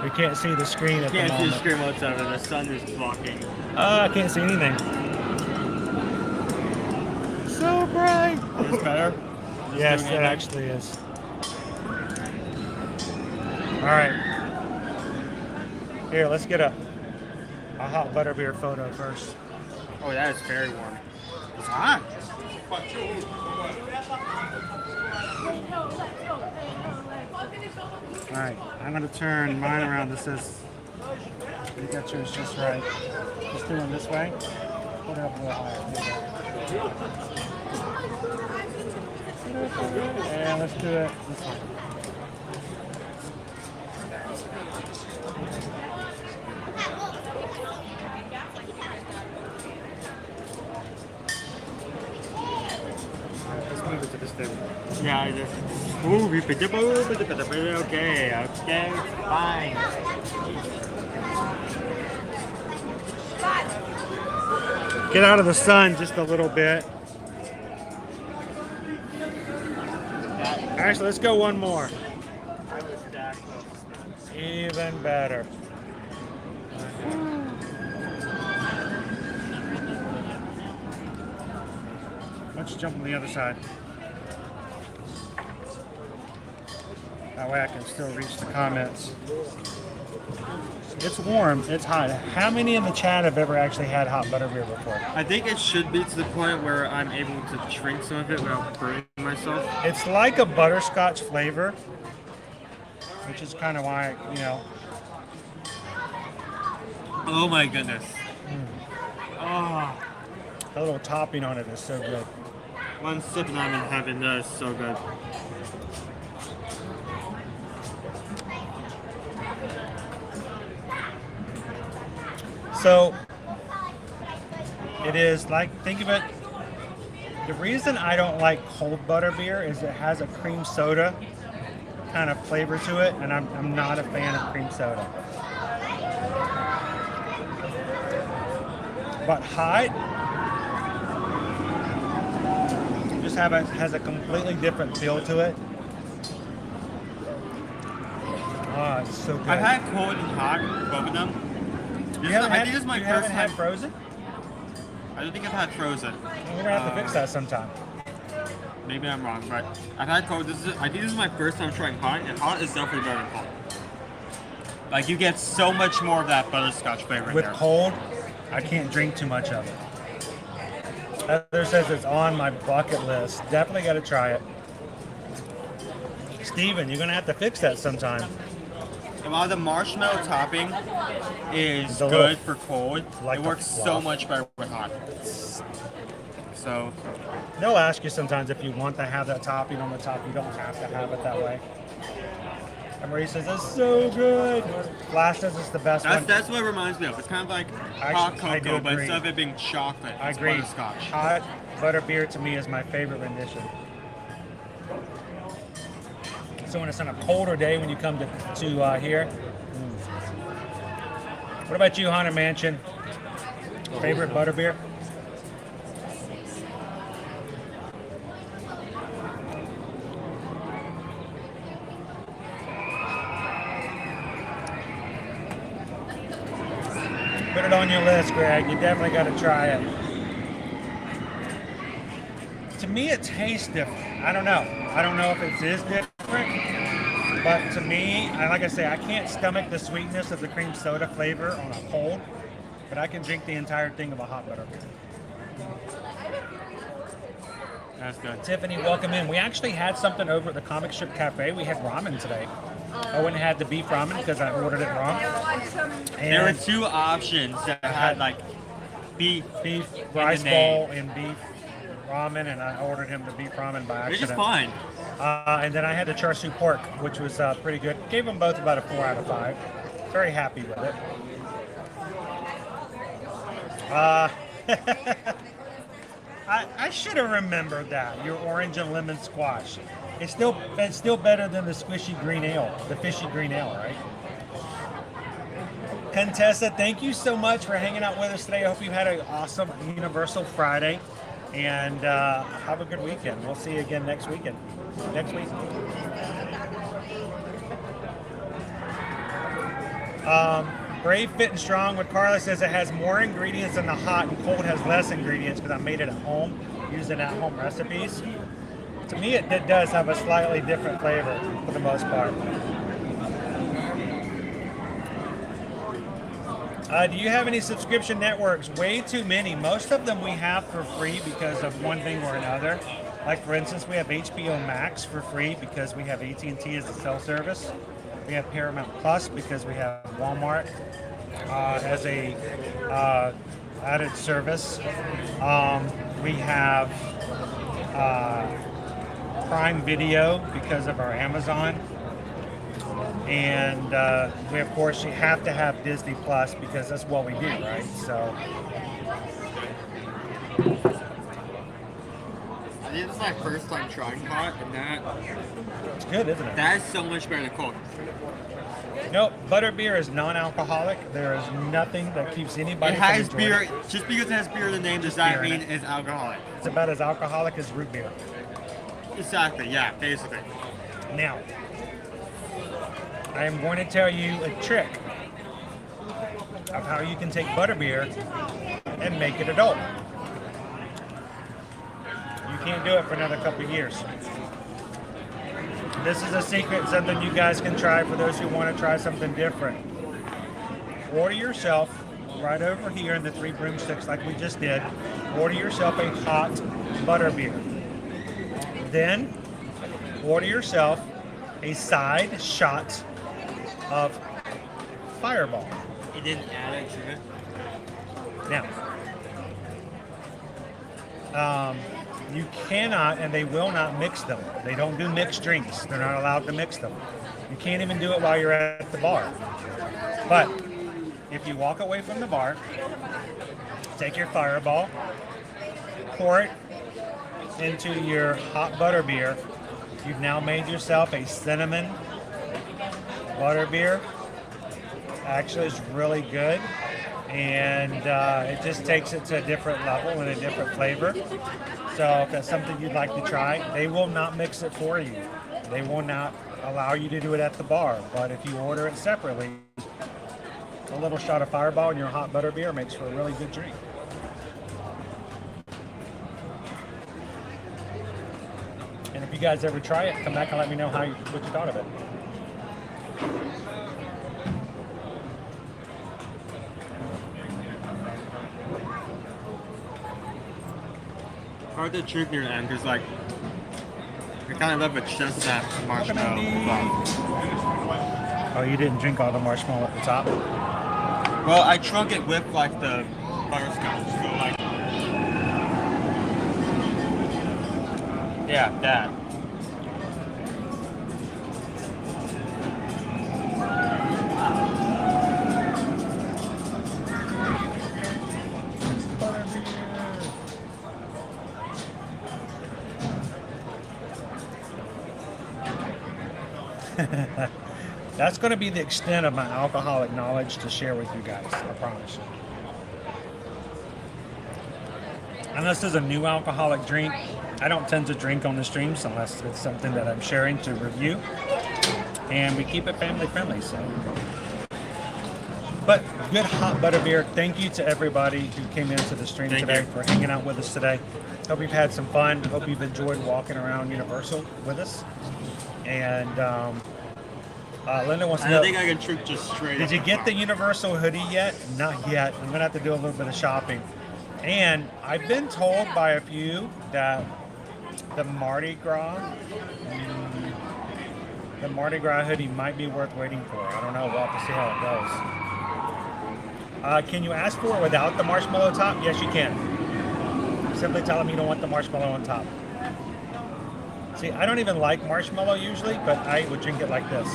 We can't see the screen at the moment. Can't see the screen whatsoever. The sun is blocking. I can't see anything. So bright. Is this better? Yes, it actually is. All right. Here, let's get a hot butterbeer photo first. Oh, that is very warm. It's hot. All right, I'm gonna turn mine around. This is, you got yours just right. Just doing this way. Put it up a little higher. Yeah, let's do it. Let's move it to this table. Yeah, okay, fine. Get out of the sun just a little bit. Actually, let's go one more. Even better. Let's jump on the other side. That way I can still reach the comments. It's warm, it's hot. How many in the chat have ever actually had hot butterbeer before? I think it should be to the point where I'm able to drink some of it without burning myself. It's like a butterscotch flavor, which is kind of why, you know. Oh my goodness. Oh, a little topping on it is so good. One sip and I'm in heaven. That is so good. So it is like, think of it, the reason I don't like cold butterbeer is it has a cream soda kind of flavor to it, and I'm not a fan of cream soda. But hot just has a completely different feel to it. Ah, it's so good. I've had cold and hot, both of them. I think this is my first time. Had frozen? I don't think I've had frozen. We're gonna have to fix that sometime. Maybe I'm wrong, but I've had cold. I think this is my first time trying hot, and hot is definitely better than cold. Like, you get so much more of that butterscotch flavor in With there. cold, I can't drink too much of it. Heather says it's on my bucket list. Definitely got to try it. Steven, you're gonna have to fix that sometime. And while the marshmallow topping is The good little- for cold, like it the works so fluff. much better with hot. So, They'll ask you sometimes if you want to have that topping on the top. You don't have to have it that way. And Marie says, that's so good. Flash says it's the best one. that's what it reminds me of. It's kind of like hot I do cocoa, but agree. instead of it being chocolate, I it's agree. butterscotch. Hot butterbeer to me is my favorite rendition. So when it's on a colder day when you come to here. What about you, Haunted Mansion? Favorite butterbeer? Put it on your list, Greg. You definitely got to try it. To me, it tastes different. I don't know. I don't know if it is different, but to me, like I say, I can't stomach the sweetness of the cream soda flavor on a cold, but I can drink the entire thing of a hot butterbeer. That's good. Tiffany, welcome in. We actually had something over at the Comic Strip Cafe. We had ramen today. Owen had the beef ramen because I ordered it wrong. There were And two options that had like beef rice the name. bowl and beef ramen, and I ordered him the beef ramen by Which accident. is fine. And then I had the char siu pork, which was pretty good. Gave them both about a 4 out of 5. Very happy with it. I should have remembered that. Your orange and lemon squash. It's still better than the squishy green ale, the fishy green ale, right? Contessa, thank you so much for hanging out with us today. I hope you had an awesome Universal Friday, and have a good weekend. We'll see you again next week. Brave, Fit, and Strong, what Carla says, it has more ingredients than the hot, and cold has less ingredients because I made it at home, using at-home recipes. To me, it does have a slightly different flavor for the most part. Do you have any subscription networks? Way too many. Most of them we have for free because of one thing or another. Like, for instance, we have HBO Max for free because we have AT&T as a cell service. We have Paramount Plus because we have Walmart as a added service. We have Prime Video because of our Amazon. And we, of course, you have to have Disney Plus because that's what we do, right? So I think this is my first time trying hot, and it's good, isn't it? that is so much better than Coke. Nope, butterbeer is non-alcoholic. There is nothing that keeps anybody It has from enjoying beer. it. Just because it has beer in the name does not Beer in mean it. it's alcoholic. It's about as alcoholic as root beer. Exactly. Yeah. Basically. Now, I am going to tell you a trick of how you can take butterbeer and make it adult. You can't do it for another couple of years. This is a secret, something you guys can try for those who want to try something different. Order yourself, right over here in the 3 broomsticks like we just did, order yourself a hot butterbeer. Then, order yourself a side shot of Fireball. It didn't add it to it. Now, you cannot and they will not mix them. They don't do mixed drinks. They're not allowed to mix them. You can't even do it while you're at the bar. But if you walk away from the bar, take your Fireball, pour it into your hot butterbeer. You've now made yourself a cinnamon butterbeer. Actually, it's really good, and it just takes it to a different level and a different flavor. So if that's something you'd like to try, they will not mix it for you. They will not allow you to do it at the bar. But if you order it separately, a little shot of Fireball in your hot butterbeer makes for a really good drink. And if you guys ever try it, come back and let me know what you thought of it. Hard to drink near the end because, like, I kind of love it just that marshmallow. Oh, you didn't drink all the marshmallow at the top? Well, I drunk it with, like, the butterscotch. So, like, yeah, that. That's going to be the extent of my alcoholic knowledge to share with you guys, I promise. And this is a new alcoholic drink. I don't tend to drink on the streams unless it's something that I'm sharing to review. And we keep it family friendly, so. But good hot butterbeer. Thank you to everybody who came into the stream today for hanging out with us today. Hope you've had some fun. Hope you've enjoyed walking around Universal with us. And Linda wants to know. I think I can trick just straight. Did you get the Universal hoodie yet? Not yet. I'm gonna have to do a little bit of shopping. And I've been told by a few that the Mardi Gras hoodie might be worth waiting for. I don't know. We'll have to see how it goes. Can you ask for it without the marshmallow top? Yes, you can. Simply tell them you don't want the marshmallow on top. See, I don't even like marshmallow usually, but I would drink it like this.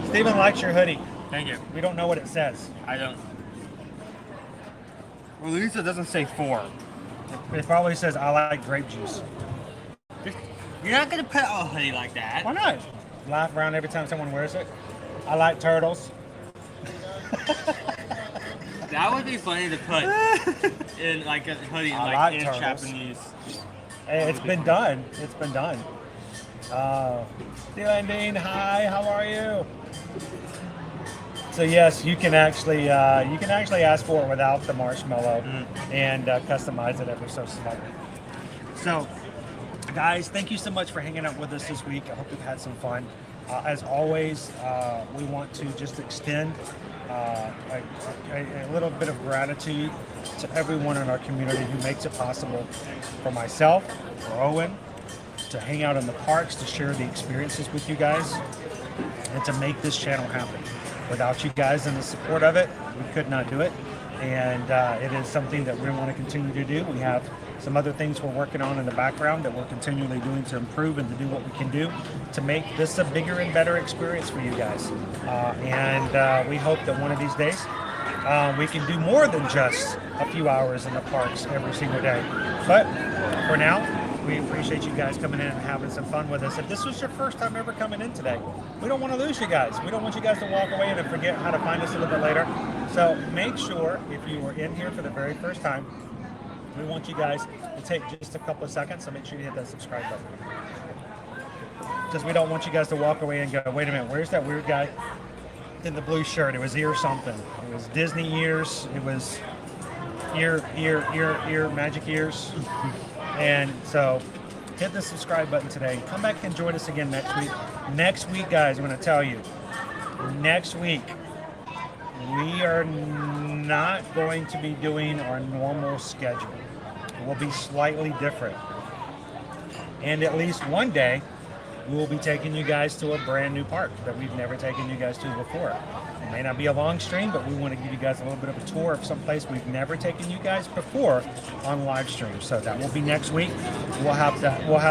Steven likes your hoodie. Thank you. We don't know what it says. I don't. Well, at least it doesn't say 4. It probably says, I like grape juice. You're not going to put a hoodie like that. Why not? Laugh around every time someone wears it. I like turtles. That would be funny to put in like a hoodie in turtles. Japanese. Hey, it's been done. It's been done. Dean, hi. How are you? So yes, you can actually ask for it without the marshmallow and customize it ever so slightly. So, guys, thank you so much for hanging out with us this week. I hope you've had some fun. As always, we want to just extend a little bit of gratitude to everyone in our community who makes it possible for myself, for Owen, to hang out in the parks, to share the experiences with you guys, and to make this channel happen. Without you guys and the support of it, we could not do it. And it is something that we want to continue to do. We have some other things we're working on in the background that we're continually doing to improve and to do what we can do to make this a bigger and better experience for you guys. And we hope that one of these days we can do more than just a few hours in the parks every single day. But for now, we appreciate you guys coming in and having some fun with us. If this was your first time ever coming in today, we don't want to lose you guys. We don't want you guys to walk away and forget how to find us a little bit later. So make sure, if you were in here for the very first time, we want you guys to take just a couple of seconds, so make sure you hit that subscribe button. Because we don't want you guys to walk away and go, wait a minute, where's that weird guy in the blue shirt? It was ear something. It was Disney ears. It was ear, magic ears. And so hit the subscribe button today. Come back and join us again next week. Next week, guys, I'm going to tell you, next week, we are not going to be doing our normal schedule. It will be slightly different. And at least one day, we will be taking you guys to a brand new park that we've never taken you guys to before. It may not be a long stream, but we want to give you guys a little bit of a tour of some place we've never taken you guys before on live stream. So that will be next week. We'll have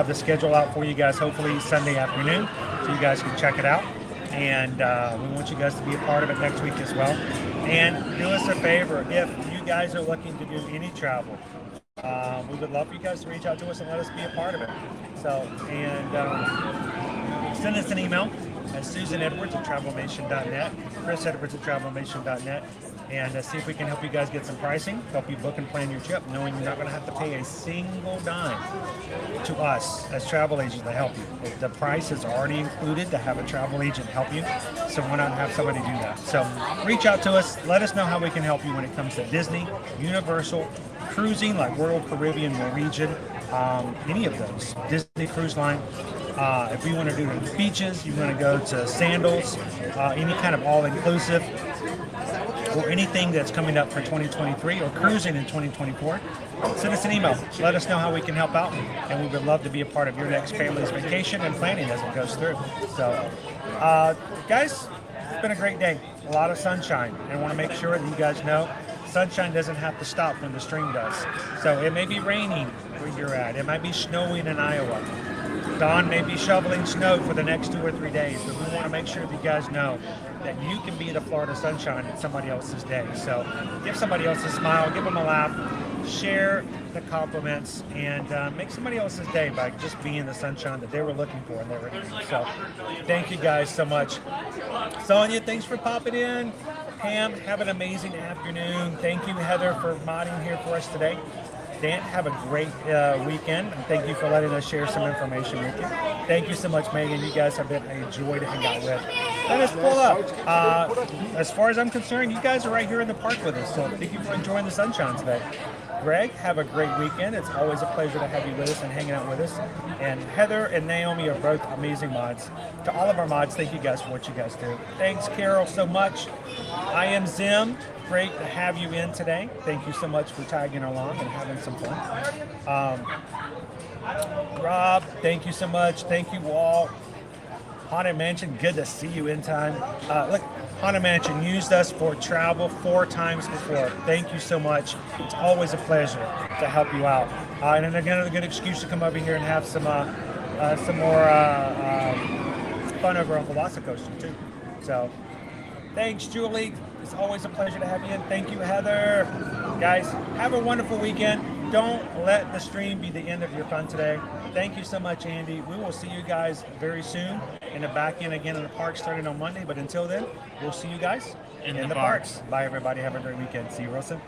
the schedule out for you guys, hopefully Sunday afternoon, so you guys can check it out. And we want you guys to be a part of it next week as well. And do us a favor, if you guys are looking to do any travel, we would love for you guys to reach out to us and let us be a part of it. So, and send us an email at susanedwards@travelmation.net, chrisedwards@travelmation.net, and see if we can help you guys get some pricing, help you book and plan your trip, knowing you're not going to have to pay a single dime to us as travel agents to help you. The price is already included to have a travel agent help you, so why not have somebody do that? So reach out to us, let us know how we can help you when it comes to Disney, Universal, cruising like Royal Caribbean, Norwegian, any of those, Disney Cruise Line. If you want to do the beaches, you want to go to Sandals, any kind of all-inclusive, or anything that's coming up for 2023 or cruising in 2024, send us an email. Let us know how we can help out, and we would love to be a part of your next family's vacation and planning as it goes through. So, guys, it's been a great day. A lot of sunshine, and I want to make sure that you guys know sunshine doesn't have to stop when the stream does. So it may be raining where you're at. It might be snowing in Iowa. Don may be shoveling snow for the next 2 or 3 days, but we want to make sure that you guys know that you can be the Florida sunshine in somebody else's day. So give somebody else a smile, give them a laugh, share the compliments, and make somebody else's day by just being the sunshine that they were looking for and they were needing. So thank you guys so much. Sonia, thanks for popping in. Pam, have an amazing afternoon. Thank you, Heather, for modding here for us today. Dan, have a great weekend, and thank you for letting us share some information with you. Thank you so much, Megan. You guys have been a joy to hang out with. Let us pull up. As far as I'm concerned, you guys are right here in the park with us, so thank you for enjoying the sunshine today. Greg, have a great weekend. It's always a pleasure to have you with us and hanging out with us. And Heather and Naomi are both amazing mods. To all of our mods, thank you guys for what you guys do. Thanks, Carol, so much. I am Zim. Great to have you in today. Thank you so much for tagging along and having some fun. Rob, thank you so much. Thank you, Walt. Haunted Mansion, good to see you in time. Look, Haunted Mansion used us for travel 4 times before. Thank you so much. It's always a pleasure to help you out. And then again, a good excuse to come over here and have some more fun over Uncle Wasa Coaster too. So, thanks, Julie. It's always a pleasure to have you in. Thank you, Heather. Guys, have a wonderful weekend. Don't let the stream be the end of your fun today. Thank you so much, Andy. We will see you guys very soon in the back end again in the park starting on Monday. But until then, we'll see you guys in the parks. Bye, everybody. Have a great weekend. See you real soon.